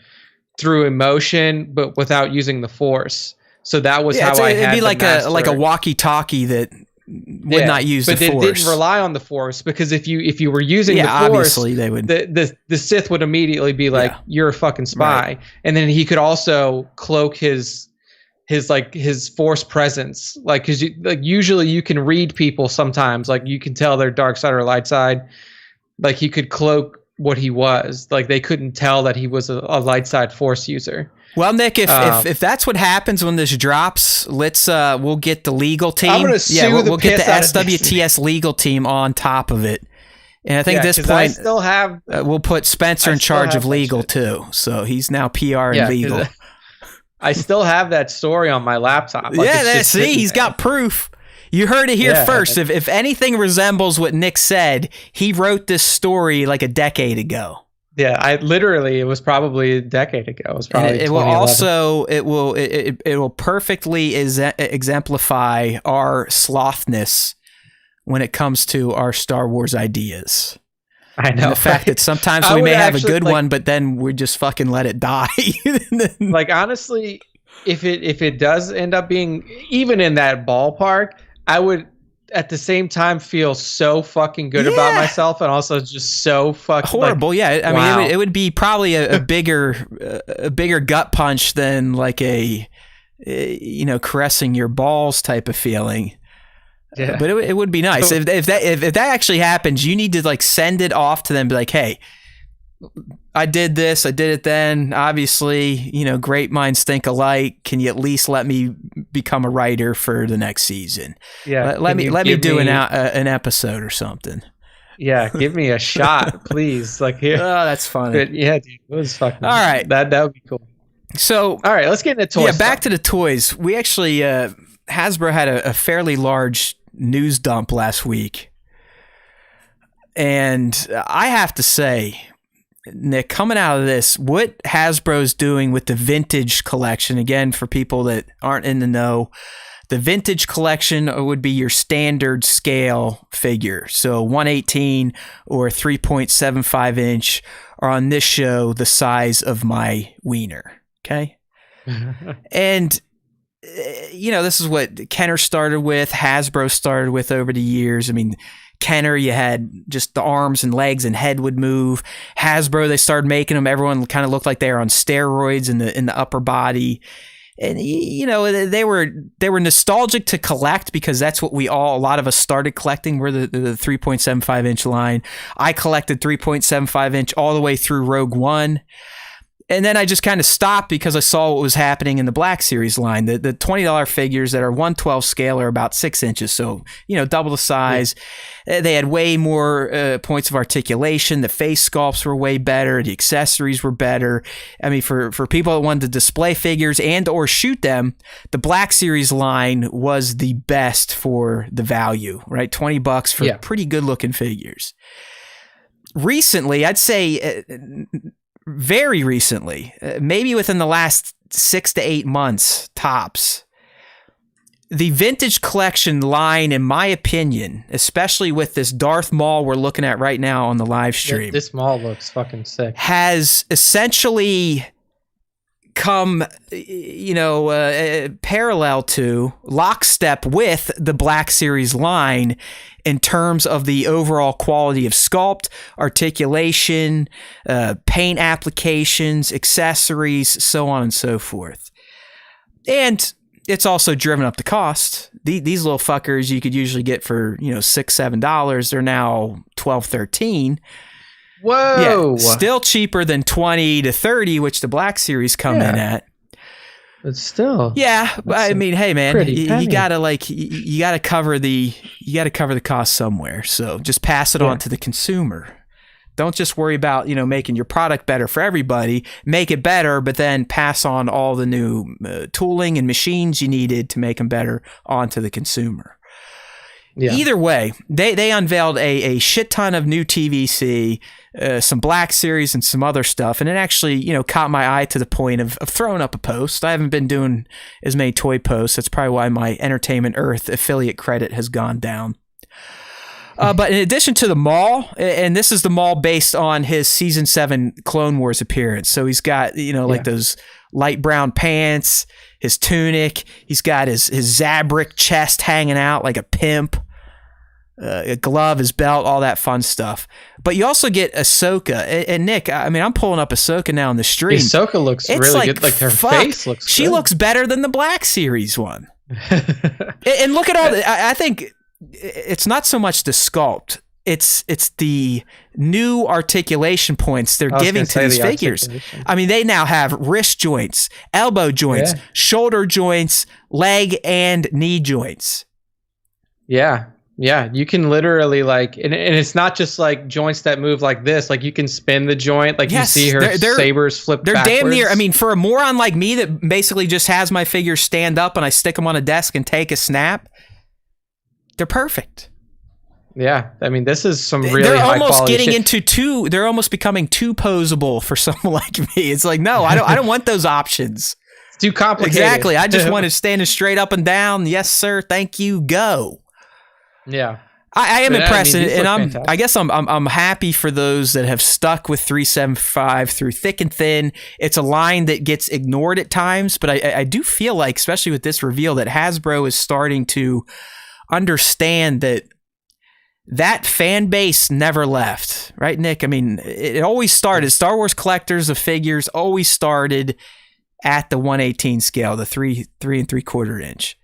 through emotion, but without using the Force. So that was how I had. It'd be like a walkie-talkie that would not use the Force. But they didn't rely on the Force, because if you were using the Force, obviously they would. The Sith would immediately be like, "You're a fucking spy," right. And then he could also cloak his Force presence, like, because usually you can read people sometimes, like you can tell their dark side or light side. Like he could cloak what he was, like they couldn't tell that he was a light side Force user. Well, Nick, if that's what happens when this drops, we'll get the legal team. I'm gonna sue we'll get the SWTS legal team on top of it. And I think at this point, I still have. We'll put Spencer in charge of legal too. So he's now PR and legal. I still have that story on my laptop. He's got proof. You heard it here first. If anything resembles what Nick said, he wrote this story like a decade ago. Yeah, it was probably a decade ago. It was probably. It will also it will perfectly exemplify our slothness when it comes to our Star Wars ideas. I know, and the fact that sometimes we may have a good one, but then we just fucking let it die. Like, honestly, if it does end up being even in that ballpark, I would at the same time feel so fucking good about myself, and also just so fucking horrible. I mean, it would be probably a bigger gut punch than like a caressing your balls type of feeling. Yeah. But it would be nice if that actually happens. You need to like send it off to them, be like, hey, I did this, I did it then. Obviously, great minds think alike. Can you at least let me become a writer for the next season? Yeah, let me do an episode or something. Yeah, give me a shot, please. Like here. Oh, that's funny. But yeah, dude, it was fucking. All right, that would be cool. So, all right, let's get into toys. Yeah, back to the toys. We actually Hasbro had a fairly large news dump last week, and I have to say, Nick, coming out of this, what Hasbro's doing with the vintage collection, again, for people that aren't in the know, the vintage collection would be your standard scale figure. So 118 or 3.75 inch are on this show the size of my wiener. Okay. And this is what Kenner started with, Hasbro started with over the years. I mean, Kenner, you had just the arms and legs and head would move. Hasbro, they started making them. Everyone kind of looked like they were on steroids in the upper body. And, they were nostalgic to collect because that's what a lot of us started collecting. We're the 3.75 inch line. I collected 3.75 inch all the way through Rogue One. And then I just kind of stopped because I saw what was happening in the Black Series line. The $20 figures that are 1/12 scale are about 6 inches. So, double the size. Yeah. They had way more points of articulation. The face sculpts were way better. The accessories were better. I mean, for people that wanted to display figures and or shoot them, the Black Series line was the best for the value, right? $20 for pretty good looking figures. Recently, I'd say... very recently, maybe within the last 6 to 8 months tops, the vintage collection line, in my opinion, especially with this Darth Maul we're looking at right now on the live stream, this Maul looks fucking sick, has essentially come, parallel to, lockstep with the Black Series line in terms of the overall quality of sculpt, articulation, paint applications, accessories, so on and so forth. And it's also driven up the cost. These little fuckers you could usually get for, $6, $7. They're now $12, $13. Whoa! Yeah, still cheaper than $20 to $30, which the Black Series come in at. But still, I mean, hey man, you gotta cover the cost somewhere. So just pass it on to the consumer. Don't just worry about making your product better for everybody. Make it better, but then pass on all the new tooling and machines you needed to make them better onto the consumer. Yeah. Either way, they unveiled a shit ton of new TVC, some Black Series and some other stuff, and it actually, caught my eye to the point of throwing up a post. I haven't been doing as many toy posts. That's probably why my Entertainment Earth affiliate credit has gone down. But in addition to the Maul, and this is the Maul based on his Season 7 Clone Wars appearance. So he's got, like those light brown pants, his tunic. He's got his Zabrak chest hanging out like a pimp, a glove, his belt, all that fun stuff. But you also get Ahsoka. And Nick, I'm pulling up Ahsoka now on the stream. Ahsoka looks really good. Like her face looks She good. looks better than the Black Series one. And look at all I think it's not so much the sculpt. It's the new articulation points they're giving to these figures. They now have wrist joints, elbow joints, shoulder joints, leg and knee joints. Yeah. Yeah. You can literally and it's not just like joints that move like this. Like you can spin the joint. Like you see her sabers flip They're backwards. damn near. For a moron like me that basically just has my figures stand up and I stick them on a desk and take a snap, they're perfect. Yeah, this is some really they're high almost quality getting shit. into they're almost becoming too posable for someone like me. It's like, no, I don't want those options. It's too complicated. Exactly. I just wanted standing straight up and down. Yes, sir. Thank you. Go. Yeah. I am impressed, and I guess I'm happy for those that have stuck with 375 through thick and thin. It's a line that gets ignored at times, but I do feel like, especially with this reveal, that Hasbro is starting to understand that fan base never left, right, Nick? It always started. Star Wars collectors of figures always started at the 1/18 scale, the 3 3/4 inch.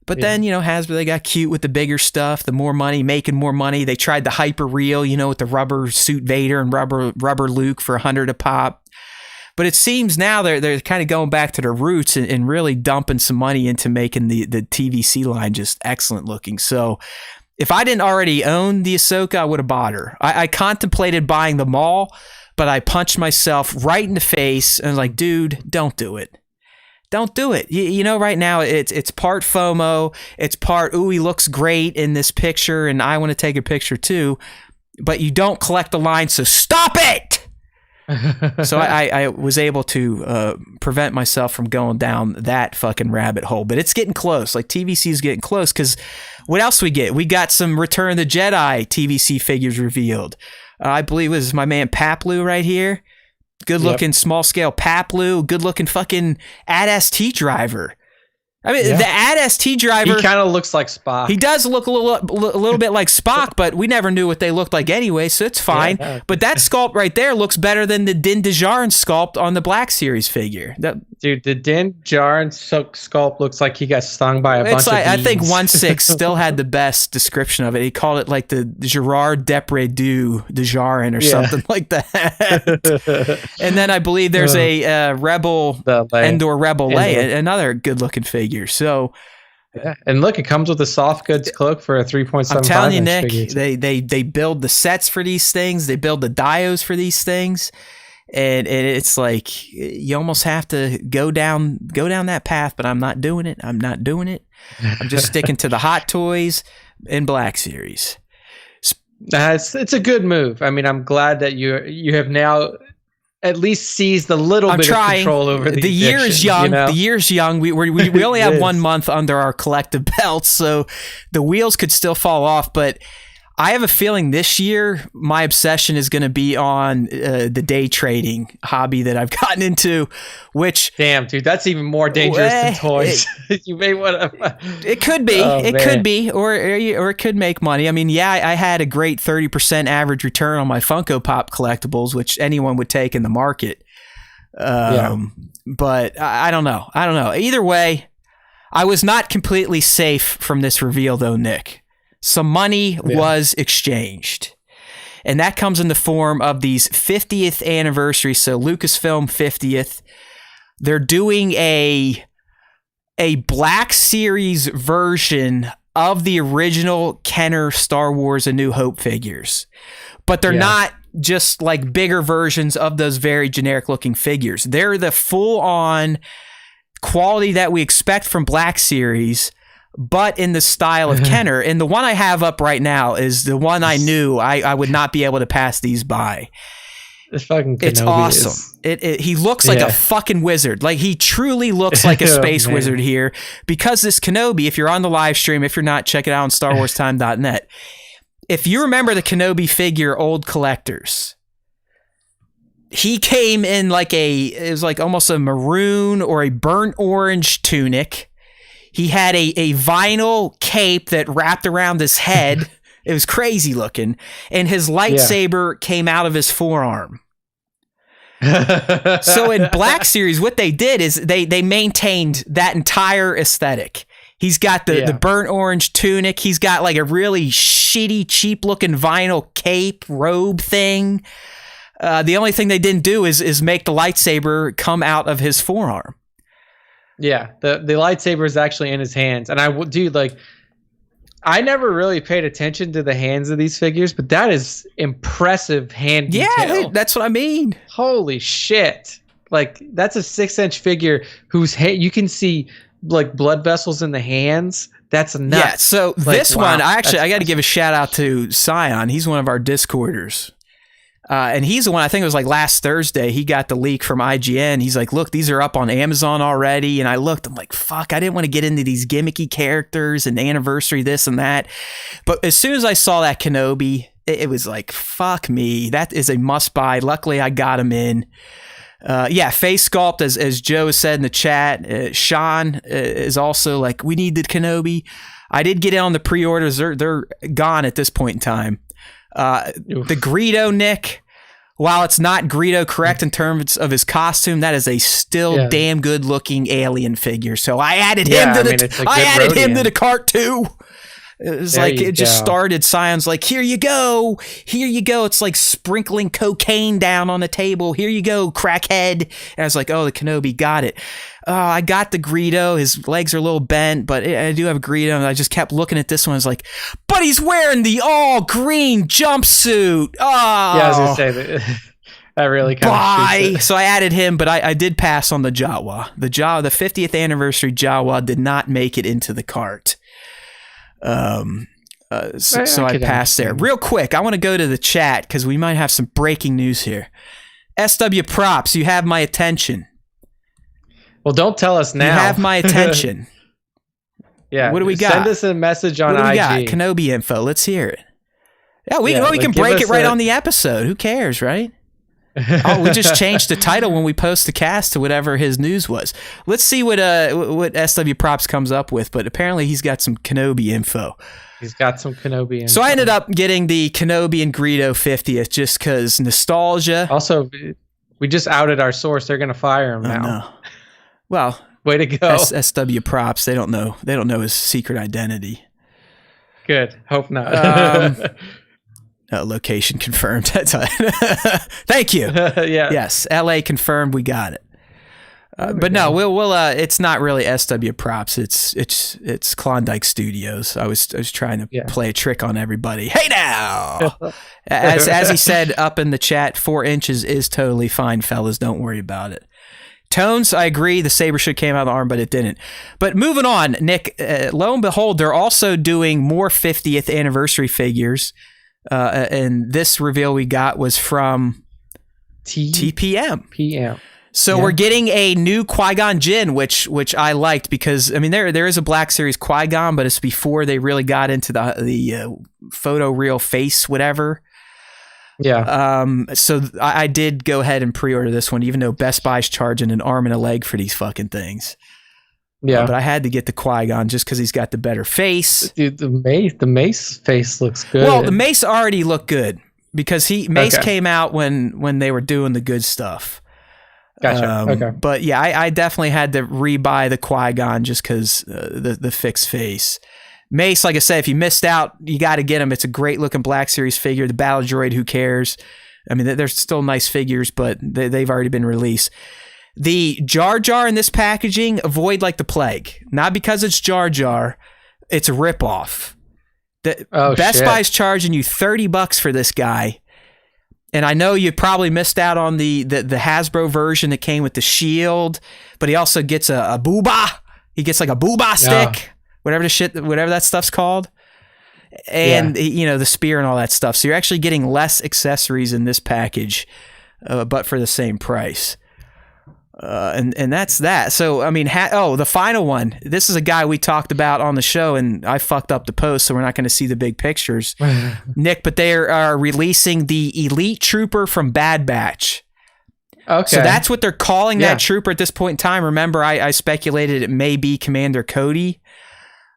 But then, Hasbro, they got cute with the bigger stuff, the more money, making more money. They tried the hyper real, with the rubber suit Vader and rubber Luke for $100 a pop. But it seems now they're kind of going back to their roots and really dumping some money into making the TVC line just excellent looking. So if I didn't already own the Ahsoka, I would have bought her. I contemplated buying the Maul, but I punched myself right in the face and was like, dude, don't do it. Don't do it. Right now it's part FOMO. It's part, ooh, he looks great in this picture and I want to take a picture too. But you don't collect the line, so stop it! So I was able to prevent myself from going down that fucking rabbit hole. But it's getting close. Like TVC is getting close because what else we get? We got some Return of the Jedi TVC figures revealed. I believe it was my man Paplu right here. Good looking small scale Paplu. Good looking fucking AD-ST driver. The AD-ST driver. He kind of looks like Spock. He does look a little bit like Spock, but we never knew what they looked like anyway, so it's fine. Yeah. But that sculpt right there looks better than the Din Djarin sculpt on the Black Series figure. Dude, the Din Djarin sculpt looks like he got stung by a bunch of bees. I think 1/6 still had the best description of it. He called it like the Gerard Depardieu Djarin or something like that. And then I believe there's a Rebel Endor Rebel Leia, another good looking figure. So, and look, it comes with a soft goods cloak for a 3.75. I'm telling you, Nick, they build the sets for these things, they build the dios for these things, and it's like you almost have to go down that path. But I'm not doing it. I'm just sticking to the Hot Toys and Black Series. It's a good move. I'm glad that you have now at least seized a little bit of control over the year is young. The year's young. We only have 1 month under our collective belts, so the wheels could still fall off. But I have a feeling this year my obsession is going to be on the day trading hobby that I've gotten into. Which, damn, dude, that's even more dangerous than toys. You may want to. It could be. Could be, or it could make money. I had a great 30% average return on my Funko Pop collectibles, which anyone would take in the market. But I don't know. Either way, I was not completely safe from this reveal, though, Nick. Some money was exchanged. And that comes in the form of these 50th anniversary. So Lucasfilm 50th. They're doing a Black Series version of the original Kenner Star Wars A New Hope figures. But they're not just like bigger versions of those very generic looking figures. They're the full on quality that we expect from Black Series, but in the style of Kenner. And the one I have up right now is the one I knew I would not be able to pass these by. This fucking Kenobi it's awesome. He looks like a fucking wizard. Like, he truly looks like a space wizard here, because this Kenobi, if you're on the live stream, if you're not, check it out on StarWarsTime.net. If you remember the Kenobi figure, old collectors, he came in it was like almost a maroon or a burnt orange tunic. He had a vinyl cape that wrapped around his head. It was crazy looking. And his lightsaber came out of his forearm. So in Black Series, what they did is they maintained that entire aesthetic. He's got the burnt orange tunic. He's got like a really shitty, cheap looking vinyl cape, robe thing. The only thing they didn't do is make the lightsaber come out of his forearm. Yeah, the lightsaber is actually in his hands. And I never really paid attention to the hands of these figures, but that is impressive hand detail. Yeah, that's what I mean. Holy shit. Like, that's a 6-inch figure whose you can see like blood vessels in the hands. That's nuts. Yeah, so this one, I got to give a shout out to Scion. He's one of our Discorders. And he's the one, I think it was like last Thursday, he got the leak from IGN. He's like, look, these are up on Amazon already. And I looked, I'm like, fuck, I didn't want to get into these gimmicky characters and anniversary, this and that. But as soon as I saw that Kenobi, it was like, fuck me. That is a must buy. Luckily, I got him in. Face sculpt, as Joe said in the chat. Sean is also like, we need the Kenobi. I did get in on the pre-orders. They're gone at this point in time. The Greedo Nick, while it's not Greedo correct in terms of his costume, that is a still damn good looking alien figure. So I added him to the cart too. It was like it just started. Scion's like, here you go. It's like sprinkling cocaine down on the table. Here you go, crackhead. And I was like, oh, the Kenobi, got it. I got the Greedo. His legs are a little bent, but I do have a Greedo. And I just kept looking at this one. I was like, but he's wearing the all green jumpsuit. Oh, yeah, I was gonna say that really kind of. So I added him, but I did pass on the Jawa. The 50th anniversary Jawa did not make it into the cart. So I passed there. Real quick, I want to go to the chat because we might have some breaking news here. SW Props, you have my attention. Well, don't tell us now. You have my attention. Yeah. What do we got? Send us a message on IG. What do we got? Kenobi info. Let's hear it. Yeah, we can break it right on the episode. Who cares, right? We just changed the title when we post the cast to whatever his news was. Let's see what SW Props comes up with, but apparently he's got some Kenobi info. He's got some Kenobi info. So I ended up getting the Kenobi and Greedo 50th just because nostalgia. Also, we just outed our source. They're going to fire him now. No. Well, way to go. SW Props, they don't know his secret identity. Good. Hope not. Location confirmed. Thank you. Yeah. Yes, LA confirmed. We got it. But no, we'll. It's not really SW Props. It's Klondike Studios. I was trying to play a trick on everybody. Hey now, as he said up in the chat, 4 inches is totally fine, fellas. Don't worry about it. Tones, I agree. The saber should came out of the arm, but it didn't. But moving on, Nick. Lo and behold, they're also doing more 50th anniversary figures. And this reveal we got was from TPM. So we're getting a new Qui-Gon Jinn, which I liked because, I mean, there is a Black Series Qui-Gon, but it's before they really got into the photo real face, whatever. Yeah. So I did go ahead and pre-order this one, even though Best Buy's charging an arm and a leg for these fucking things. Yeah, but I had to get the Qui-Gon just because he's got the better face. Dude, the Mace face looks good. Well, the Mace already looked good because Mace came out when they were doing the good stuff. Gotcha. Okay. But yeah, I definitely had to rebuy the Qui-Gon just because the fixed face. Mace, like I said, if you missed out, you got to get him. It's a great looking Black Series figure. The Battle Droid, who cares? I mean, they're still nice figures, but they've already been released. The Jar Jar in this packaging, avoid like the plague. Not because it's Jar Jar, it's a ripoff. Best Buy's charging you $30 for this guy. And I know you probably missed out on the Hasbro version that came with the shield, but he also gets a booba. He gets like a booba stick whatever that stuff's called. And, the spear and all that stuff. So you're actually getting less accessories in this package, but for the same price. And that's that. So, I mean, the final one. This is a guy we talked about on the show, and I fucked up the post, so we're not going to see the big pictures, Nick. But they are releasing the Elite Trooper from Bad Batch. Okay. So that's what they're calling that trooper at this point in time. Remember, I speculated it may be Commander Cody,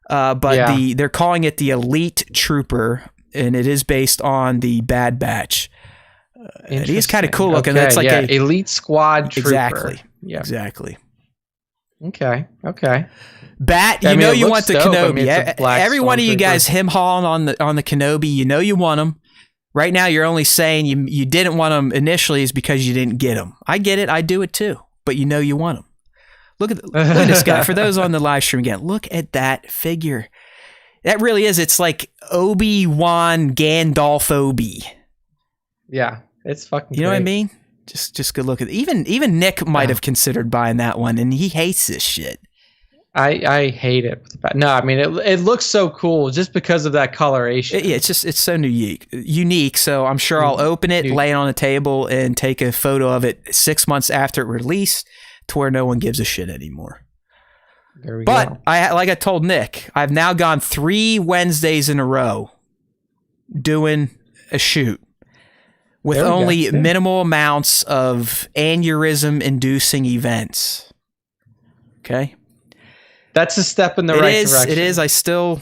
but they're calling it the Elite Trooper, and it is based on the Bad Batch. And he's kind of cool looking. It's like a Elite Squad Trooper. Exactly. Yeah. Exactly. Okay. Bat, you want the Kenobi. Every one of you guys him-hauling on the Kenobi, you want him. Right now, you're only saying you didn't want him initially is because you didn't get him. I get it. I do it too. But you want him. Look at this guy. For those on the live stream again, look at that figure. That really is. It's like Obi-Wan Gandalf Obi. Yeah, it's fucking You know what I mean? Just good look at it. Even Nick might have considered buying that one, and he hates this shit. I hate it. No, I mean it looks so cool just because of that coloration. It's so unique. So I'm sure I'll open it, lay it on the table, and take a photo of it 6 months after it released, to where no one gives a shit anymore. There we go. Like I told Nick, I've now gone 3 Wednesdays in a row doing a shoot with only minimal amounts of aneurysm-inducing events. Okay? That's a step in the right direction. It is. I still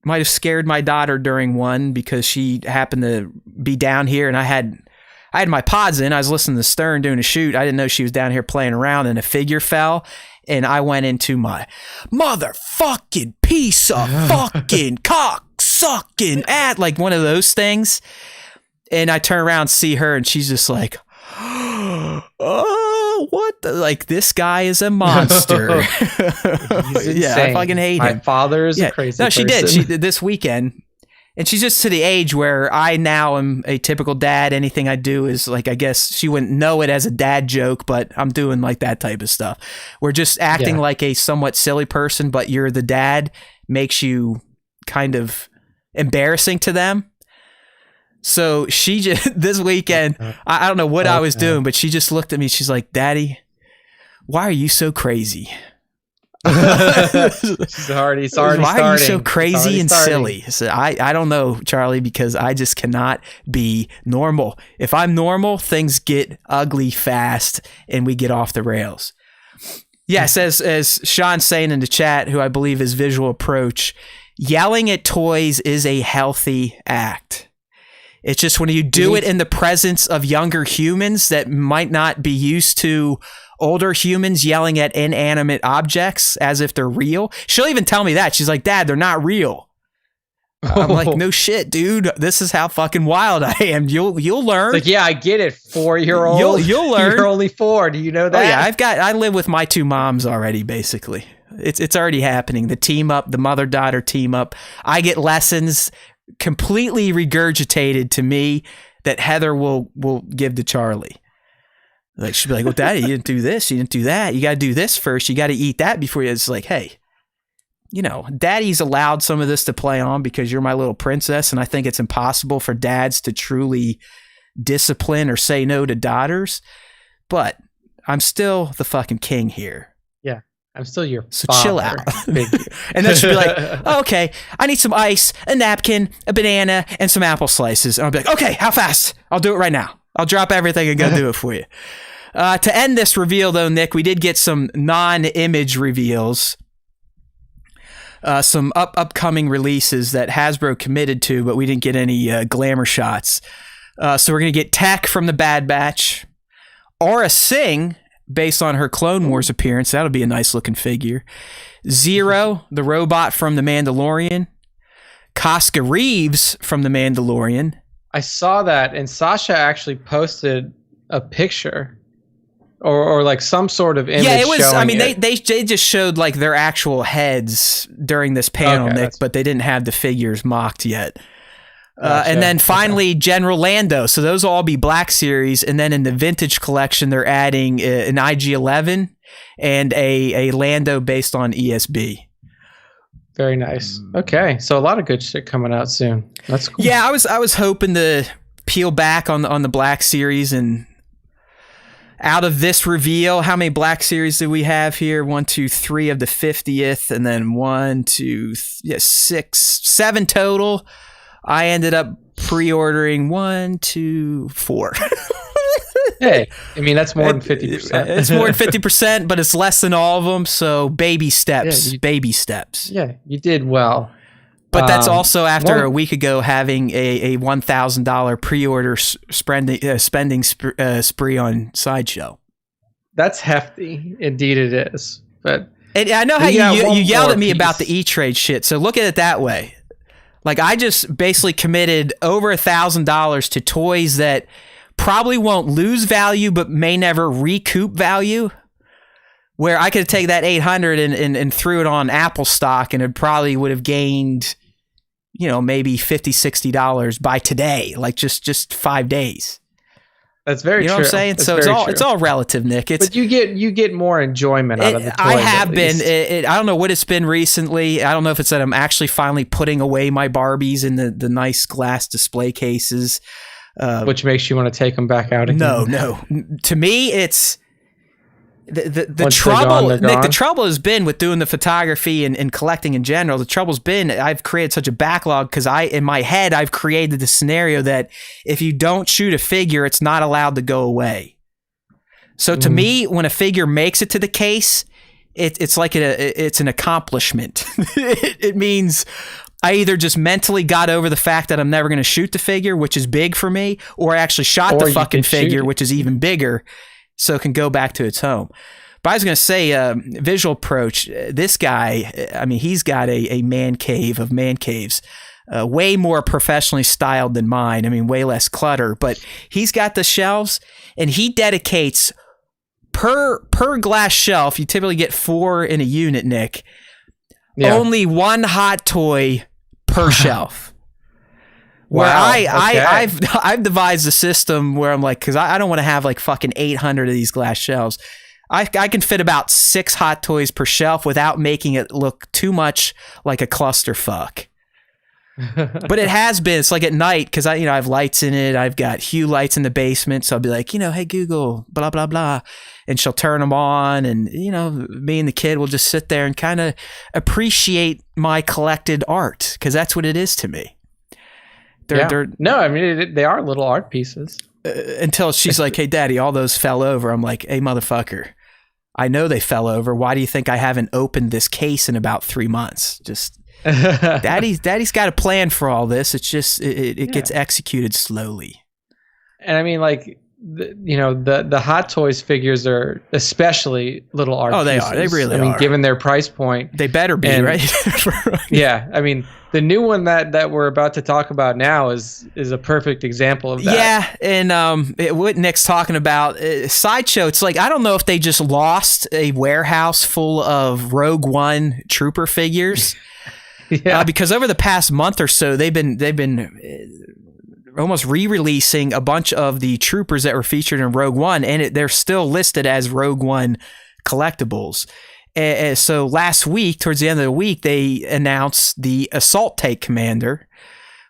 might have scared my daughter during one because she happened to be down here, and I had my pods in. I was listening to Stern doing a shoot. I didn't know she was down here playing around, and a figure fell, and I went into my motherfucking piece of fucking cock-sucking like one of those things. And I turn around, see her, and she's just like, oh, what the? Like, this guy is a monster. Yeah, I fucking hate him. My father is a crazy person. No, she did. She did this weekend. And she's just to the age where I now am a typical dad. Anything I do is like, I guess she wouldn't know it as a dad joke, but I'm doing like that type of stuff. We're just acting like a somewhat silly person, but you're the dad, makes you kind of embarrassing to them. So she just, this weekend, I don't know what I was doing, but she just looked at me. She's like, Daddy, why are you so crazy? She's already starting. Why are you so crazy and silly? So I don't know, Charlie, because I just cannot be normal. If I'm normal, things get ugly fast and we get off the rails. Yes, as Sean's saying in the chat, who I believe is Visual Approach, yelling at toys is a healthy act. It's just when you do it in the presence of younger humans that might not be used to older humans yelling at inanimate objects as if they're real. She'll even tell me that. She's like, Dad, they're not real. I'm like, no shit, dude. This is how fucking wild I am. You'll learn. It's like, yeah, I get it. 4-year-old. You'll learn. You're only 4. Do you know that? Oh, yeah, I live with my 2 moms already, basically. It's already happening. The team up, the mother-daughter team up. I get lessons completely regurgitated to me that Heather will give to Charlie. Like, she'll be like, well, Daddy, you didn't do this, you didn't do that. You got to do this first. You got to eat that before you. It's like, hey, Daddy's allowed some of this to play on because you're my little princess, and I think it's impossible for dads to truly discipline or say no to daughters. But I'm still the fucking king here. I'm still your so father. Chill out. And then she'll be like, oh, okay, I need some ice, a napkin, a banana, and some apple slices. And I'll be like, okay, how fast? I'll do it right now. I'll drop everything and go do it for you. To end this reveal, though, Nick, we did get some non-image reveals. Some upcoming releases that Hasbro committed to, but we didn't get any glamour shots. So we're going to get Tech from the Bad Batch. Aura Singh, based on her Clone Wars appearance. That'll be a nice looking figure. Zero, the robot from The Mandalorian. Casca Reeves from The Mandalorian. I saw that, and Sasha actually posted a picture or like some sort of image. Yeah, it was. I mean, it. they just showed like their actual heads during this panel, Nick, but they didn't have the figures mocked yet. Gotcha. And then finally, General Lando. So those will all be Black Series. And then in the Vintage Collection, they're adding an IG-11 and a Lando based on ESB. Very nice. Okay, so a lot of good shit coming out soon. That's cool. Yeah, I was hoping to peel back on the Black Series, and out of this reveal, how many Black Series do we have here? 1, 2, 3 of the 50th, and then 1, 2, 6, 7 total. I ended up pre-ordering 1, 2, 4. Hey, I mean, that's more than 50%. It's more than 50%, but it's less than all of them. So baby steps, baby steps. Yeah, you did well. But that's also after a week ago having a $1,000 pre-order spending spree on Sideshow. That's hefty. Indeed it is. But and I know how you yelled at me about the E-Trade shit. So look at it that way. Like, I just basically committed over $1,000 to toys that probably won't lose value, but may never recoup value. Where I could take that $800 and threw it on Apple stock, and it probably would have gained, maybe $50, $60 by today, like just 5 days. That's very true. You know what I'm saying? That's so it's all relative, Nick. But you get more enjoyment out of the toys. I have been. I don't know what it's been recently. I don't know if it's that I'm actually finally putting away my Barbies in the nice glass display cases. Which makes you want to take them back out again. No. To me, it's the trouble. Nick, the trouble has been with doing the photography and collecting in general. The trouble's been I've created such a backlog because in my head I've created the scenario that if you don't shoot a figure, it's not allowed to go away. So to me, when a figure makes it to the case, it's like it's an accomplishment. It means I either just mentally got over the fact that I'm never going to shoot the figure, which is big for me, or I actually shot the fucking figure, which is even bigger, so it can go back to its home. But I was going to say, visual approach, this guy, I mean, he's got a man cave of man caves, way more professionally styled than mine. I mean, way less clutter, but he's got the shelves, and he dedicates per glass shelf, you typically get 4 in a unit, Nick, only 1 hot toy per shelf. Where I've devised a system where I'm like, because I don't want to have like fucking 800 of these glass shelves. I can fit about 6 hot toys per shelf without making it look too much like a clusterfuck. But it has been. It's like at night because I have lights in it. I've got Hue lights in the basement, so I'll be like, hey Google, blah blah blah, and she'll turn them on, and me and the kid will just sit there and kind of appreciate my collected art because that's what it is to me. No, I mean they are little art pieces. Until she's like, "Hey, Daddy, all those fell over." I'm like, "Hey, motherfucker, I know they fell over. Why do you think I haven't opened this case in about 3 months?" Just. Daddy's got a plan for all this. It's just it gets executed slowly. And I mean, like the Hot Toys figures are especially little art. Oh, they pieces. are. They really are. I mean, given their price point, they better be, right? Yeah. I mean, the new one that we're about to talk about now is a perfect example of that. Yeah, and what Nick's talking about, Sideshow. It's like I don't know if they just lost a warehouse full of Rogue One trooper figures. Yeah, because over the past month or so, they've been almost re-releasing a bunch of the troopers that were featured in Rogue One, and they're still listed as Rogue One collectibles. So last week, towards the end of the week, they announced the Assault Tank Commander,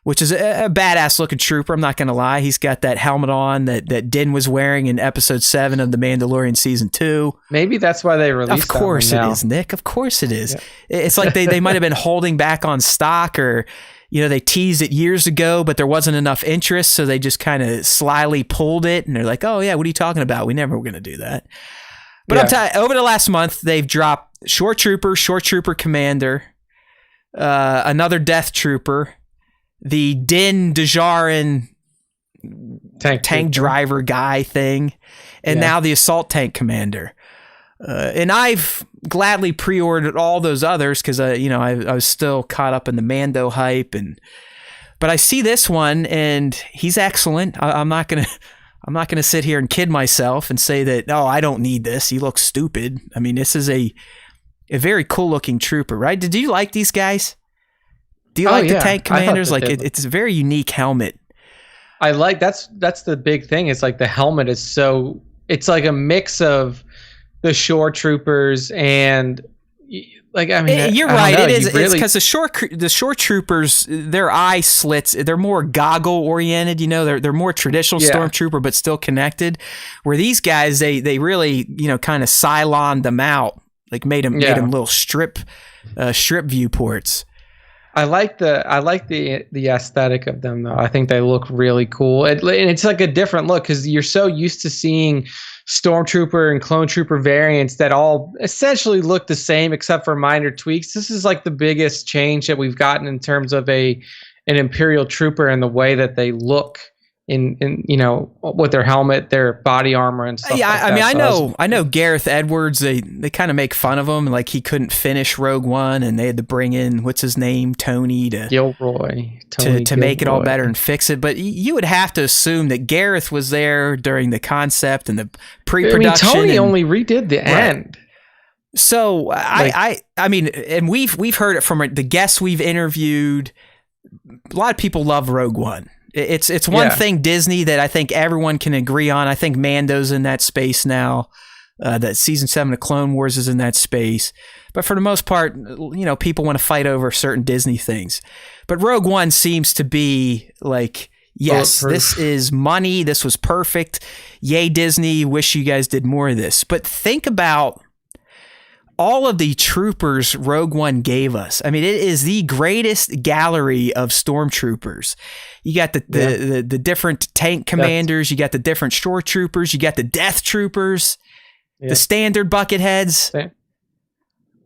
which is a badass looking trooper. I'm not going to lie. He's got that helmet on that Din was wearing in episode 7 of The Mandalorian season 2. Maybe that's why they released Of course it is, Nick. Of course it is. Yeah. It's like they might have been holding back on stock, or, they teased it years ago, but there wasn't enough interest. So they just kind of slyly pulled it. And they're like, oh yeah, what are you talking about? We never were going to do that. But I'm telling you, over the last month, they've dropped Shore Trooper Commander, another Death Trooper, the Din Djarin tank driver guy thing, and now the Assault Tank Commander. And I've gladly pre-ordered all those others because I was still caught up in the Mando hype, but I see this one and he's excellent. I'm not gonna sit here and kid myself and say that I don't need this. He looks stupid. I mean, this is a very cool looking trooper, right? Did you like these guys? Do you like the tank commanders? Like it's a very unique helmet. I like that's the big thing. It's like the helmet is it's like a mix of the shore troopers and like, I mean, you're I right. don't know. It is. Really, it's because the shore troopers, their eye slits, they're more goggle oriented. You know, they're more traditional stormtrooper, but still connected. Where these guys, they really, you know, kind of Cyloned them out, like made them little strip viewports. I like the aesthetic of them though. I think they look really cool. And it's like a different look because you're so used to seeing Stormtrooper and Clone Trooper variants that all essentially look the same except for minor tweaks. This is like the biggest change that we've gotten in terms of an Imperial Trooper and the way that they look in you know, with their helmet, their body armor and stuff. Yeah, like I mean, that. I know Gareth Edwards. They kind of make fun of him, like he couldn't finish Rogue One, and they had to bring in what's his name, Tony, Gilroy, to make it all better and fix it. But you would have to assume that Gareth was there during the concept and the pre-production. I mean, Tony only redid the end. So I mean, and we've heard it from the guests we've interviewed. A lot of people love Rogue One. It's one thing Disney that I think everyone can agree on. I think Mando's in that space now. That season 7 of Clone Wars is in that space. But for the most part, you know, people want to fight over certain Disney things. But Rogue One seems to be like, yes, this is money. This was perfect. Yay, Disney. Wish you guys did more of this. But think about all of the troopers Rogue One gave us. I mean, it is the greatest gallery of stormtroopers. You got the different tank commanders. You got the different shore troopers. You got the death troopers, the standard bucket heads.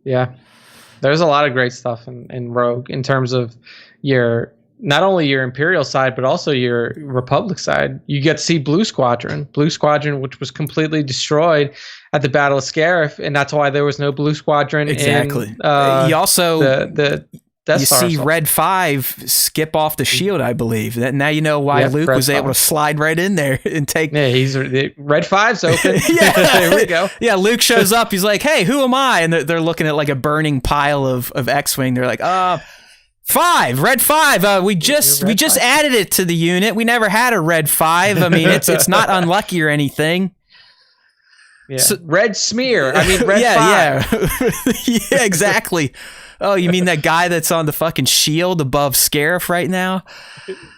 Yeah. There's a lot of great stuff in Rogue in terms of not only your Imperial side, but also your Republic side. You get to see Blue Squadron, which was completely destroyed at the Battle of Scarif, and that's why there was no Blue Squadron. Exactly. You also the Death Star see Red 5 skip off the shield, I believe. Now you know why Luke was able to slide right in there and take. Yeah, Red 5's open. There we go. Yeah, Luke shows up. He's like, "Hey, who am I?" And they're looking at like a burning pile of X-wing. They're like, Red 5. We just added it to the unit. We never had a Red 5. I mean, it's not unlucky or anything. Yeah. So, Red Smear. I mean, Red 5. Yeah, exactly. Oh, you mean that guy that's on the fucking shield above Scarif right now?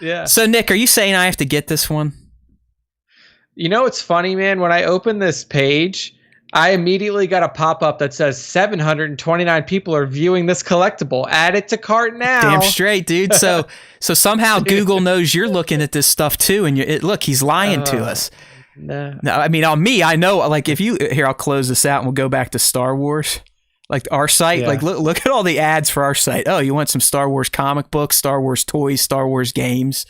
Yeah. So, Nick, are you saying I have to get this one? You know, it's funny, man. When I open this page, I immediately got a pop-up that says 729 people are viewing this collectible. Add it to cart now. Damn straight, dude. So somehow Google knows you're looking at this stuff too, and look, he's lying to us. No, I mean, on me, I know. Like, if you here, I'll close this out and we'll go back to Star Wars. Like our site, like look at all the ads for our site. Oh, you want some Star Wars comic books, Star Wars toys, Star Wars games.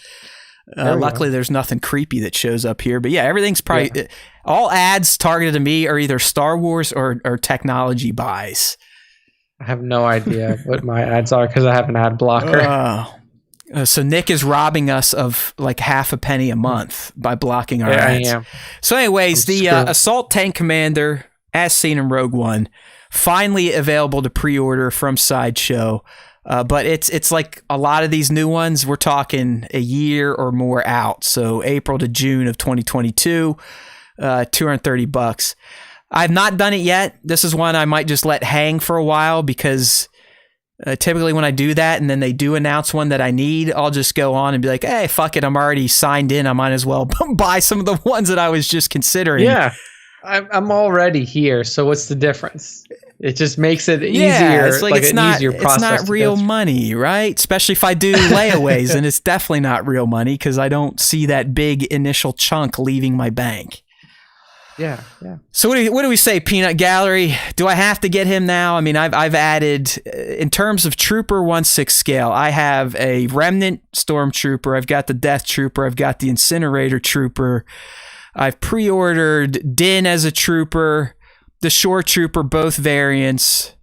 Luckily, there's nothing creepy that shows up here. But yeah, everything's probably all ads targeted to me are either Star Wars or technology buys. I have no idea what my ads are because I have an ad blocker. So Nick is robbing us of like half a penny a month by blocking our ads. I am. So anyways, the Assault Tank Commander, as seen in Rogue One, finally available to pre-order from Sideshow. But it's like a lot of these new ones, we're talking a year or more out. So April to June of 2022, $230. I've not done it yet. This is one I might just let hang for a while because typically when I do that and then they do announce one that I need, I'll just go on and be like, hey, fuck it, I'm already signed in. I might as well buy some of the ones that I was just considering. Yeah, I'm already here. So what's the difference? It just makes it easier. It's like it's not, easier process. It's not real money, right? Especially if I do layaways, and it's definitely not real money because I don't see that big initial chunk leaving my bank. Yeah. So what do we say, Peanut Gallery? Do I have to get him now? I mean, I've added, in terms of Trooper 1/6 scale, I have a Remnant Stormtrooper, I've got the Death Trooper, I've got the Incinerator Trooper, I've pre-ordered Din as a Trooper, the Shore Trooper, both variants.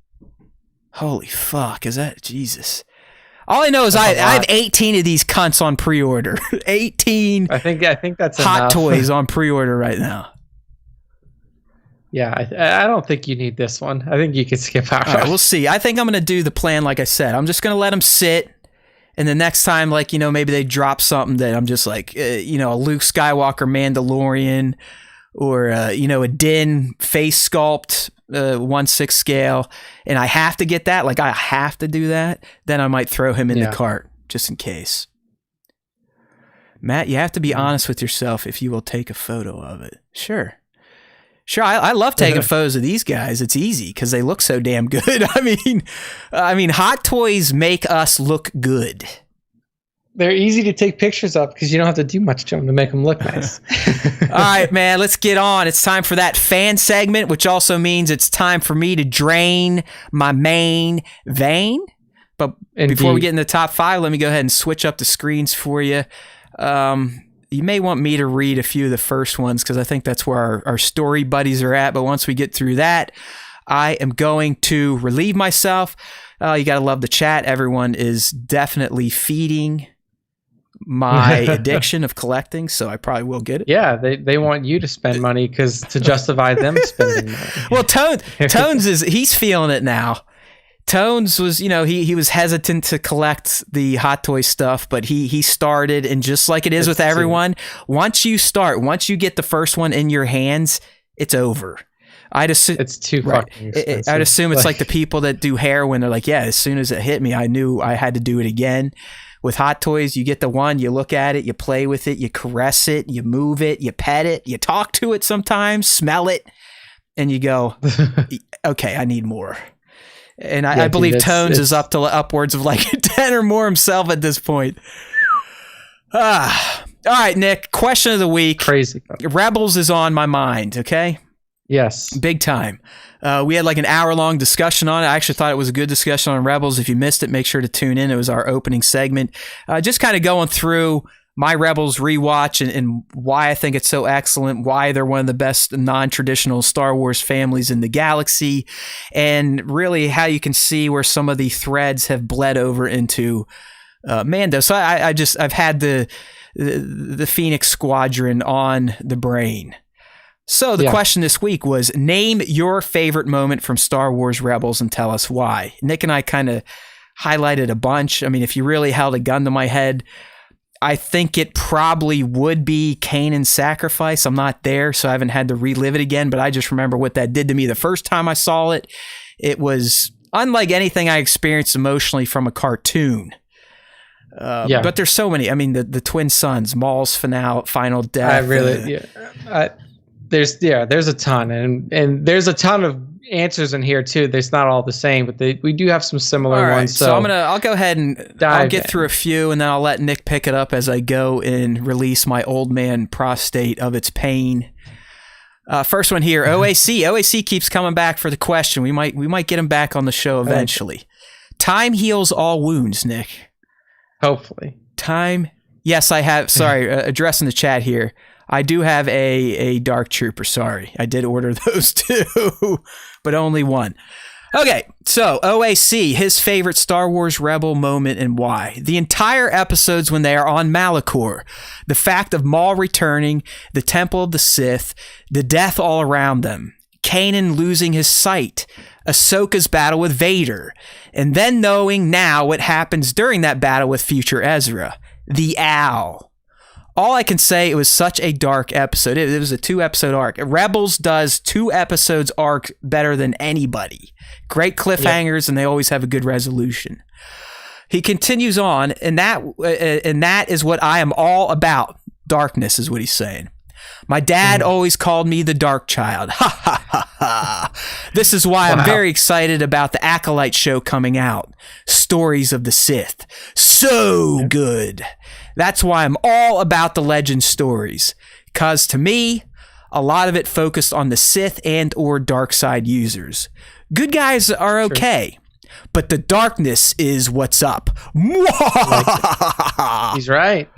Holy fuck, is that Jesus? All I know is I have 18 of these cunts on pre-order. 18 I think that's hot enough. toys on pre-order right now. Yeah, I don't think you need this one. I think you can skip out. All right, we'll see. I think I'm going to do the plan like I said. I'm just going to let them sit. And the next time, like, you know, maybe they drop something that I'm just like, you know, a Luke Skywalker Mandalorian or, you know, a Din face sculpt. 1/6 scale, and I have to get that, like I have to do that, then I might throw him in the cart just in case. Matt, you have to be honest with yourself if you will take a photo of it. Sure. I love taking photos of these guys. It's easy because they look so damn good. I mean, Hot Toys make us look good. They're easy to take pictures of because you don't have to do much to them to make them look nice. All right, man, let's get on. It's time for that fan segment, which also means it's time for me to drain my main vein. But before we get in the top 5, let me go ahead and switch up the screens for you. You may want me to read a few of the first ones because I think that's where our story buddies are at. But once we get through that, I am going to relieve myself. You got to love the chat. Everyone is definitely feeding my addiction of collecting, so I probably will get it. Yeah, they want you to spend money to justify them spending money. Well, Tones he's feeling it now. Tones was, he was hesitant to collect the Hot Toy stuff, but he started, and just like it is with everyone, once you get the first one in your hands, it's over. I'd assume it's too fucking expensive. I'd assume it's like the people that do heroin. They're like, yeah, as soon as it hit me, I knew I had to do it again. With Hot Toys, you get the one, you look at it, you play with it, you caress it, you move it, you pet it, you talk to it sometimes, smell it, and you go, okay, I need more. And I believe Tones is up to upwards of like 10 or more himself at this point. All right, Nick, question of the week. Crazy. Rebels is on my mind, okay? Yes. Big time. We had like an hour-long discussion on it. I actually thought it was a good discussion on Rebels. If you missed it, make sure to tune in. It was our opening segment. Just kind of going through my Rebels rewatch and why I think it's so excellent, why they're one of the best non-traditional Star Wars families in the galaxy, and really how you can see where some of the threads have bled over into Mando. So I've had the Phoenix Squadron on the brain. So the question this week was, name your favorite moment from Star Wars Rebels and tell us why. Nick and I kind of highlighted a bunch. I mean, if you really held a gun to my head, I think it probably would be Kanan's sacrifice. I'm not there, so I haven't had to relive it again, but I just remember what that did to me the first time I saw it. It was unlike anything I experienced emotionally from a cartoon. But there's so many. I mean, the twin sons, Maul's final death. There's a ton, and there's a ton of answers in here too. There's not all the same, but we do have some similar ones. So I'll go ahead and I'll get through a few, and then I'll let Nick pick it up as I go and release my old man prostate of its pain. First one here, OAC. OAC keeps coming back for the question. We might get him back on the show eventually. Time heals all wounds, Nick. Hopefully. Time. Yes, I have. Sorry, addressing the chat here. I do have a Dark Trooper, sorry. I did order those too, but only one. Okay, so OAC, his favorite Star Wars Rebel moment and why. The entire episodes when they are on Malachor, the fact of Maul returning, the Temple of the Sith, the death all around them, Kanan losing his sight, Ahsoka's battle with Vader, and then knowing now what happens during that battle with future Ezra, the Owl. All I can say, it was such a dark episode. It was a 2-episode arc. Rebels does 2 episodes arc better than anybody. Great cliffhangers, and they always have a good resolution. He continues on, and that is what I am all about. Darkness is what he's saying. My dad always called me the Dark Child. Ha ha ha ha. This is why I'm very excited about the Acolyte show coming out. Stories of the Sith. So good. That's why I'm all about the legend stories. Because to me, a lot of it focused on the Sith and or dark side users. Good guys are okay, but the darkness is what's up. He's right.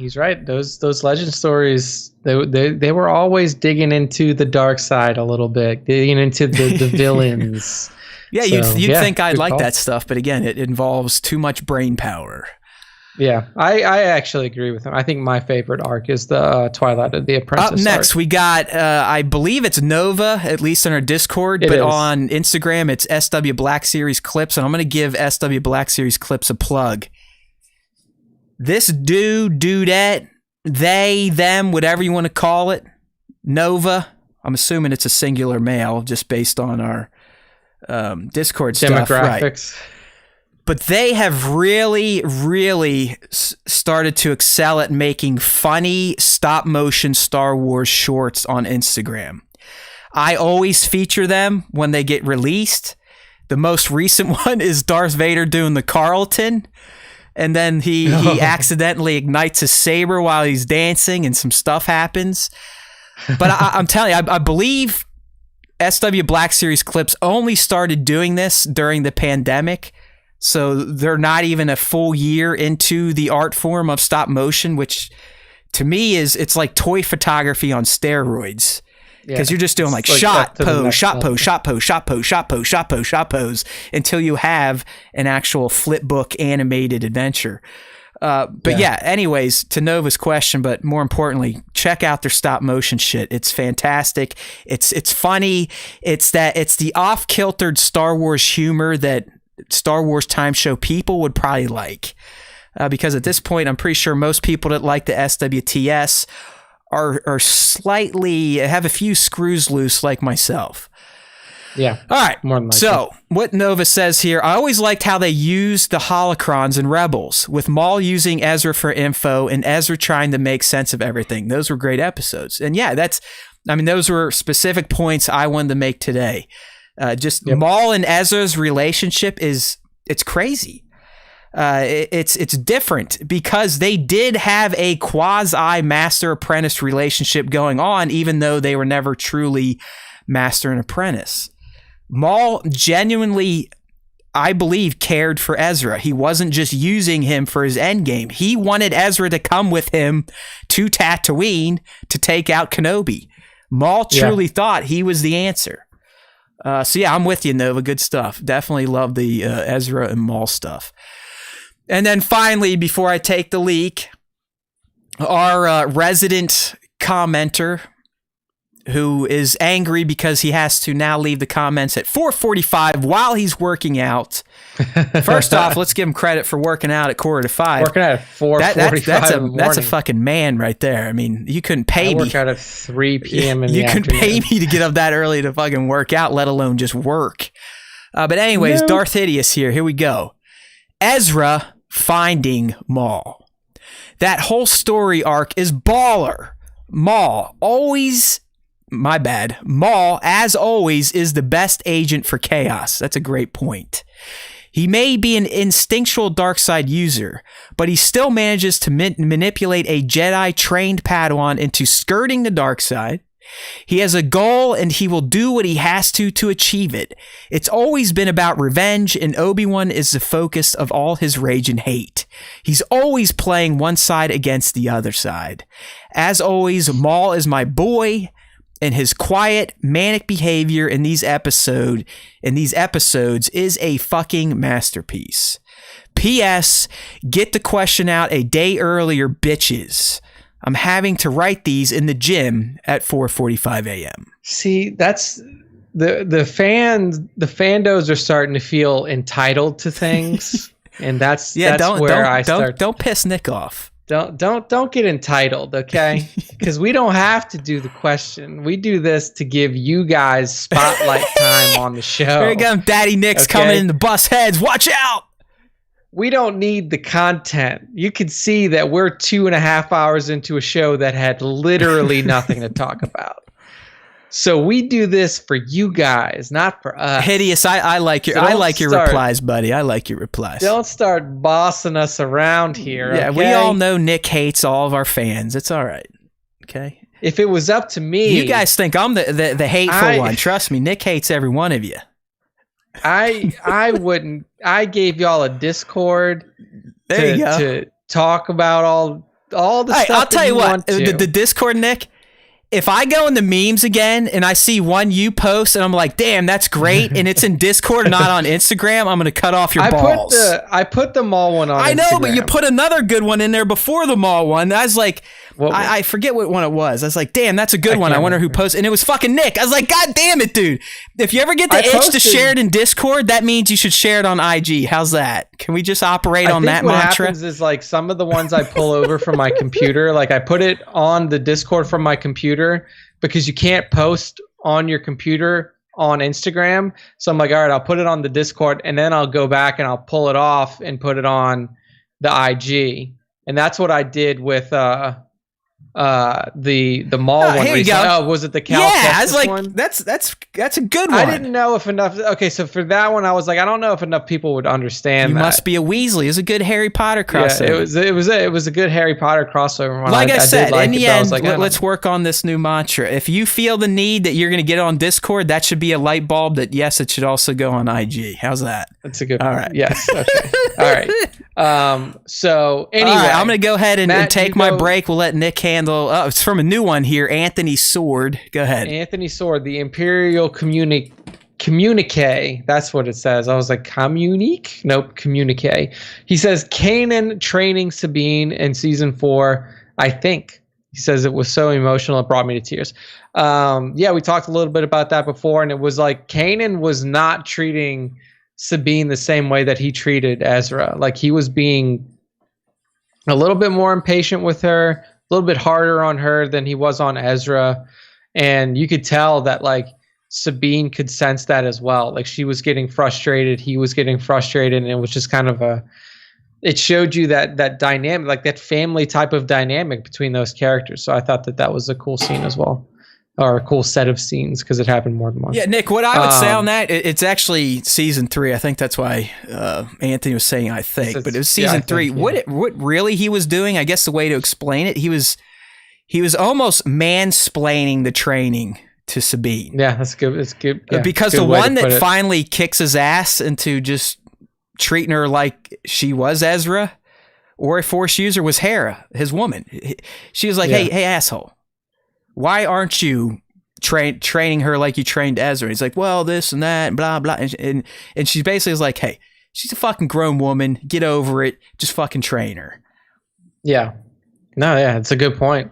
Those legend stories, they were always digging into the dark side a little bit, digging into the villains. Yeah, you'd think I'd like that stuff, but again, it involves too much brain power. Yeah, I actually agree with him. I think my favorite arc is the Twilight of the Apprentice. Up next, we got, I believe it's Nova, at least on our Discord, but on Instagram, it's SW Black Series Clips, and I'm going to give SW Black Series Clips a plug. This dudette, they, them, whatever you want to call it, Nova, I'm assuming it's a singular male, just based on our Discord stuff, right? Demographics. But they have really, really started to excel at making funny stop-motion Star Wars shorts on Instagram. I always feature them when they get released. The most recent one is Darth Vader doing the Carlton, and then he accidentally ignites his saber while he's dancing, and some stuff happens. But I'm telling you, I believe SW Black Series clips only started doing this during the pandemic. So they're not even a full year into the art form of stop motion, which to me it's like toy photography on steroids. Because you're just doing like shot pose, shot pose, shot pose, shot pose, shot pose, shot pose, shot pose until you have an actual flip book animated adventure. Anyways, to Nova's question, but more importantly, check out their stop motion shit. It's fantastic. It's funny. It's the off-kiltered Star Wars humor that Star Wars Time Show people would probably like. Because at this point, I'm pretty sure most people that like the SWTS are slightly, have a few screws loose like myself. Yeah. All right. More than likely. So what Nova says here, I always liked how they used the holocrons in Rebels, with Maul using Ezra for info and Ezra trying to make sense of everything. Those were great episodes. And yeah, those were specific points I wanted to make today. Maul and Ezra's relationship it's crazy. It's different because they did have a quasi master apprentice relationship going on, even though they were never truly master and apprentice. Maul genuinely, I believe, cared for Ezra. He wasn't just using him for his endgame. He wanted Ezra to come with him to Tatooine to take out Kenobi. Maul truly thought he was the answer. I'm with you, Nova. Good stuff. Definitely love the Ezra and Maul stuff. And then finally, before I take the leak, our resident commenter, who is angry because he has to now leave the comments at 4:45 while he's working out. First off, let's give him credit for working out at 4:45. Working out at 4:45 that's a fucking man right there. I mean, you couldn't pay me. I work out at 3 p.m. in the afternoon. You couldn't pay me to get up that early to fucking work out, let alone just work. But anyways, Darth Hideous here. Here we go. Ezra finding Maul. That whole story arc is baller. Maul, as always, is the best agent for chaos. That's a great point. He may be an instinctual dark side user, but he still manages to manipulate a Jedi-trained Padawan into skirting the dark side. He has a goal, and he will do what he has to achieve it. It's always been about revenge, and Obi-Wan is the focus of all his rage and hate. He's always playing one side against the other side. As always, Maul is my boy, and his quiet, manic behavior in these episodes is a fucking masterpiece. P.S. Get the question out a day earlier, bitches. I'm having to write these in the gym at 4:45 a.m. See, that's the fandos are starting to feel entitled to things, and that's where I start. Don't piss Nick off. Don't get entitled, okay? Because we don't have to do the question. We do this to give you guys spotlight time on the show. Here we go, Daddy Nick's coming in the bus heads. Watch out! We don't need the content. You can see that we're 2.5 hours into a show that had literally nothing to talk about. So we do this for you guys, not for us. Hideous, I like your replies, buddy. I like your replies. Don't start bossing us around here. Yeah, okay? We all know Nick hates all of our fans. It's all right. Okay. If it was up to me, you guys think I'm the hateful one. Trust me, Nick hates every one of you. I wouldn't. I gave y'all a Discord to talk about all the stuff. I'll tell you what. The Discord, Nick. If I go in the memes again and I see one you post and I'm like, damn, that's great, and it's in Discord, not on Instagram, I'm gonna cut off your balls. I put the Maul one on. I know, Instagram. but you put another good one in there before the Maul one. I was like, I forget what one it was. I was like, damn, that's a good one. I wonder who posted, and it was fucking Nick. I was like, God damn it, dude. If you ever get the itch to share it in Discord, that means you should share it on IG. How's that? Can we just operate on that mantra? What happens is, like, some of the ones I pull over from my computer, like I put it on the Discord from my computer because you can't post on your computer on Instagram. So I'm like, all right, I'll put it on the Discord, and then I'll go back and I'll pull it off and put it on the IG. And that's what I did with the mall one. Here you go. Oh, was it the Cal I was Texas like, one? that's a good one. I didn't know if enough. Okay, so for that one, I was like, I don't know if enough people would understand. You that. must be a Weasley. It was a good Harry Potter crossover. Yeah, it was a good Harry Potter crossover. Like I said, in the end, like, let's work on this new mantra. If you feel the need that you're going to get on Discord, that should be a light bulb that, yes, it should also go on IG. How's that? That's a good All point. right. Yes. Okay. All right. So anyway, all right, I'm going to go ahead and take my go, break. We'll let Nick handle. Oh, it's from a new one here. Anthony Sword. Go ahead. Anthony Sword, the Imperial communique. That's what it says. I was like, communique? Nope, communique. He says Kanan training Sabine in season 4. I think he says it was so emotional it brought me to tears. Yeah, we talked a little bit about that before, and it was like Kanan was not treating Sabine the same way that he treated Ezra. Like he was being a little bit more impatient with her, a little bit harder on her than he was on Ezra. And you could tell that like Sabine could sense that as well. Like she was getting frustrated, he was getting frustrated, and it was just kind of it showed you that dynamic, like that family type of dynamic between those characters. So I thought that was a cool scene as well. Or a cool set of scenes because it happened more than once. Yeah, Nick, what I would say on that, it's actually season 3. I think that's why Anthony was saying I think, but it was season 3. Yeah. What really he was doing, I guess the way to explain it, he was almost mansplaining the training to Sabine. Yeah, that's good. It's good. Yeah, because good the one that it. finally kicks his ass into just treating her like she was Ezra or a Force user was Hera, his woman. She was like, hey, asshole. Why aren't you training her like you trained Ezra? He's like, well, this and that, and blah, blah. And she basically is like, hey, she's a fucking grown woman. Get over it. Just fucking train her. Yeah. No, yeah, it's a good point.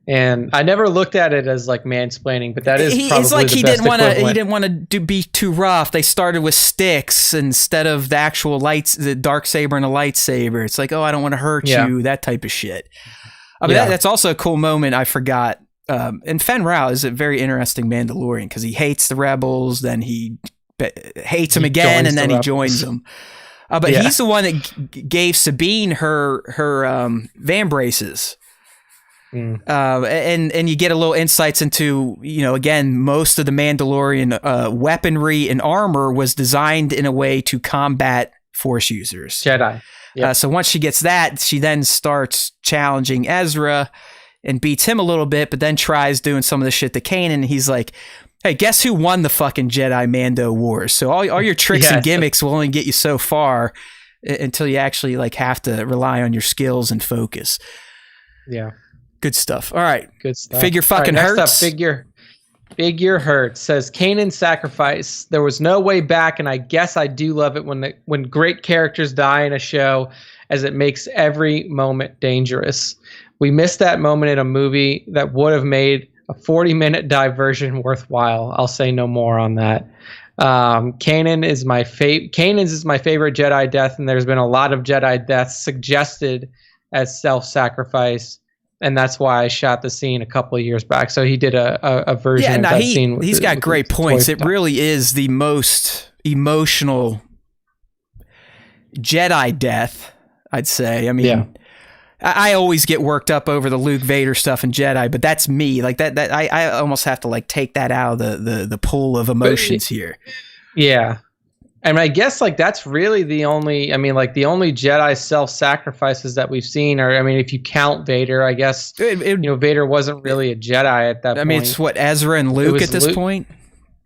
And I never looked at it as like mansplaining, but that is probably it's like the he best equivalent. He didn't want to be too rough. They started with sticks instead of the actual the dark saber and a lightsaber. It's like, oh, I don't want to hurt you, that type of shit. I mean, that's also a cool moment. I forgot. And Fen Rao is a very interesting Mandalorian because he hates the rebels, then he hates them again, and then he joins them. But he's the one that gave Sabine her van braces. And you get a little insights into, again, most of the Mandalorian weaponry and armor was designed in a way to combat Force users. Jedi. Yep. So once she gets that, she then starts challenging Ezra and beats him a little bit, but then tries doing some of the shit to Kanan. And he's like, hey, guess who won the fucking Jedi Mando Wars? So all your tricks and gimmicks will only get you so far until you actually like have to rely on your skills and focus. Yeah. Good stuff. All right. Good stuff. Figure fucking next hurts. Up, figure hurts. Says Kanan's sacrifice. There was no way back, and I guess I do love it when great characters die in a show, as it makes every moment dangerous. We missed that moment in a movie that would have made a 40-minute diversion worthwhile. I'll say no more on that. Kanan's is my favorite Jedi death, and there's been a lot of Jedi deaths suggested as self-sacrifice. And that's why I shot the scene a couple of years back. So he did a version of that scene. He's got great points. It really is the most emotional Jedi death, I'd say. I mean, I always get worked up over the Luke Vader stuff in Jedi, but that's me. Like that I almost have to like take that out of the pool of emotions here. Yeah. I mean, I guess like that's really the only Jedi self-sacrifices that we've seen are, I mean, if you count Vader, I guess, Vader wasn't really a Jedi at that point. I mean, it's what, Ezra and Luke at this point?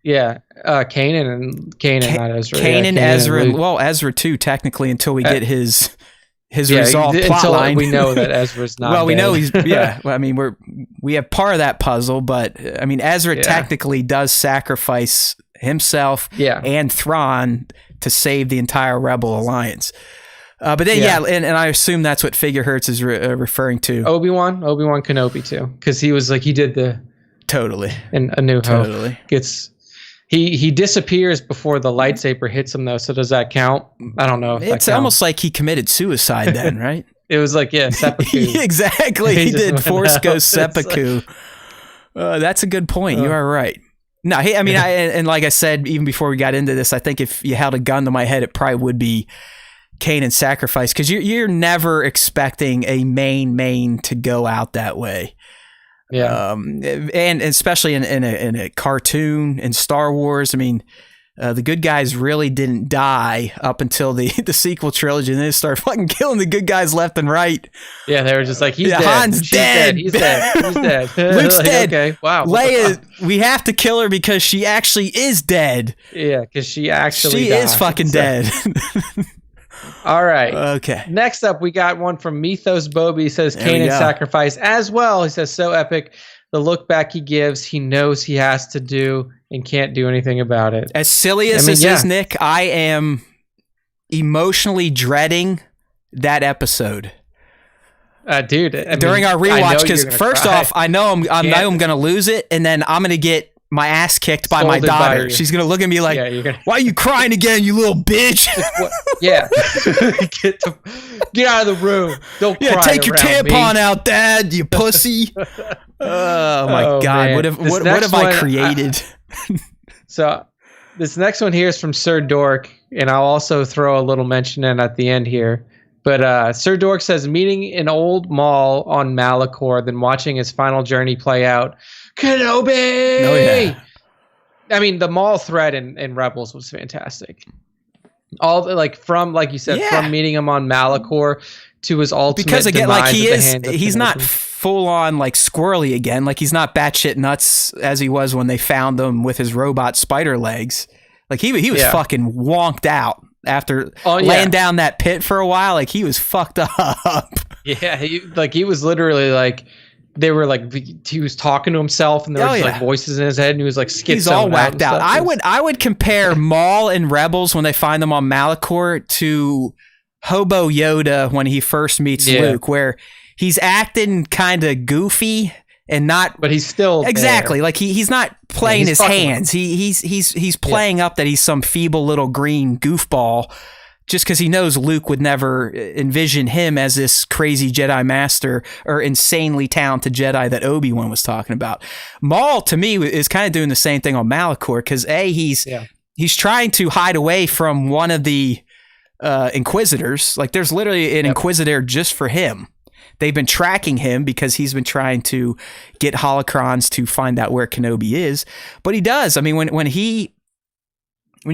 Yeah. Kanan, not Ezra. Kanan, Ezra, well, Ezra too, technically, until we get his resolved plot line. We know that Ezra's not well, we dead. know he's, well, I mean, we have part of that puzzle, but I mean, Ezra technically does sacrifice himself and Thrawn to save the entire Rebel Alliance. But then, and I assume that's what Figure Hurts is referring to. Obi-Wan Kenobi too, because he was like, he did the totally in A New Hope. He disappears before the lightsaber hits him though. So does that count? I don't know. It's almost like he committed suicide then, right? It was like seppuku. Exactly. He did Force Ghost seppuku. That's a good point. You are right. No, I mean, and like I said, even before we got into this, I think if you held a gun to my head, it probably would be Kanan's sacrifice, because you're never expecting a main to go out that way. Yeah. And especially in a cartoon in Star Wars, I mean, the good guys really didn't die up until the sequel trilogy, and then they started fucking killing the good guys left and right. Yeah, they were just like, he's dead. Han's dead. He's dead. He's dead. Luke's like, dead. Okay, wow. Leia, we have to kill her because she actually is dead. Yeah, because she actually She is fucking dead. All right. Okay. Next up, we got one from Mythos Bobby. He says, There we Kanan's go. sacrifice as well. He says, so epic. The look back he gives, he knows he has to do and can't do anything about it. As silly as this is, Nick, I am emotionally dreading that episode. Dude, during our rewatch, because first off, I know I'm going to lose it, and then I'm going to get my ass kicked by my daughter. She's going to look at me like, why are you crying again, you little bitch? Yeah. Get out of the room. Don't cry. Take your tampon me. out, Dad, you pussy. Oh, my God. Man. What have I created? So this next one here is from Sir Dork, and I'll also throw a little mention in at the end here. But Sir Dork says, meeting an old Maul on Malachor, then watching his final journey play out. Kenobi! Oh, yeah. I mean, the Maul thread in Rebels was fantastic. All like you said, from meeting him on Malachor to his ultimate because again, demise like he's Kenobi. not full on like squirrely again. Like he's not batshit nuts as he was when they found him with his robot spider legs. Like he was fucking wonked out after laying down that pit for a while. Like he was fucked up. Yeah, he was literally like, they were like, he was talking to himself, and there were just like voices in his head, and he was like schizoed. He's all whacked out. I would compare Maul and Rebels when they find them on Malachor to Hobo Yoda when he first meets Luke, where he's acting kind of goofy and not, but he's still exactly there. Like he's not playing his hands. He's playing up that he's some feeble little green goofball, just because he knows Luke would never envision him as this crazy Jedi master or insanely talented Jedi that Obi-Wan was talking about. Maul, to me, is kind of doing the same thing on Malachor, because he's trying to hide away from one of the Inquisitors. Like there's literally an Inquisitor just for him. They've been tracking him because he's been trying to get holocrons to find out where Kenobi is. But he does. I mean, when you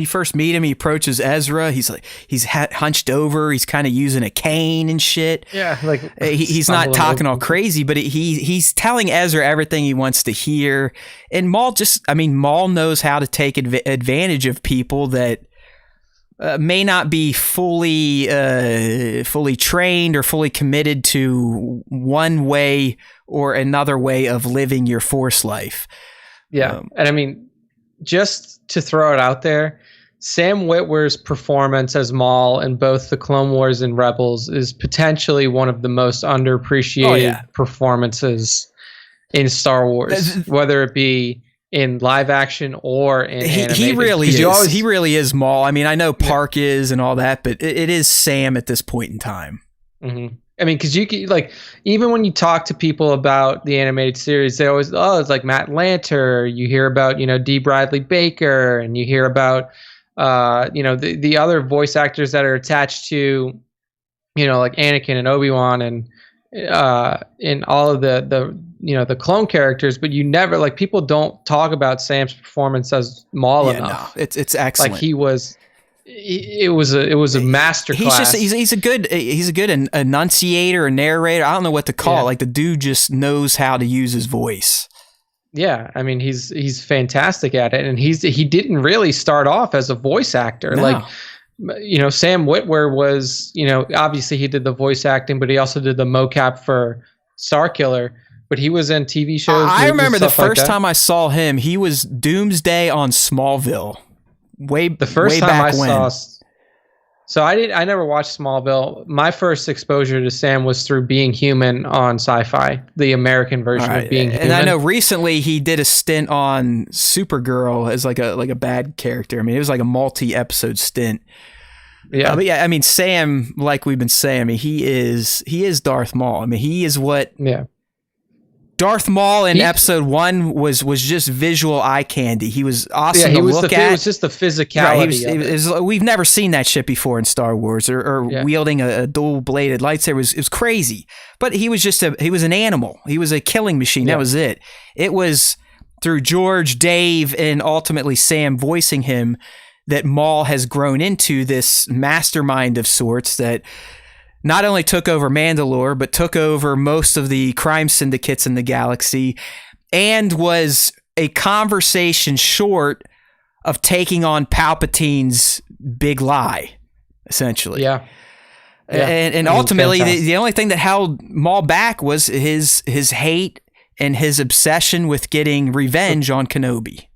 first meet him, he approaches Ezra. He's hunched over. He's kind of using a cane and shit. Yeah, like he's not talking all crazy, but he's telling Ezra everything he wants to hear. And Maul knows how to take advantage of people that may not be fully trained or fully committed to one way or another way of living your Force life. Yeah, and I mean, just to throw it out there, Sam Witwer's performance as Maul in both the Clone Wars and Rebels is potentially one of the most underappreciated performances in Star Wars, whether it be in live action or in animated. He really is. He really is Maul. I mean, I know Park is and all that, but it is Sam at this point in time. Mm-hmm. I mean, because you can, like, even when you talk to people about the animated series, they always, it's like Matt Lanter. You hear about, D. Bradley Baker, and you hear about, the other voice actors that are attached to, like Anakin and Obi-Wan and all of the clone characters. But you never, like, people don't talk about Sam's performance as Maul enough. No, it's excellent. Like he was. It was a masterclass. He's a good enunciator, a narrator. I don't know what to call it. Like the dude just knows how to use his voice. Yeah, I mean he's fantastic at it, and he didn't really start off as a voice actor. No. Like Sam Witwer was, obviously he did the voice acting, but he also did the mocap for Starkiller. But he was in TV shows. I remember the first time I saw him, he was Doomsday on Smallville. The first time I saw, so I never watched Smallville. My first exposure to Sam was through Being Human on Sci-Fi, the American version of Being Human. And I know recently he did a stint on Supergirl as like a bad character. I mean, it was like a multi-episode stint. Yeah, but I mean, Sam, like we've been saying, I mean, he is Darth Maul. I mean, he is what. Yeah. Darth Maul in episode 1 was just visual eye candy. He was awesome to look at. It was just the physicality. Right, we've never seen that shit before in Star Wars, or wielding a dual-bladed lightsaber. It was crazy. But he was an animal. He was a killing machine. That was it. It was through George, Dave, and ultimately Sam voicing him that Maul has grown into this mastermind of sorts that not only took over Mandalore, but took over most of the crime syndicates in the galaxy, and was a conversation short of taking on Palpatine's big lie, essentially. Yeah. And ultimately, the only thing that held Maul back was his hate and his obsession with getting revenge on Kenobi.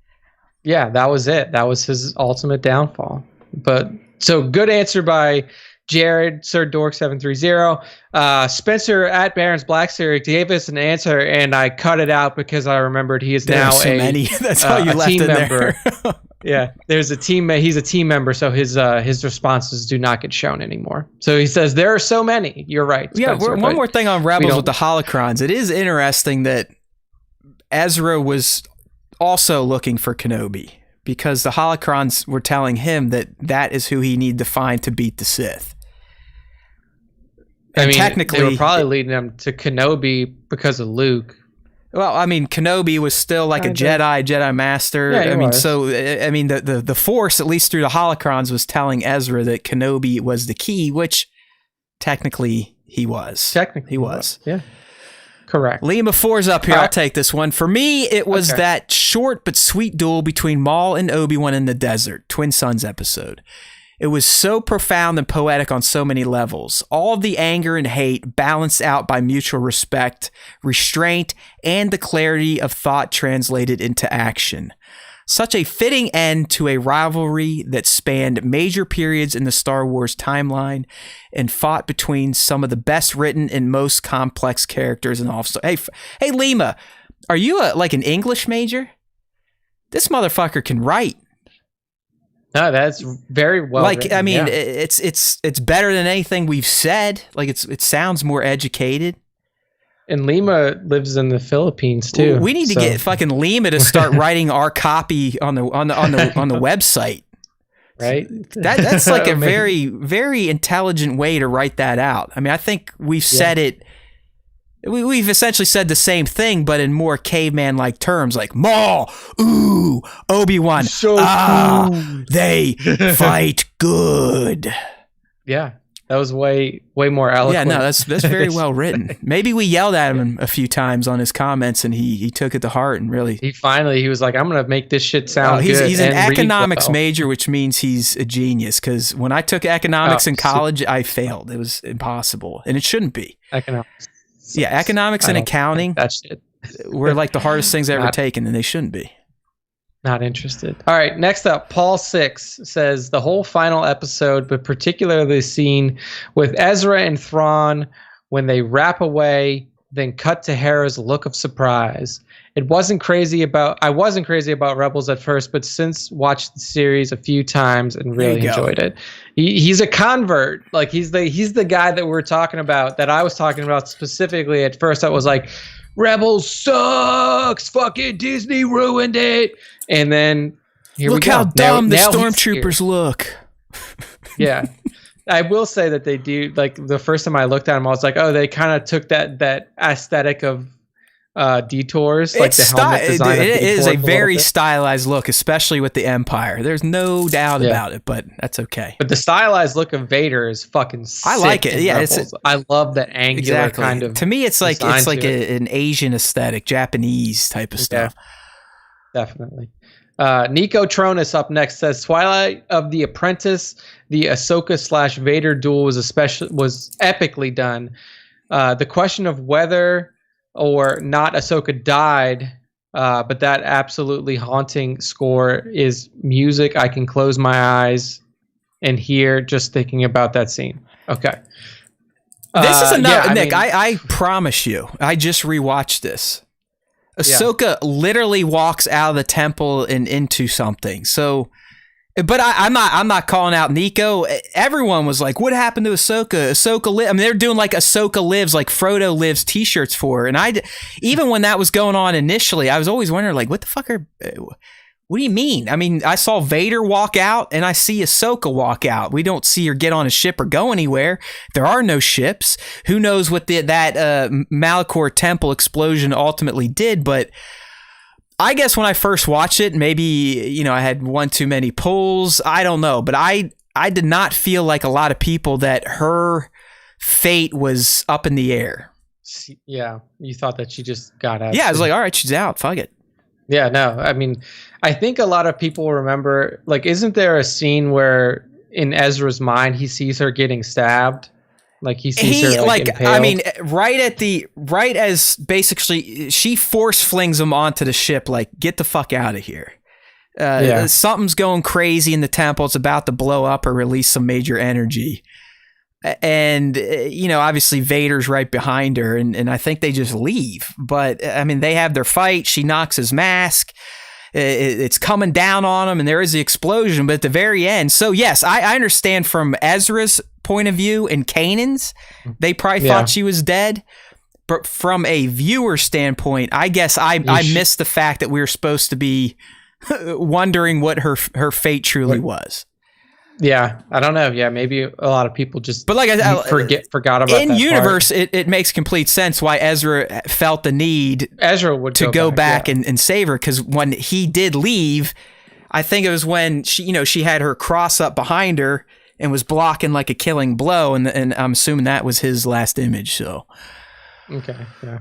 Yeah, that was it. That was his ultimate downfall. But so good answer by Jared, Sir Dork 730. Spencer at Baron's Black Series gave us an answer, and I cut it out because I remembered he is now That's how you left team in member. There. Yeah, there's a team. He's a team member, so his responses do not get shown anymore. So he says there are so many. You're right, Spencer, one more thing on Rebels with the holocrons. It is interesting that Ezra was also looking for Kenobi, because the holocrons were telling him that is who he needed to find to beat the Sith. And technically, they were probably leading him to Kenobi because of Luke. Well, I mean, Kenobi was still like a Jedi Master. Yeah, the Force, at least through the holocrons, was telling Ezra that Kenobi was the key, which technically he was. Yeah. Correct. Lima 4's up here. I'll take this one. For me, it was that short but sweet duel between Maul and Obi-Wan in the desert, Twin Sons episode. It was so profound and poetic on so many levels. All of the anger and hate balanced out by mutual respect, restraint, and the clarity of thought translated into action. Such a fitting end to a rivalry that spanned major periods in the Star Wars timeline and fought between some of the best written and most complex characters in all. Hey, Lima, are you an English major? This motherfucker can write. No, that's very well written. I mean, it's better than anything we've said. Like it sounds more educated. And Lima lives in the Philippines too. We need to get fucking Lima to start writing our copy on the website. Right? That's like a very, very intelligent way to write that out. I mean, I think we've said it. We've essentially said the same thing, but in more caveman-like terms, like Maul, ooh, Obi-Wan, they fight good. Yeah, that was way more eloquent. Yeah, no, that's very well written. Maybe we yelled at him a few times on his comments, and he took it to heart and really. He was like, "I'm gonna make this shit sound good." He's an economics major, which means he's a genius. Because when I took economics in college, I failed. It was impossible, and it shouldn't be. Economics. Yeah, economics and accounting were like the hardest things I've ever taken, and they shouldn't be. Not interested. All right, next up, Paul 6 says the whole final episode, but particularly the scene with Ezra and Thrawn when they wrap away, then cut to Hera's look of surprise. I wasn't crazy about Rebels at first, but since watched the series a few times and really enjoyed it. He's a convert. Like he's the guy that we're talking about, that I was talking about specifically at first. I was like, Rebels sucks. Fucking Disney ruined it. And then look how dumb the stormtroopers look. Yeah. I will say that they do, like the first time I looked at them, I was like, oh, they kind of took that aesthetic of detours, like the helmet design. It is a very stylized look, especially with the Empire. There's no doubt about it, but that's okay. But the stylized look of Vader is fucking sick. I like it. Yeah, I love that angular kind of. To me, it's like an Asian aesthetic, Japanese type of stuff. Definitely. Nico Tronus up next says Twilight of the Apprentice, the Ahsoka / Vader duel was epically done. The question of whether or not Ahsoka died, but that absolutely haunting score is music I can close my eyes and hear just thinking about that scene. Okay. This is another, Nick, I promise you, I just rewatched this. Ahsoka literally walks out of the temple and into something. So But I'm not calling out Nico. Everyone was like, "What happened to Ahsoka? I mean, they're doing like Ahsoka lives, like Frodo lives T-shirts for her. And even when that was going on initially, I was always wondering, like, what the fuck what do you mean? I mean, I saw Vader walk out, and I see Ahsoka walk out. We don't see her get on a ship or go anywhere. There are no ships. Who knows what that Malachor Temple explosion ultimately did? But I guess when I first watched it, maybe, I had one too many pulls. I don't know. But I did not feel like a lot of people that her fate was up in the air. Yeah. You thought that she just got out. Yeah, I was like, all right, she's out. Fuck it. Yeah, no. I mean, I think a lot of people remember, like, isn't there a scene where in Ezra's mind he sees her getting stabbed? Like he sees her impaled. I mean, right as basically she force flings him onto the ship, like, get the fuck out of here. Something's going crazy in the temple. It's about to blow up or release some major energy. And, obviously Vader's right behind her, and I think they just leave. But, I mean, they have their fight. She knocks his mask. It's coming down on him, and there is the explosion. But at the very end, so yes, I understand from Ezra's point of view and Kanan's, they probably thought she was dead. But from a viewer standpoint, I guess I missed the fact that we were supposed to be wondering what her fate truly was. Yeah, I don't know. Yeah, maybe a lot of people just forgot about in that universe. part. It makes complete sense why Ezra felt the need to go back and save her, because when he did leave, I think it was when she had her cross up behind her and was blocking like a killing blow, and I'm assuming that was his last image. So okay, yeah.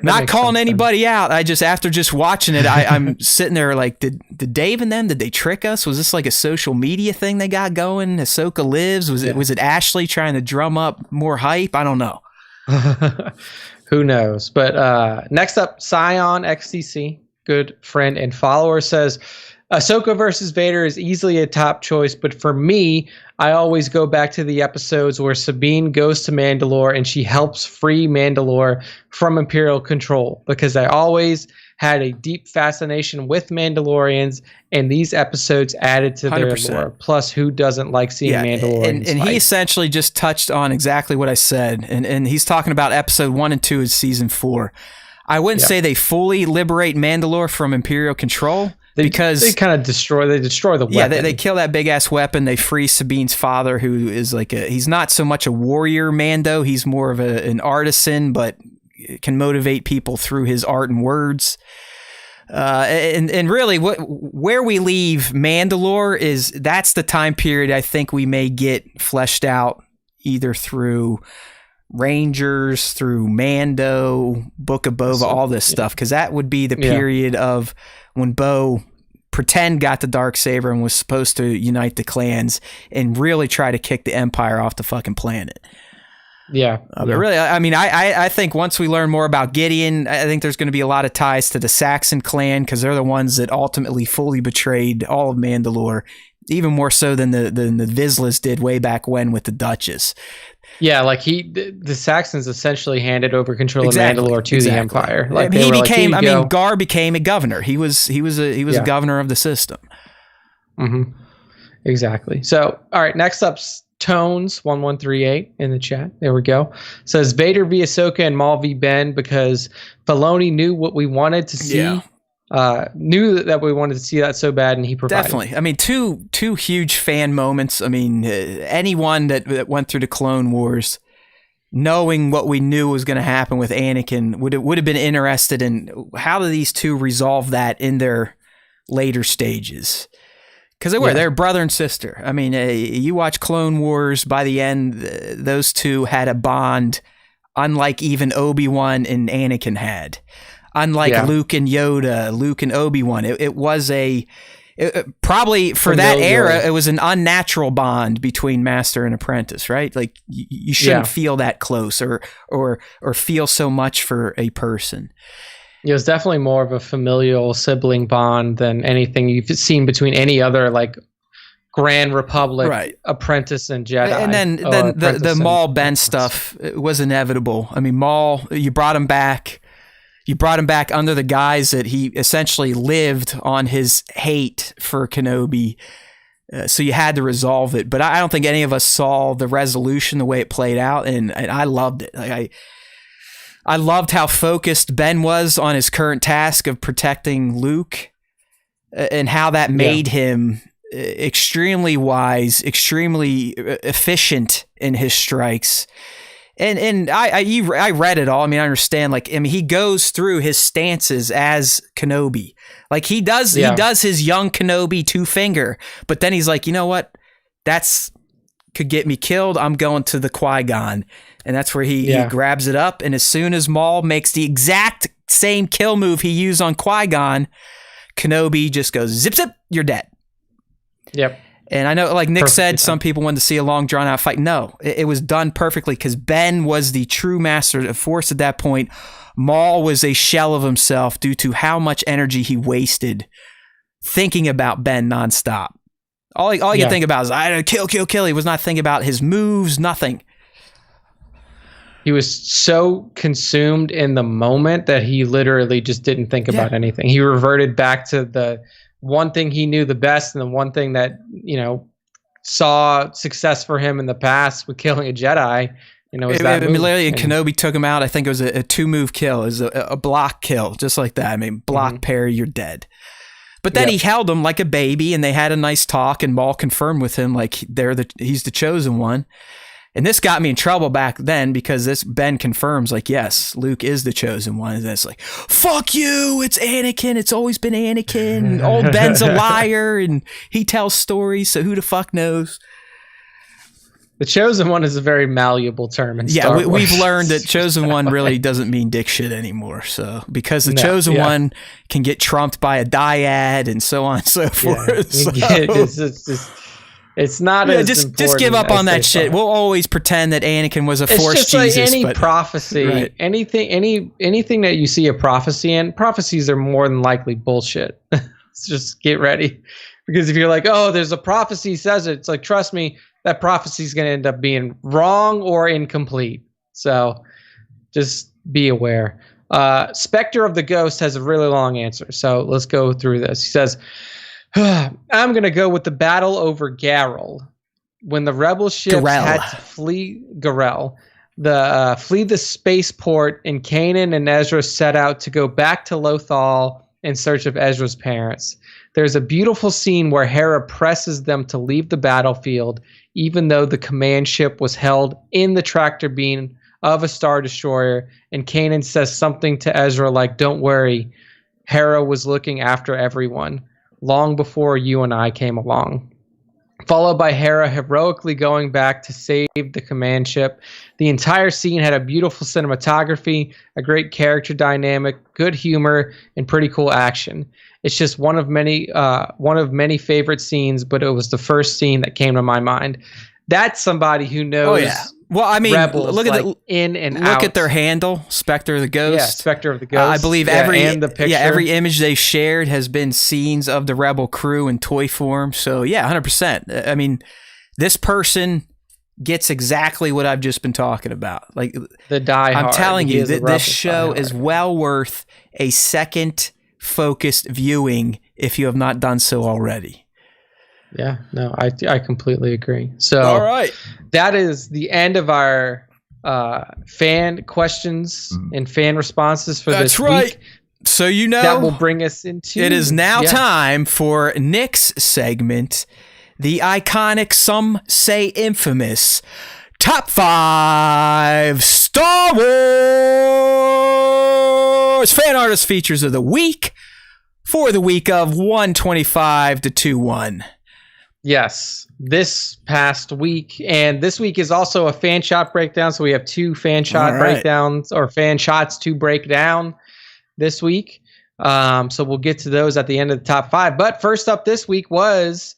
Not calling anybody out. After watching it, I'm sitting there like, did Dave and them, did they trick us? Was this like a social media thing they got going? Ahsoka lives? Was it Ashley trying to drum up more hype? I don't know. Who knows? But next up, Scion XCC, good friend and follower, says, Ahsoka versus Vader is easily a top choice, but for me, I always go back to the episodes where Sabine goes to Mandalore and she helps free Mandalore from Imperial control, because I always had a deep fascination with Mandalorians, and these episodes added to their 100%. lore. Plus, who doesn't like seeing Mandalorians and fight? he essentially just touched on exactly what I said, and he's talking about episode 1 and 2 of season 4. I wouldn't say they fully liberate Mandalore from Imperial control. Because they kind of destroy the weapon. Yeah, they kill that big ass weapon. They free Sabine's father, who is like he's not so much a warrior Mando. He's more of an artisan, but can motivate people through his art and words. And really, where we leave Mandalore that's the time period I think we may get fleshed out either through Rangers, through Mando, Book of Boba, all this stuff, because that would be the period of when Bo got the Darksaber and was supposed to unite the clans and really try to kick the Empire off the fucking planet. But really, I mean, I think once we learn more about Gideon, I think there's going to be a lot of ties to the Saxon clan, because they're the ones that ultimately fully betrayed all of Mandalore, even more so than the Vizslas did way back when with the Duchess. Yeah, like the Saxons essentially handed over control of Mandalore to the Empire. Like Gar became a governor. He was a governor of the system. Mm-hmm. Exactly. So, all right, next up's Tones 1138 in the chat. There we go. Says Vader v Ahsoka and Maul v Ben, because Filoni knew what we wanted to see. Yeah. Knew that we wanted to see that so bad, and he provided. Definitely. I mean, two huge fan moments. I mean, anyone that went through the Clone Wars, knowing what we knew was going to happen with Anakin, would have been interested in how do these two resolve that in their later stages. Because they're brother and sister. I mean, you watch Clone Wars, by the end, those two had a bond unlike even Obi-Wan and Anakin had. Unlike Luke and Yoda, Luke and Obi-Wan, it was probably for that era, it was an unnatural bond between master and apprentice, right? Like you shouldn't feel that close or feel so much for a person. It was definitely more of a familial sibling bond than anything you've seen between any other like Grand Republic apprentice and Jedi. And then the Maul Ben stuff was inevitable. I mean, Maul, you brought him back. You brought him back under the guise that he essentially lived on his hate for Kenobi. So you had to resolve it. But I don't think any of us saw the resolution the way it played out, and I loved it. Like I loved how focused Ben was on his current task of protecting Luke, and how that made him extremely wise, extremely efficient in his strikes. And I read it all. I mean, I understand. Like, I mean, he goes through his stances as Kenobi. Like he does his young Kenobi 2-finger, but then he's like, you know what? That's could get me killed. I'm going to the Qui-Gon, and that's where he grabs it up. And as soon as Maul makes the exact same kill move he used on Qui-Gon, Kenobi just goes zip zip. You're dead. Yep. And I know, like Nick said, some people wanted to see a long, drawn-out fight. No, it was done perfectly because Ben was the true master of Force at that point. Maul was a shell of himself due to how much energy he wasted thinking about Ben nonstop. All you think about is, I kill. He was not thinking about his moves, nothing. He was so consumed in the moment that he literally just didn't think about anything. He reverted back to the one thing he knew the best, and the one thing that, you know, saw success for him in the past with killing a Jedi. You know, literally, Kenobi took him out. I think it was a 2-move kill. It was a block kill, just like that. I mean, block parry, you're dead. But then he held him like a baby, and they had a nice talk, and Maul confirmed with him like he's the chosen one. And this got me in trouble back then because this Ben confirms like, yes, Luke is the chosen one. And it's like, fuck you, it's Anakin. It's always been Anakin. Old Ben's a liar and he tells stories, so who the fuck knows? The chosen one is a very malleable term in Star Wars. We've learned that chosen one really doesn't mean dick shit anymore. So because the chosen one can get trumped by a dyad and so on and so forth. It's not as important. Just give up on that shit. We'll always pretend that Anakin was a Force Jesus. It's just like any prophecy, anything that you see a prophecy in, prophecies are more than likely bullshit. Just get ready. Because if you're like, oh, there's a prophecy says it, it's like, trust me, that prophecy is going to end up being wrong or incomplete. So just be aware. Spectre of the Ghost has a really long answer. So let's go through this. He says, I'm going to go with the battle over Garrel. When the rebel ships had to flee flee the spaceport, and Kanan and Ezra set out to go back to Lothal in search of Ezra's parents. There's a beautiful scene where Hera presses them to leave the battlefield, even though the command ship was held in the tractor beam of a Star Destroyer, and Kanan says something to Ezra like, don't worry, Hera was looking after everyone long before you and I came along. Followed by Hera heroically going back to save the command ship. The entire scene had a beautiful cinematography, a great character dynamic, good humor, and pretty cool action. It's just one of many favorite scenes, but it was the first scene that came to my mind. That's somebody who knows. Oh, yeah. Well, I mean, Rebels, look at in and out. Look at their handle, Spectre of the Ghost. Yeah, Spectre of the Ghost. I believe and the picture. every image they shared has been scenes of the Rebel crew in toy form. So yeah, 100%. I mean, this person gets exactly what I've just been talking about. Like the diehard. I'm telling you, this show is well worth a second focused viewing if you have not done so already. Yeah, no, I completely agree. So, all right, that is the end of our fan questions and fan responses for this week. So that will bring us into. It is now time for Nick's segment, the iconic, some say infamous, Top 5 Star Wars Fan Artist Features of the Week for the week of 125 to 2/1. Yes, this past week, and this week is also a fan shot breakdown. So we have 2 fan shot breakdowns or fan shots to break down this week. So we'll get to those at the end of the top 5. But first up this week is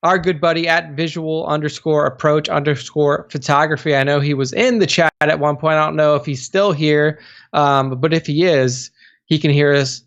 our good buddy at visual_approach_photography. I know he was in the chat at one point. I don't know if he's still here, but if he is, he can hear us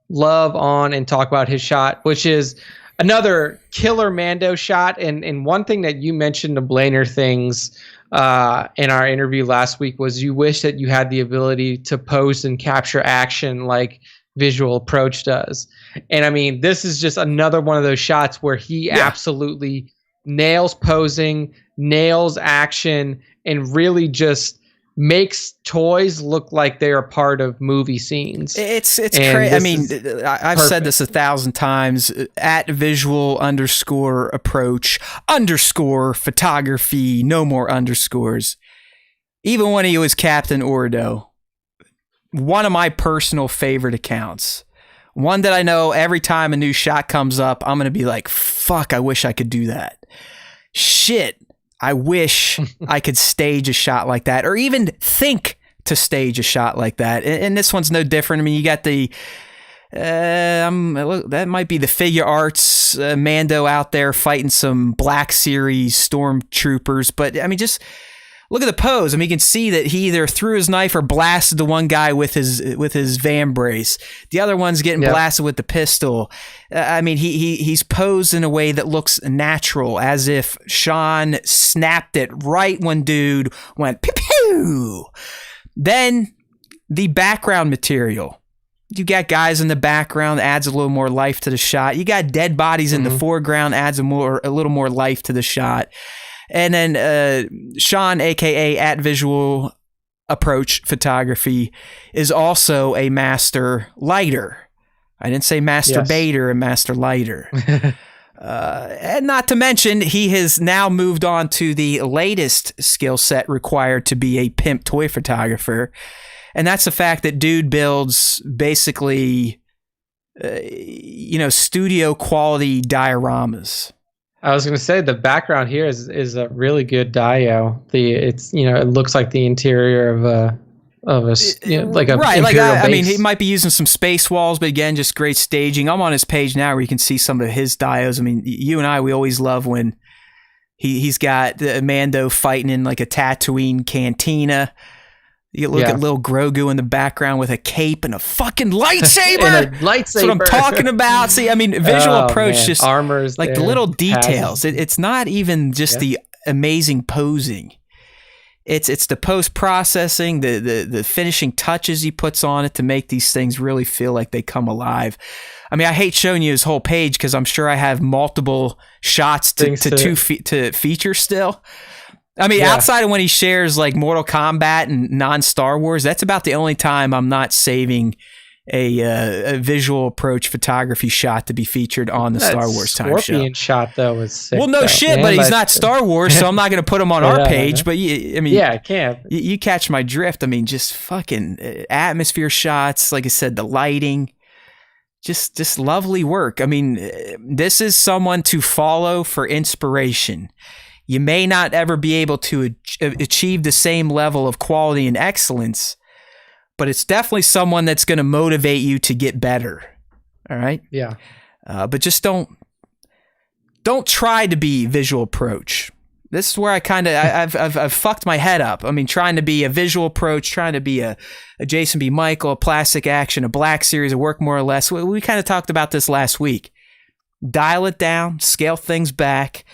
love on and talk about his shot, which is another killer Mando shot. And one thing that you mentioned, the Blainer things in our interview last week, was you wish that you had the ability to pose and capture action like visual approach does. And I mean, this is just another one of those shots where he absolutely nails posing, nails action, and really just makes toys look like they are part of movie scenes. It's crazy. I mean, I've said this 1,000 times. At visual _ approach _ photography, no more underscores. Even when he was Captain Ordo, one of my personal favorite accounts. One that I know every time a new shot comes up, I'm going to be like, fuck, I wish I could do that. Shit, I wish I could stage a shot like that, or even think to stage a shot like that. And this one's no different. I mean, you got the that might be the figure arts Mando out there fighting some Black Series stormtroopers, but I mean, just look at the pose. I mean, you can see that he either threw his knife or blasted the one guy with his van brace. The other one's getting blasted with the pistol. I mean, he's posed in a way that looks natural, as if Sean snapped it right when dude went pew pew. Then the background material. You got guys in the background, adds a little more life to the shot. You got dead bodies in the foreground, adds a little more life to the shot. And then Sean, a.k.a. at Visual Approach Photography, is also a master lighter. I didn't say masturbator, and master lighter. And not to mention, he has now moved on to the latest skill set required to be a pimp toy photographer. And that's the fact that dude builds basically, studio quality dioramas. I was going to say the background here is a really good dio. It looks like the interior of a like a right. Imperial Like base. I mean, he might be using some space walls, but again, just great staging. I'm on his page now where you can see some of his dios. I mean, you and I, we always love when he's got the Mando fighting in like a Tatooine cantina. You look at little Grogu in the background with a cape and a fucking lightsaber. That's what I'm talking about. See, I mean, visual approach, just armors, like the little details. It's not even just the amazing posing. It's the post-processing, the finishing touches he puts on it to make these things really feel like they come alive. I mean, I hate showing you his whole page because I'm sure I have multiple shots to feature still. I mean, outside of when he shares like Mortal Kombat and non-Star Wars, that's about the only time I'm not saving a visual approach photography shot to be featured on the Star Wars Time Show. Scorpion shot though was sick. Well, no shit, but he's not Star Wars, so I'm not going to put him on our page. But I can't. You catch my drift. I mean, just fucking atmosphere shots. Like I said, the lighting, just lovely work. I mean, this is someone to follow for inspiration. You may not ever be able to achieve the same level of quality and excellence, but it's definitely someone that's going to motivate you to get better. All right? Yeah. But just don't try to be visual approach. This is where I've fucked my head up. I mean, trying to be a visual approach, trying to be a Jason B. Michael, a Plastic Action, a Black Series, a Work More or Less. We kind of talked about this last week. Dial it down, scale things back.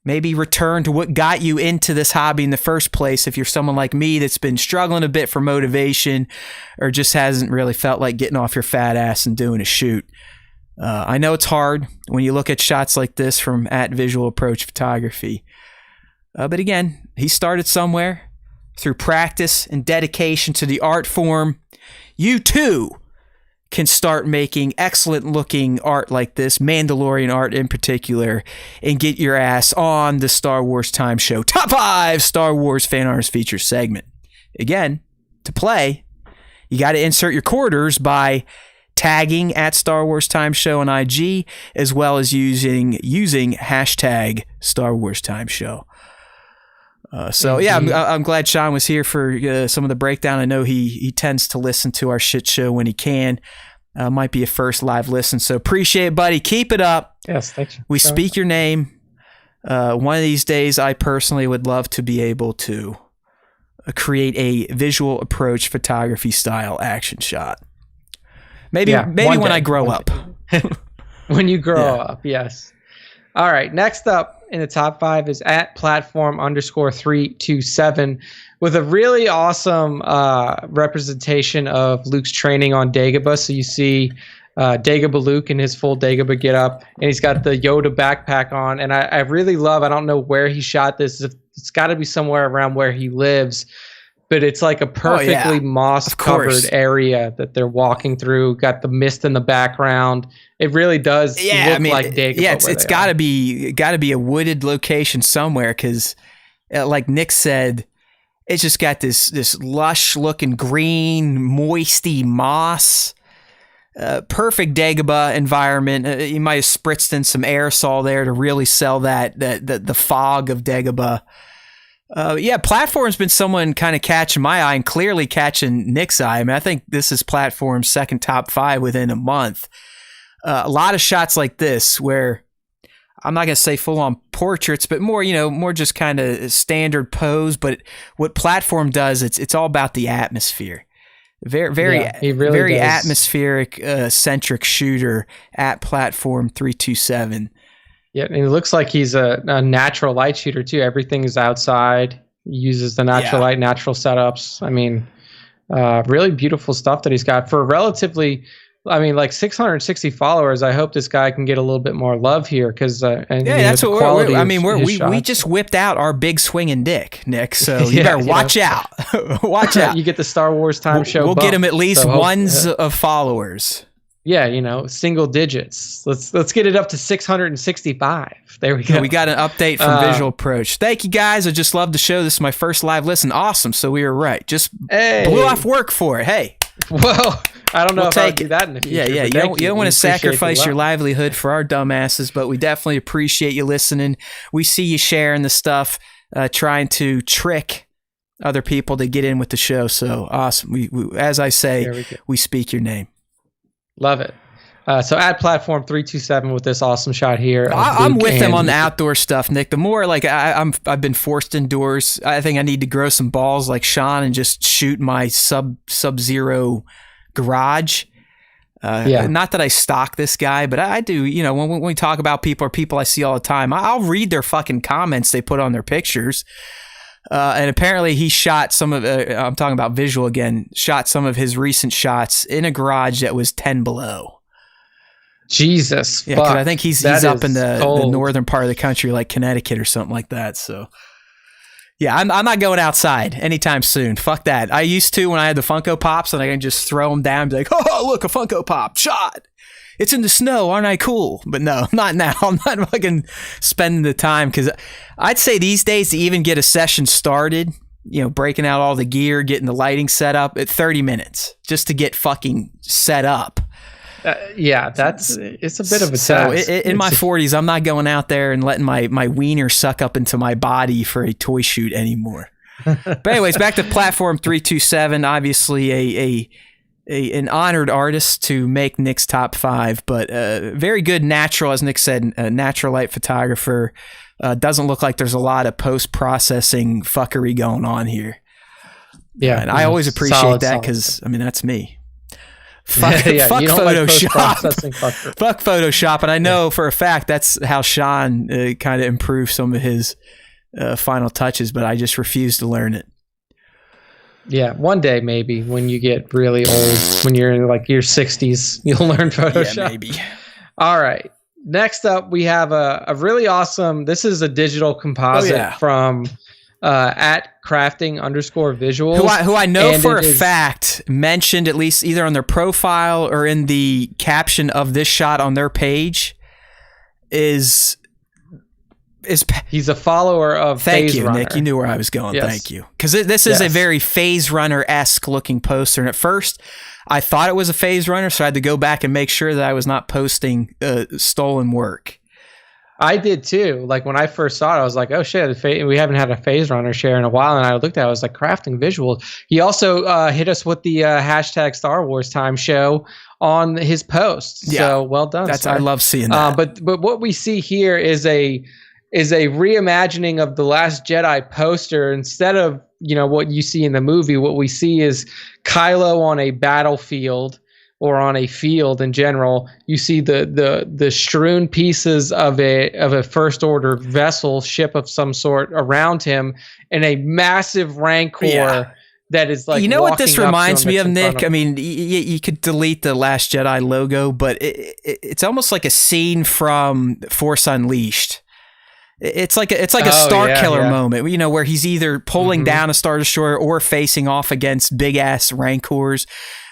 Maybe return to what got you into this hobby in the first place if you're someone like me that's been struggling a bit for motivation or just hasn't really felt like getting off your fat ass and doing a shoot. I know it's hard when you look at shots like this from at Visual Approach Photography. But again, he started somewhere. Through practice and dedication to the art form, you too can start making excellent looking art like this, Mandalorian art in particular, and get your ass on the Star Wars Time Show Top 5 Star Wars Fan Arts Feature segment. Again, to play, you got to insert your quarters by tagging at Star Wars Time Show on IG, as well as using hashtag Star Wars Time Show. I'm glad Sean was here for some of the breakdown. I know he tends to listen to our shit show when he can. Might be a first live listen, so appreciate it, buddy. Keep it up. Yes, thank you. We speak your name. One of these days, I personally would love to be able to create a visual approach photography style action shot. Maybe when I grow up. When you grow up, yes. All right, next up in the top 5 is at platform _327 with a really awesome representation of Luke's training on Dagobah. So you see Dagobah Luke in his full Dagobah get up, and he's got the Yoda backpack on. And I really love, I don't know where he shot this. It's got to be somewhere around where he lives. But it's like a perfectly moss-covered area that they're walking through. Got the mist in the background. It really does look like Dagobah. Yeah, it's got to be a wooded location somewhere because, like Nick said, it's just got this lush-looking green, moisty moss. Perfect Dagobah environment. You might have spritzed in some aerosol there to really sell the fog of Dagobah. Platform's been someone kind of catching my eye and clearly catching Nick's eye. I mean, I think this is Platform's second top 5 within a month. A lot of shots like this where I'm not going to say full on portraits, but more just kind of standard pose. But what Platform does, it's all about the atmosphere. Very atmospheric, centric shooter at Platform 327. Yeah, and it looks like he's a natural light shooter too. Everything is outside. He uses the natural light, natural setups. I mean, really beautiful stuff that he's got for relatively. I mean, like 660 followers. I hope this guy can get a little bit more love here because that's what we just whipped out our big swinging dick, Nick. So you better watch out. Watch out. You get the Star Wars Time Show. We'll get him at least ones of followers. Yeah, single digits. Let's get it up to 665. There we go. We got an update from Visual Approach. Thank you guys. I just love the show. This is my first live listen. Awesome. So we were right. Just blew off work for it. Hey. Well, I don't know if I'll do that in the future. Yeah. You don't want to sacrifice your livelihood for our dumbasses, but we definitely appreciate you listening. We see you sharing the stuff, trying to trick other people to get in with the show. So awesome. We as I say, we speak your name. Love it. So at platform 327 with this awesome shot here. I'm with them on the outdoor stuff, Nick. The more like I've been forced indoors. I think I need to grow some balls like Sean and just shoot my sub-zero garage. Not that I stalk this guy, but I do. When we talk about people I see all the time, I'll read their fucking comments they put on their pictures. And apparently he shot some of, I'm talking about Visual again, shot some of his recent shots in a garage that was 10 below. Jesus. Yeah, because I think he's up in the northern part of the country, like Connecticut or something like that. So, yeah, I'm not going outside anytime soon. Fuck that. I used to when I had the Funko Pops, and I can just throw them down and be like, oh, look, a Funko Pop, shot. It's in the snow, aren't I cool? But no, not now. I'm not fucking spending the time because I'd say these days to even get a session started, breaking out all the gear, getting the lighting set up at 30 minutes just to get fucking set up. It's a bit of a task. So in my 40s, I'm not going out there and letting my wiener suck up into my body for a toy shoot anymore. But anyways, back to Platform 327. Obviously an honored artist to make Nick's top 5, but very good natural, as Nick said, a natural light photographer. Doesn't look like there's a lot of post-processing fuckery going on here. Yeah, and I always appreciate that because, that's me. Fuck Photoshop. Fuck Photoshop. And I know for a fact that's how Sean kind of improved some of his final touches, but I just refuse to learn it. Yeah, one day maybe when you get really old, when you're in like your 60s, you'll learn Photoshop. Yeah, maybe. All right. Next up, we have a really awesome, this is a digital composite from at crafting_visuals. Who I know for a fact mentioned at least either on their profile or in the caption of this shot on their page is he's a follower of Thank Phase you, Runner. Nick. You knew where I was going. Yes. Thank you. Because this is a very Phase Runner-esque looking poster. And at first, I thought it was a Phase Runner, so I had to go back and make sure that I was not posting stolen work. I did too. Like when I first saw it, I was like, "Oh shit, we haven't had a Phase Runner share in a while." And I looked at it, I was like, "Crafting Visual." He also hit us with the hashtag Star Wars Time show on his post. Yeah, so well done. I love seeing that. But what we see here is a reimagining of the Last Jedi poster. Instead of what you see in the movie, what we see is Kylo on a battlefield or on a field in general, you see the strewn pieces of a first order vessel, ship of some sort around him, and a massive rancor that is like, you know what this reminds me of, Nick? I mean, you could delete the Last Jedi logo, but it's almost like a scene from Force Unleashed. It's like a Star Killer moment, you know, where he's either pulling down a Star Destroyer or facing off against big ass rancors.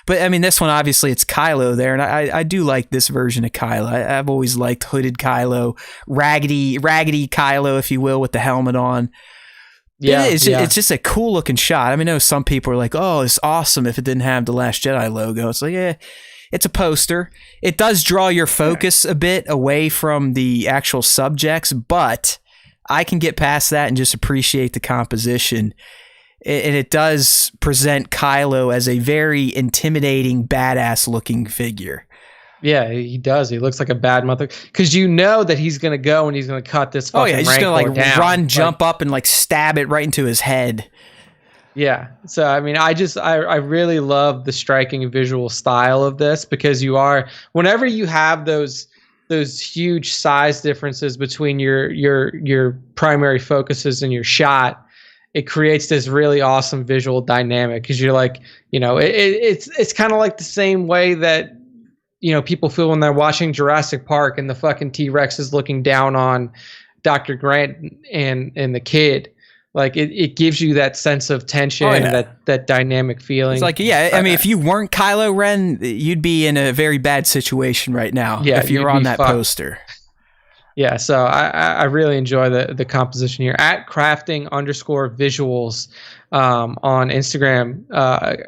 But I mean, this one, obviously it's Kylo there, and I do like this version of Kylo. I've always liked hooded Kylo, raggedy Kylo, if you will, with the helmet on. Yeah, it's just a cool looking shot. I mean, I know some people are like, "Oh, it's awesome if it didn't have the Last Jedi logo." It's like, it's a poster. It does draw your focus a bit away from the actual subjects, but I can get past that and just appreciate the composition. And it does present Kylo as a very intimidating, badass-looking figure. Yeah, he does. He looks like a bad mother, because you know that he's going to go and he's going to cut this fucking he's just going to down. Run, jump up, and like stab it right into his head. Yeah. So, I mean, I really love the striking visual style of this, because whenever you have those huge size differences between your primary focuses and your shot, it creates this really awesome visual dynamic, because you're like, you know, it's kind of like the same way that, you know, people feel when they're watching Jurassic Park and the fucking T-Rex is looking down on Dr. Grant and the kid. Like it gives you that sense of tension, that dynamic feeling. It's like, I mean, if you weren't Kylo Ren, you'd be in a very bad situation right now. If you're on that poster. Yeah, so I really enjoy the composition here. At crafting_visuals on Instagram.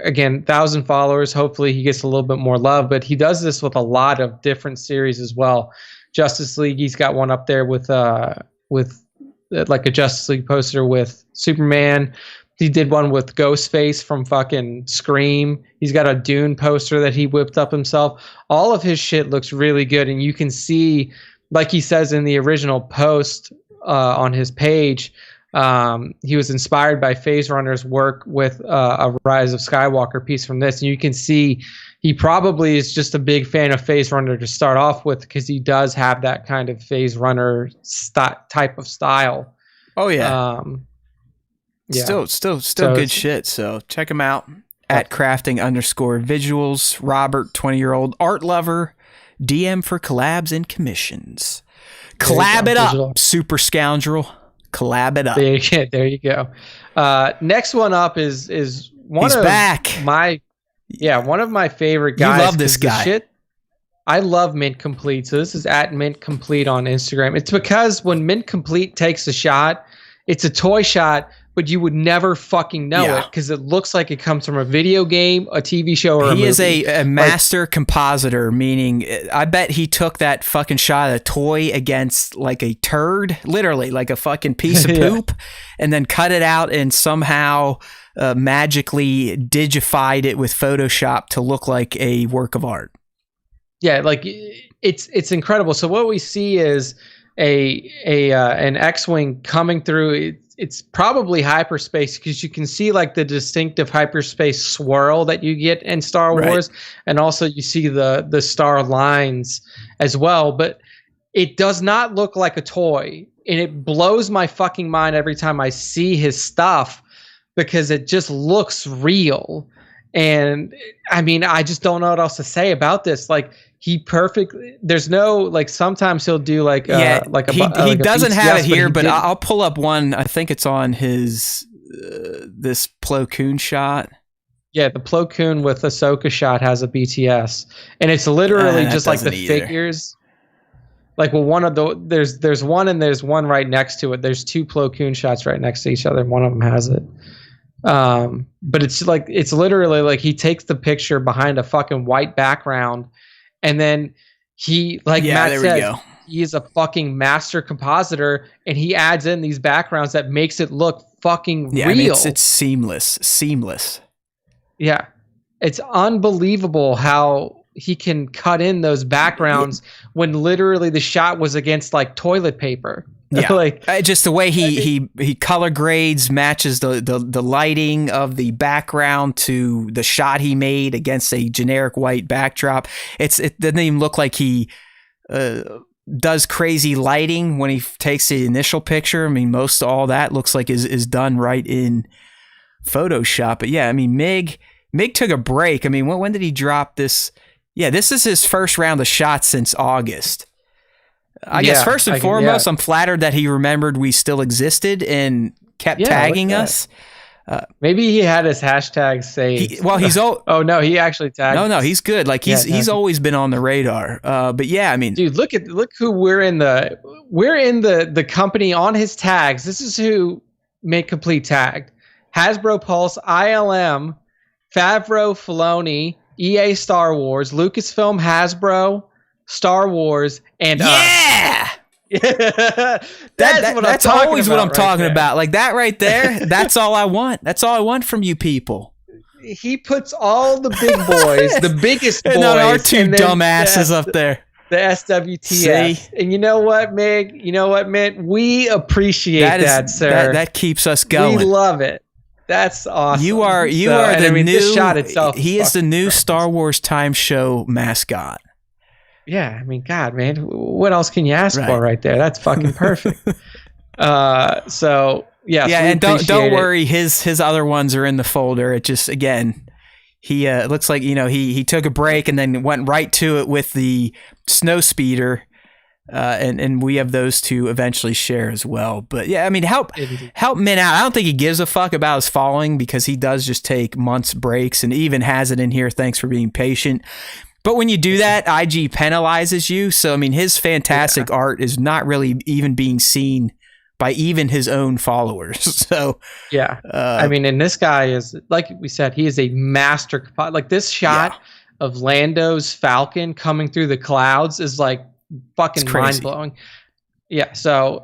Again, 1,000 followers. Hopefully he gets a little bit more love, but he does this with a lot of different series as well. Justice League, he's got one up there with like a Justice League poster with Superman. He did one with Ghostface from fucking Scream. He's got a Dune poster that he whipped up himself. All of his shit looks really good, and you can see, like he says in the original post on his page, he was inspired by Phase Runner's work with a Rise of Skywalker piece from this. And you can see he probably is just a big fan of Phase Runner to start off with, because he does have that kind of Phase Runner type of style. Oh, yeah. Still good shit. So check him out at crafting_visuals. Robert, 20-year-old art lover. DM for collabs and commissions. Collab it up, super scoundrel. Collab it up. There you go. Next one up is one He's of back. one of my favorite guys. You love this guy. I love Mint Complete. So this is at Mint Complete on Instagram. It's because when Mint Complete takes a shot, it's a toy shot, but you would never fucking know it, because it looks like it comes from a video game, a TV show, or a movie. He is a master compositor, meaning I bet he took that fucking shot of a toy against like a turd, literally like a fucking piece of poop, and then cut it out and somehow magically digified it with Photoshop to look like a work of art. Yeah, like it's incredible. So what we see is an X-wing coming through. It's probably hyperspace, because you can see like the distinctive hyperspace swirl that you get in Star Wars, and also you see the star lines as well. But it does not look like a toy, and it blows my fucking mind every time I see his stuff, because it just looks real. And I mean, I just don't know what else to say about this. Like, there's no, like, sometimes he'll do like he like doesn't BTS, have it here, but I'll pull up one. I think it's on his this Plo Koon shot. Yeah, the Plo Koon with Ahsoka shot has a BTS, and it's literally just like the figures. Like, well, one of there's one, and there's one right next to it. There's two Plo Koon shots right next to each other, and one of them has it. But it's literally like he takes the picture behind a fucking white background, and then he, like Matt said, he is a fucking master compositor, and he adds in these backgrounds that makes it look fucking real. I mean, it's seamless. Yeah, it's unbelievable how he can cut in those backgrounds when literally the shot was against like toilet paper. Yeah, like just the way he color grades matches the lighting of the background to the shot he made against a generic white backdrop. It doesn't even look like he does crazy lighting when he takes the initial picture. I mean, most of all that looks like is done right in Photoshop. But yeah, I mean, Mig took a break. I mean, when did he drop this? Yeah, this is his first round of shots since August. I guess first and foremost, I'm flattered that he remembered we still existed and kept tagging us. Maybe he had his hashtag saved. He's oh no, he actually tagged. No, he's good. Like he's always been on the radar. But yeah, I mean, dude, look who we're in the company on his tags. This is who Make Complete tagged: Hasbro Pulse, ILM, Favreau, Filoni, EA, Star Wars, Lucasfilm, Hasbro, Star Wars, and that's always what I'm talking about. Like that right there. That's all I want. That's all I want from you people. He puts all the big boys, the biggest boys, and our two dumbasses up there. The SWTS. See? And you know what, Mig? You know what, Mint? We appreciate that, sir. That keeps us going. We love it. That's awesome. You are the new. This shot itself. He is the new Star Wars Time Show mascot. Yeah, I mean, God, man, what else can you ask for right there? That's fucking perfect. So yeah, and don't worry, his other ones are in the folder. It just again, he looks like he took a break and then went right to it with the snow speeder, and we have those to eventually share as well. But yeah, I mean, help Min out. I don't think he gives a fuck about his following because he does just take months breaks and even has it in here. Thanks for being patient. But when you do that, IG penalizes you. So, I mean, his fantastic art is not really even being seen by even his own followers. So, yeah. I mean, and this guy is, like we said, he is a master. Like this shot of Lando's Falcon coming through the clouds is like fucking mind-blowing. Yeah, so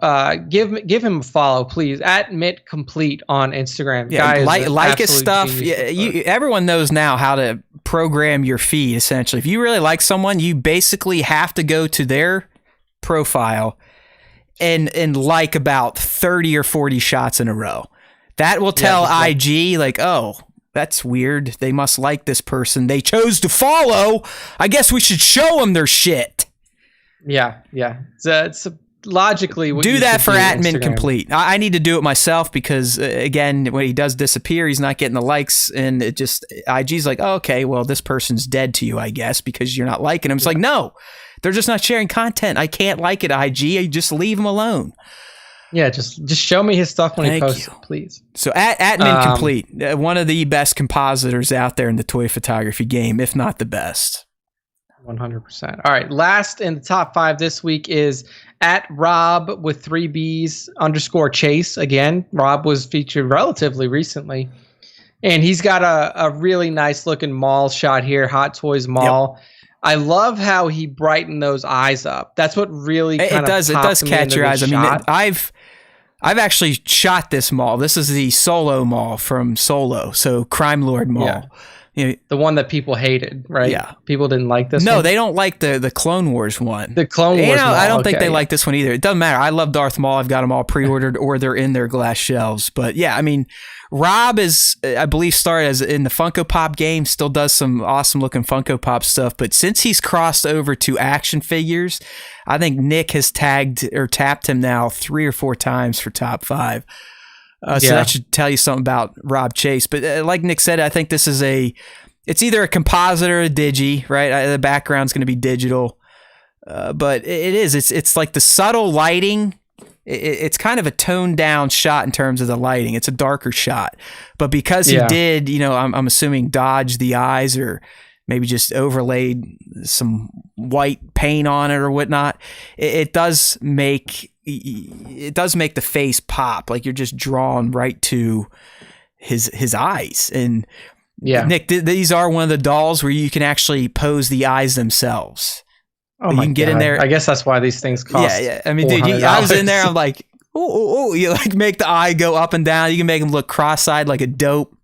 give him a follow, please, at Mitt Complete on Instagram. Yeah, like his stuff. Everyone knows now how to program your feed, essentially. If you really like someone, you basically have to go to their profile and like about 30 or 40 shots in a row. That will tell IG, like, oh, that's weird. They must like this person. They chose to follow. I guess we should show them their shit. Yeah. It's logically what do that for admin complete. I need to do it myself because again, when he does disappear, he's not getting the likes, and it just IG's like, oh, okay, well, this person's dead to you, I guess, because you're not liking him. It's like, no, they're just not sharing content. I can't like it, IG. I just leave him alone. Yeah, just show me his stuff when he posts it, please. So admin complete, one of the best compositors out there in the toy photography game, if not the best. 100%. All right, last in the top 5 this week is at Rob with 3 B's _Chase. Again, Rob was featured relatively recently, and he's got a really nice looking mall shot here, Hot Toys Mall. Yep. I love how he brightened those eyes up. That's what really kind of does. It does catch your eyes. I mean, I've actually shot this mall. This is the Solo Mall from Solo, so Crime Lord Mall. Yeah. The one that people hated, right? Yeah. People didn't like this one? No, they don't like the Clone Wars one. The Clone Wars Mall, I don't think they like this one either. It doesn't matter. I love Darth Maul. I've got them all pre-ordered or they're in their glass shelves. But yeah, I mean, Rob is, I believe, started as in the Funko Pop game, still does some awesome looking Funko Pop stuff. But since he's crossed over to action figures, I think Nick has tapped him now 3 or 4 times for top 5. So that should tell you something about Rob Chase. But like Nick said, I think this is it's either a composite or a digi, right? The background's going to be digital. But it's like the subtle lighting. It's kind of a toned down shot in terms of the lighting. It's a darker shot. But because he did, I'm assuming dodge the eyes or maybe just overlaid some white paint on it or whatnot, it does make the face pop, like you're just drawn right to his eyes. And Nick, these are one of the dolls where you can actually pose the eyes themselves. Oh my God. Get in there. I guess that's why these things cost. Yeah. I mean, dude, I was in there. I'm like, oh, you like make the eye go up and down. You can make him look cross-eyed like a dope.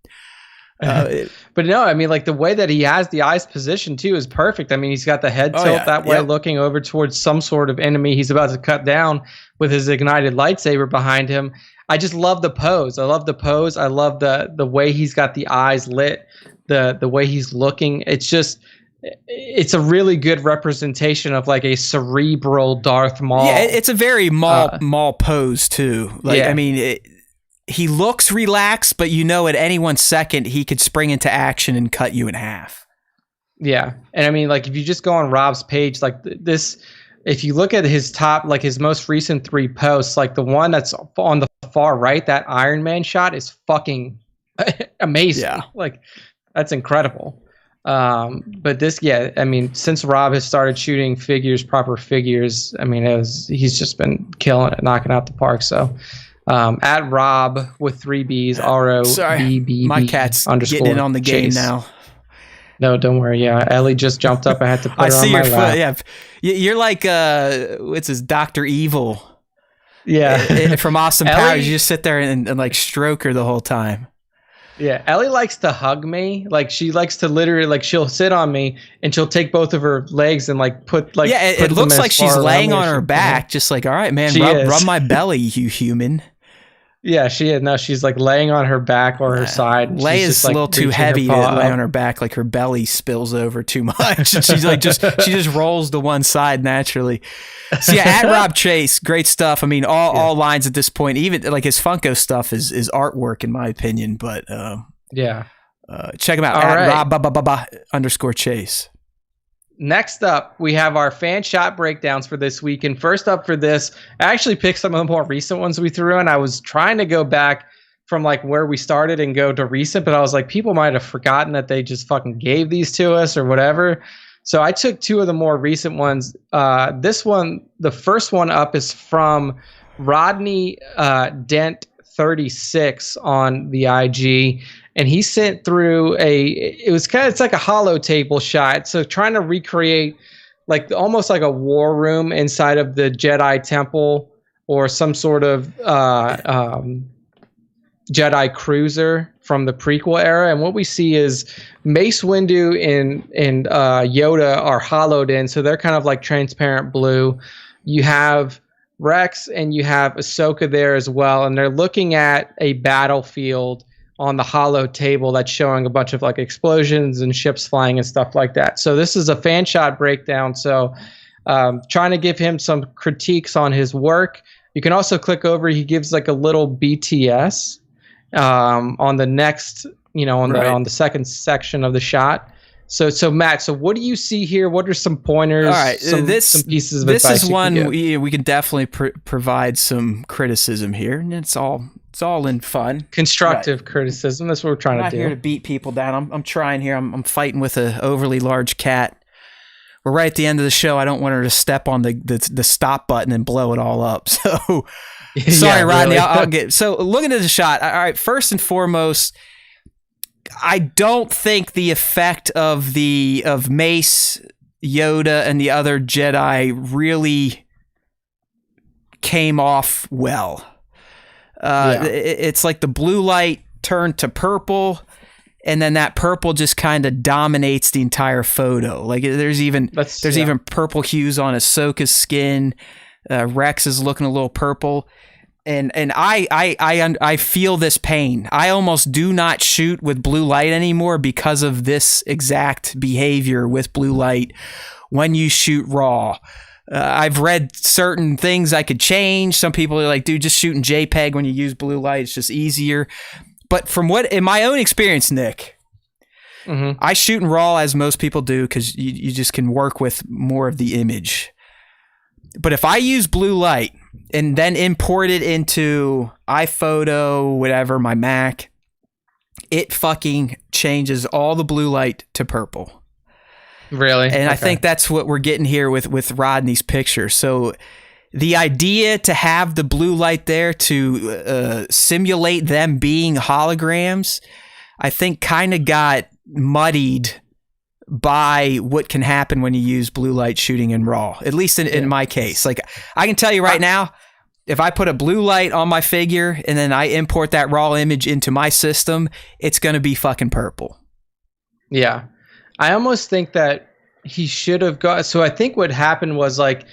But no, I mean, like the way that he has the eyes positioned too is perfect. I mean, he's got the head tilt that way, looking over towards some sort of enemy he's about to cut down with his ignited lightsaber behind him. I just love the pose. I love the pose. I love the way he's got the eyes lit, the way he's looking. It's a really good representation of like a cerebral Darth Maul. Yeah, it's a very Maul pose too. Like, I mean, he looks relaxed, but at any 1 second he could spring into action and cut you in half. Yeah, and I mean, like if you just go on Rob's page, like this, if you look at his top, like his most recent 3 posts, like the one that's on the far right, that Iron Man shot is fucking amazing. Yeah, like that's incredible. But this, I mean, since Rob has started shooting proper figures, I mean, he's just been killing it, knocking out the park. So, at Rob with 3 B's, ROBB. My cat's getting in on the game now. No, don't worry. Yeah, Ellie just jumped up. I had to put her on my lap. I see your foot. Yeah, you're like what's his Dr. Evil? Yeah, from Austin Powers. You just sit there and like stroke her the whole time. Yeah, Ellie likes to hug me. Like she likes to literally, like she'll sit on me and she'll take both of her legs and like put like. Yeah, it looks like she's laying on her back, just like, all right, man, rub my belly, you human. Yeah, she's like laying on her back or her side. Leia's a little too heavy to lay on her back, like her belly spills over too much. She's like she just rolls to one side naturally. So yeah, at Rob Chase, great stuff. I mean, all lines at this point, even like his Funko stuff is artwork in my opinion. But check him out at Rob _ Chase. Next up, we have our fan shot breakdowns for this week. And first up for this, I actually picked some of the more recent ones we threw in. I was trying to go back from like where we started and go to recent, but I was like, people might have forgotten that they just fucking gave these to us or whatever. So I took 2 of the more recent ones. This one, the first one up is from Rodney Dent 36 on the IG. And he sent through it's like a hollow table shot. So trying to recreate like almost like a war room inside of the Jedi Temple or some sort of Jedi cruiser from the prequel era. And what we see is Mace Windu and Yoda are hollowed in. So they're kind of like transparent blue. You have Rex and you have Ahsoka there as well. And they're looking at a battlefield on the hollow table that's showing a bunch of like explosions and ships flying and stuff like that. So this is a fan shot breakdown. So trying to give him some critiques on his work. You can also click over. He gives like a little BTS on the next, on the second section of the shot. So Matt, so what do you see here? What are some pointers? All right, some pieces of advice. This is one we can definitely provide some criticism here, and it's all in fun, constructive criticism. That's what we're trying to do. I'm not here to beat people down. I'm trying here. I'm fighting with an overly large cat. We're right at the end of the show. I don't want her to step on the stop button and blow it all up. So sorry, Rodney. Really. I'll get. So looking at the shot. All right. First and foremost, I don't think the effect of Mace, Yoda, and the other Jedi really came off well. It's like the blue light turned to purple, and then that purple just kind of dominates the entire photo. Like there's even purple hues on Ahsoka's skin. Rex is looking a little purple. And I feel this pain. I almost do not shoot with blue light anymore because of this exact behavior with blue light when you shoot raw. I've read certain things I could change. Some people are like, dude, just shoot in JPEG when you use blue light. It's just easier. But in my own experience, Nick, I shoot in raw as most people do because you just can work with more of the image. But if I use blue light and then import it into iPhoto, whatever, my Mac, it fucking changes all the blue light to purple. Really? And I think that's what we're getting here with Rodney's picture. So the idea to have the blue light there to simulate them being holograms, I think kind of got muddied by what can happen when you use blue light shooting in RAW, at least in my case. Like I can tell you right now, if I put a blue light on my figure and then I import that RAW image into my system, it's going to be fucking purple. Yeah. I almost think that he should have got. So I think what happened was like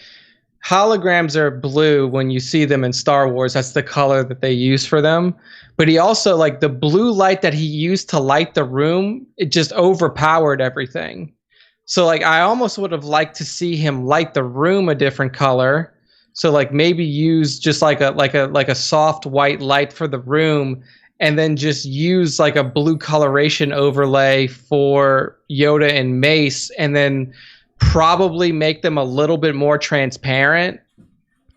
holograms are blue when you see them in Star Wars. That's the color that they use for them. But he also, like, the blue light that he used to light the room, it just overpowered everything. So like I almost would have liked to see him light the room a different color. So like maybe use just like a soft white light for the room, and then just use like a blue coloration overlay for Yoda and Mace, and then probably make them a little bit more transparent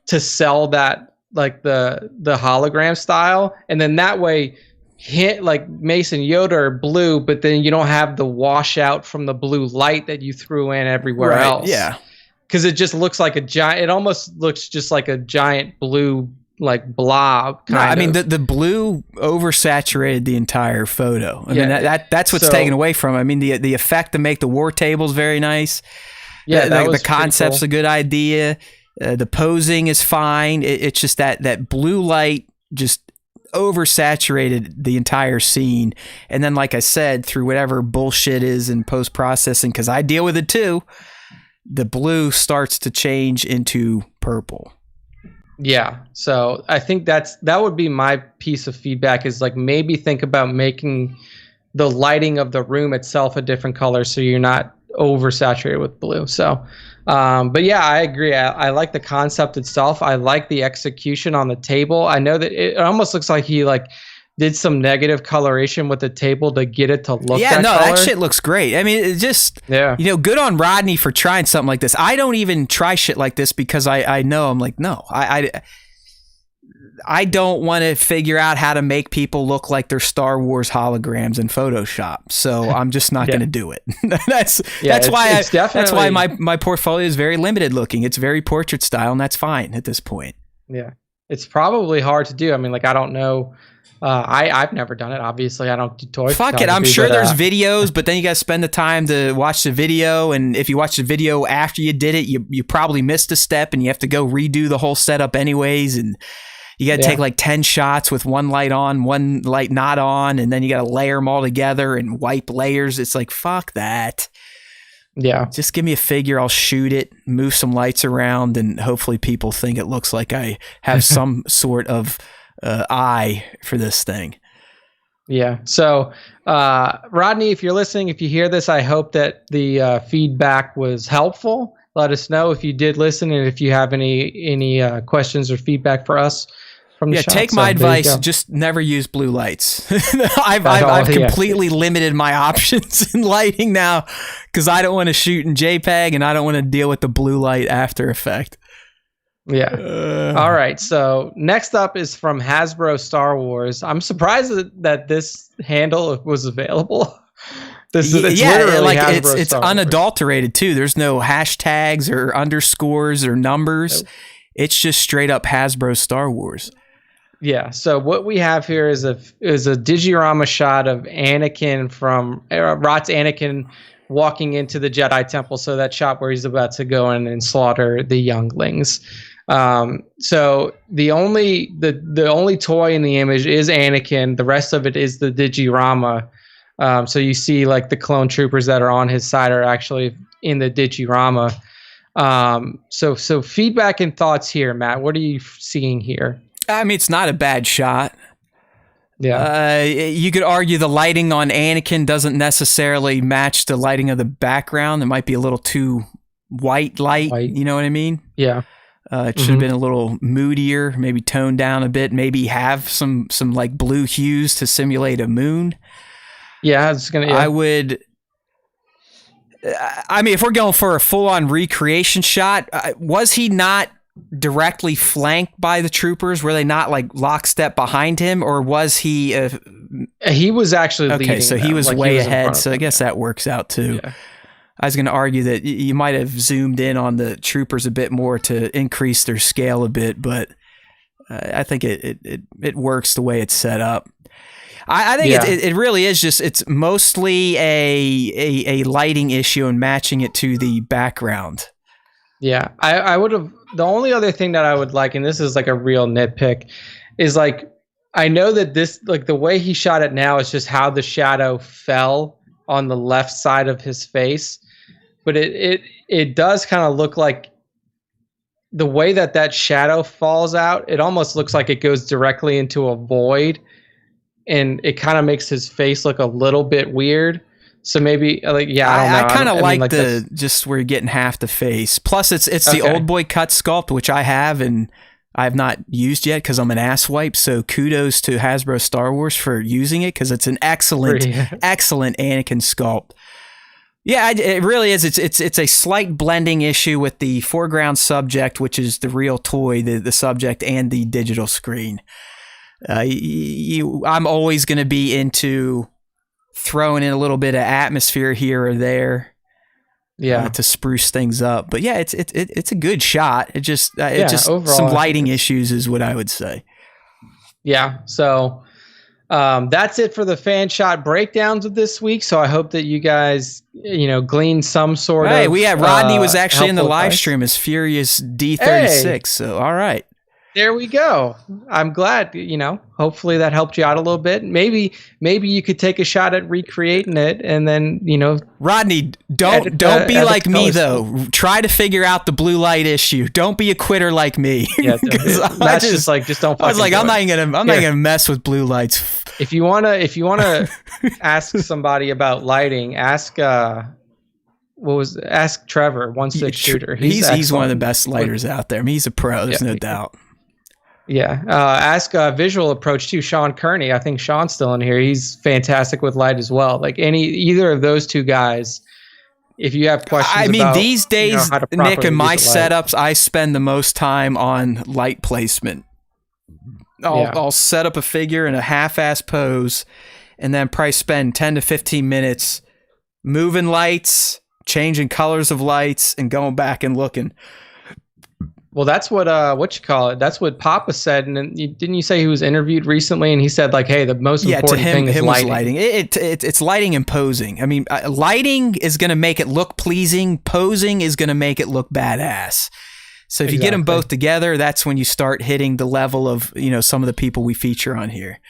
to sell that, like the hologram style. And then that way like Mace and Yoda are blue, but then you don't have the washout from the blue light that you threw in everywhere else. Yeah. Because it just looks like it almost looks just like a giant blue, like, blob. I mean, the blue oversaturated the entire photo. I mean, that's what's taken away from it. I mean, the effect to make the war tables very nice. Yeah, the concept's a good idea. The posing is fine. It's just that blue light just oversaturated the entire scene. And then, like I said, through whatever bullshit is in post-processing, because I deal with it too, the blue starts to change into purple. Yeah. So I think that would be my piece of feedback, is like maybe think about making the lighting of the room itself a different color so you're not oversaturated with blue. So but yeah, I agree. I like the concept itself. I like the execution on the table. I know that it almost looks like he like did some negative coloration with the table to get it to look that color. That shit looks great. I mean, it just, good on Rodney for trying something like this. I don't even try shit like this because I know, I'm like, no, I don't want to figure out how to make people look like they're Star Wars holograms in Photoshop. So I'm just not going to do it. That's why my portfolio is very limited looking. It's very portrait style, and that's fine at this point. Yeah. It's probably hard to do. I mean, like, I don't know. I've never done it. Obviously, I don't do toy Fuck it. I'm sure there's videos, but then you got to spend the time to watch the video. And if you watch the video after you did it, you probably missed a step and you have to go redo the whole setup anyways. And you got to take like 10 shots with one light on, one light not on. And then you got to layer them all together and wipe layers. It's like, fuck that. Yeah. Just give me a figure. I'll shoot it, move some lights around, and hopefully people think it looks like I have some sort of eye for this thing. Yeah. So, Rodney, if you're listening, if you hear this, I hope that the feedback was helpful. Let us know if you did listen, and if you have any questions or feedback for us from the shop. Take my advice. Just never use blue lights. I've completely limited my options in lighting now because I don't want to shoot in JPEG and I don't want to deal with the blue light after effect. Yeah. All right. So next up is from Hasbro Star Wars. I'm surprised that this handle was available. It's unadulterated too. There's no hashtags or underscores or numbers. Nope. It's just straight up Hasbro Star Wars. Yeah. So what we have here is a digirama shot of Anakin from Rot's Anakin walking into the Jedi Temple. So that shot where he's about to go in and slaughter the younglings. So the only toy in the image is Anakin. The rest of it is the digirama. So you see like the clone troopers that are on his side are actually in the digirama. So feedback and thoughts here, Matt. What are you seeing here? I mean, it's not a bad shot. Yeah. You could argue the lighting on Anakin doesn't necessarily match the lighting of the background. It might be a little too white light. You know what I mean? Yeah. It should have been a little moodier, maybe toned down a bit, maybe have some like blue hues to simulate a moon. Yeah, it's gonna. Yeah. I mean, if we're going for a full-on recreation shot, was he not directly flanked by the troopers? Were they not like lockstep behind him, or was he? He was actually leading. Okay, so he was way ahead. So I guess that works out too. Yeah. I was going to argue that you might have zoomed in on the troopers a bit more to increase their scale a bit, but I think it works the way it's set up. I think it really is just, it's mostly a lighting issue and matching it to the background. Yeah, I would have, the only other thing that I would like, and this is like a real nitpick, is like, I know that this, like the way he shot it now is just how the shadow fell on the left side of his face, but it does kind of look like the way that shadow falls out. It almost looks like it goes directly into a void, and it kind of makes his face look a little bit weird. So maybe I don't know. I kind of like the just where you're getting half the face. Plus, it's the old boy cut sculpt, which I have and I have not used yet because I'm an asswipe. So kudos to Hasbro Star Wars for using it because it's an excellent Anakin sculpt. Yeah, it really is. It's a slight blending issue with the foreground subject, which is the real toy, the subject, and the digital screen. I'm always going to be into throwing in a little bit of atmosphere here or there, to spruce things up. But yeah, it's a good shot. It just overall, some lighting issues is what I would say. Yeah. So that's it for the fan shot breakdowns of this week. So I hope that you guys, glean some sort of. Hey, Rodney was actually in the live stream as Furious D36. Hey. So all right. There we go. I'm glad, hopefully that helped you out a little bit. Maybe you could take a shot at recreating it and then, Rodney, don't be like me though. Try to figure out the blue light issue. Don't be a quitter like me. Yeah, just don't. I was like, I'm not gonna mess with blue lights. If you wanna ask somebody about lighting, ask Trevor, 1/6 shooter. He's one of the best lighters out there. I mean, he's a pro. There's no doubt. Yeah. Ask Visual Approach too, Sean Kearney. I think Sean's still in here. He's fantastic with light as well. Like either of those two guys, if you have questions. I mean, these days, Nick, in my setups, I spend the most time on light placement. I'll set up a figure in a half-ass pose and then probably spend 10 to 15 minutes moving lights, changing colors of lights, and going back and looking. Well, that's what that's what Papa said, and then didn't you say he was interviewed recently, and he said like, hey, the most important thing is lighting. It's lighting and posing. I mean, lighting is going to make it look pleasing. Posing is going to make it look badass. So if you get them both together, that's when you start hitting the level of some of the people we feature on here,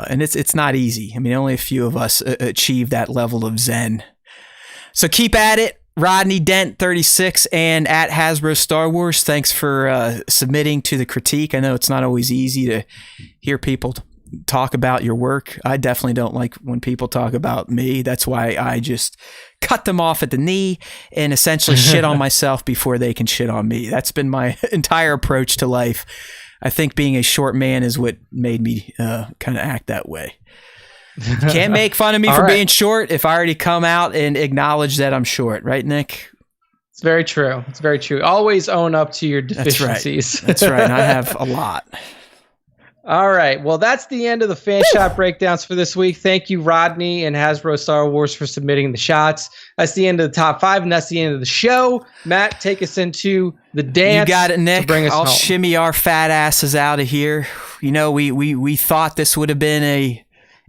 and it's not easy. I mean, only a few of us achieve that level of zen. So keep at it. Rodney Dent 36 and at Hasbro Star Wars, thanks for submitting to the critique. I know it's not always easy to hear people talk about your work. I definitely don't like when people talk about me. That's why I just cut them off at the knee and essentially shit on myself before they can shit on me. That's been my entire approach to life. I think being a short man is what made me kind of act that way. You can't make fun of me for being short if I already come out and acknowledge that I'm short, right, Nick? It's very true. It's very true. Always own up to your deficiencies. That's right. And I have a lot. All right. Well, that's the end of the fan shot breakdowns for this week. Thank you, Rodney and Hasbro Star Wars, for submitting the shots. That's the end of the top 5, and that's the end of the show. Matt, take us into the dance. You got it, Nick. I'll home. Shimmy our fat asses out of here. We thought this would have been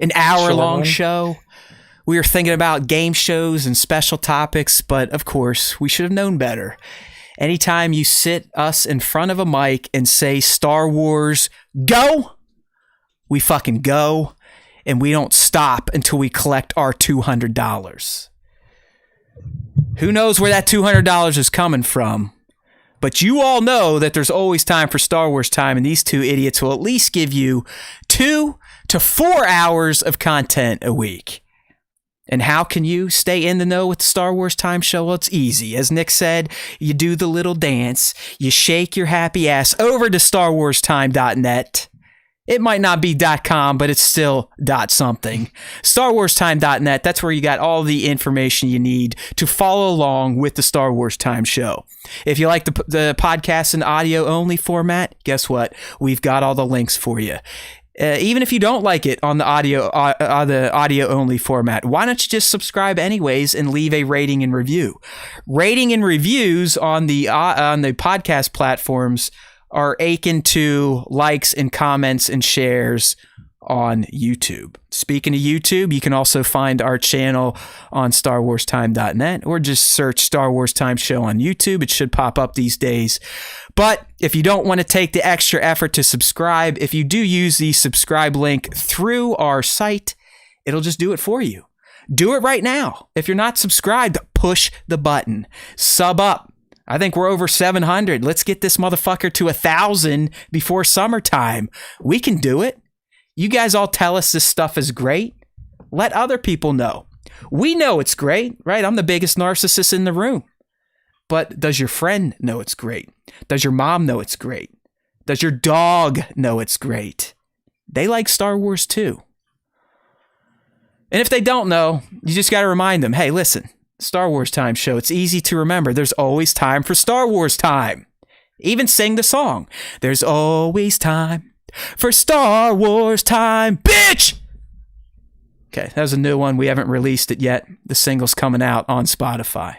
an hour-long show. We were thinking about game shows and special topics, but of course, we should have known better. Anytime you sit us in front of a mic and say Star Wars, go, we fucking go, and we don't stop until we collect our $200. Who knows where that $200 is coming from? But you all know that there's always time for Star Wars time, and these two idiots will at least give you 2 to 4 hours of content a week. And how can you stay in the know with the Star Wars Time Show? Well, it's easy. As Nick said, you do the little dance, you shake your happy ass over to StarWarsTime.net. It might not be .com, but it's still .something. StarWarsTime.net, that's where you got all the information you need to follow along with the Star Wars Time Show. If you like the podcast in audio only format, guess what? We've got all the links for you. Even if you don't like it on the audio only format, why don't you just subscribe anyways and leave a rating and review? Rating and reviews on the podcast platforms are akin to likes and comments and shares on YouTube. Speaking of YouTube, you can also find our channel on StarWarsTime.net or just search Star Wars Time Show on YouTube. It should pop up these days. But if you don't want to take the extra effort to subscribe, if you do use the subscribe link through our site, it'll just do it for you. Do it right now. If you're not subscribed, push the button. Sub up. I think we're over 700. Let's get this motherfucker to 1,000 before summertime. We can do it. You guys all tell us this stuff is great. Let other people know. We know it's great, right? I'm the biggest narcissist in the room. But does your friend know it's great? Does your mom know it's great? Does your dog know it's great? They like Star Wars too. And if they don't know, you just got to remind them, hey, listen, Star Wars Time show, it's easy to remember. There's always time for Star Wars time. Even sing the song. There's always time for Star Wars time, bitch! Okay, that was a new one. We haven't released it yet. The single's coming out on Spotify.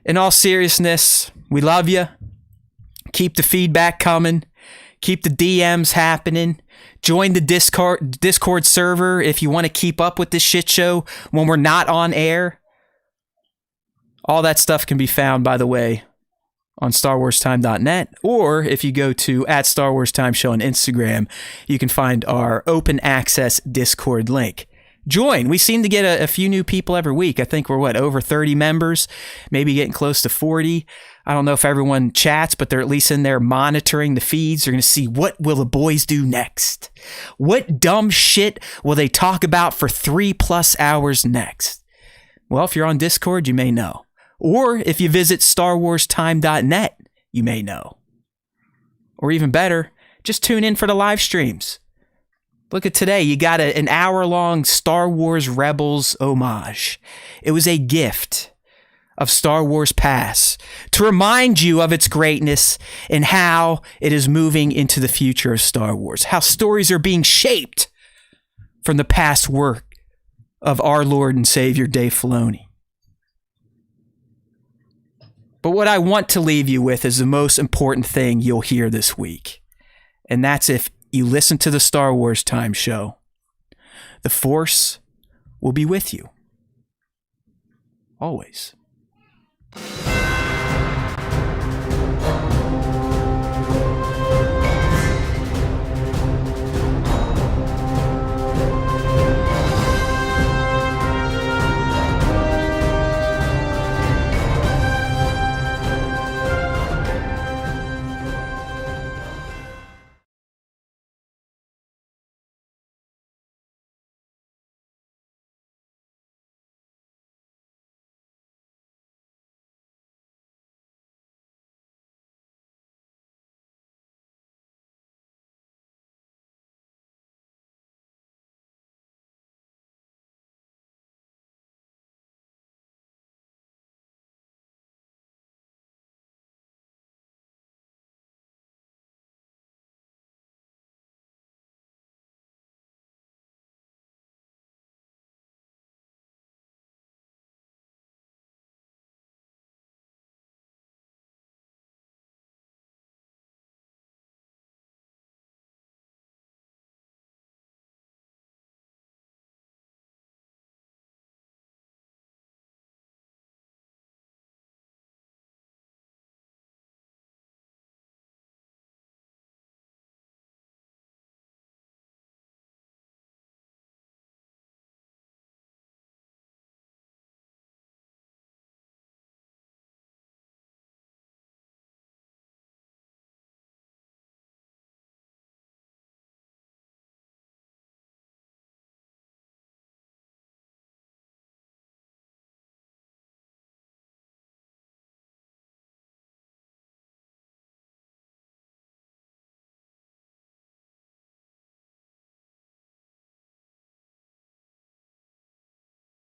In all seriousness, we love you. Keep the feedback coming. Keep the DMs happening. Join the Discord server if you want to keep up with this shit show when we're not on air. All that stuff can be found, by the way, on StarWarsTime.net, or if you go to @StarWarsTimeShow on Instagram, you can find our open access Discord link. Join. We seem to get a few new people every week. I think we're, over 30 members, maybe getting close to 40. I don't know if everyone chats, but they're at least in there monitoring the feeds. They're going to see what will the boys do next. What dumb shit will they talk about for 3+ hours next? Well, if you're on Discord, you may know. Or if you visit StarWarsTime.net, you may know. Or even better, just tune in for the live streams. Look at today, you got an hour-long Star Wars Rebels homage. It was a gift of Star Wars Pass to remind you of its greatness and how it is moving into the future of Star Wars, how stories are being shaped from the past work of our Lord and Savior Dave Filoni. But what I want to leave you with is the most important thing you'll hear this week. And that's if you listen to the Star Wars Time show, the Force will be with you. Always.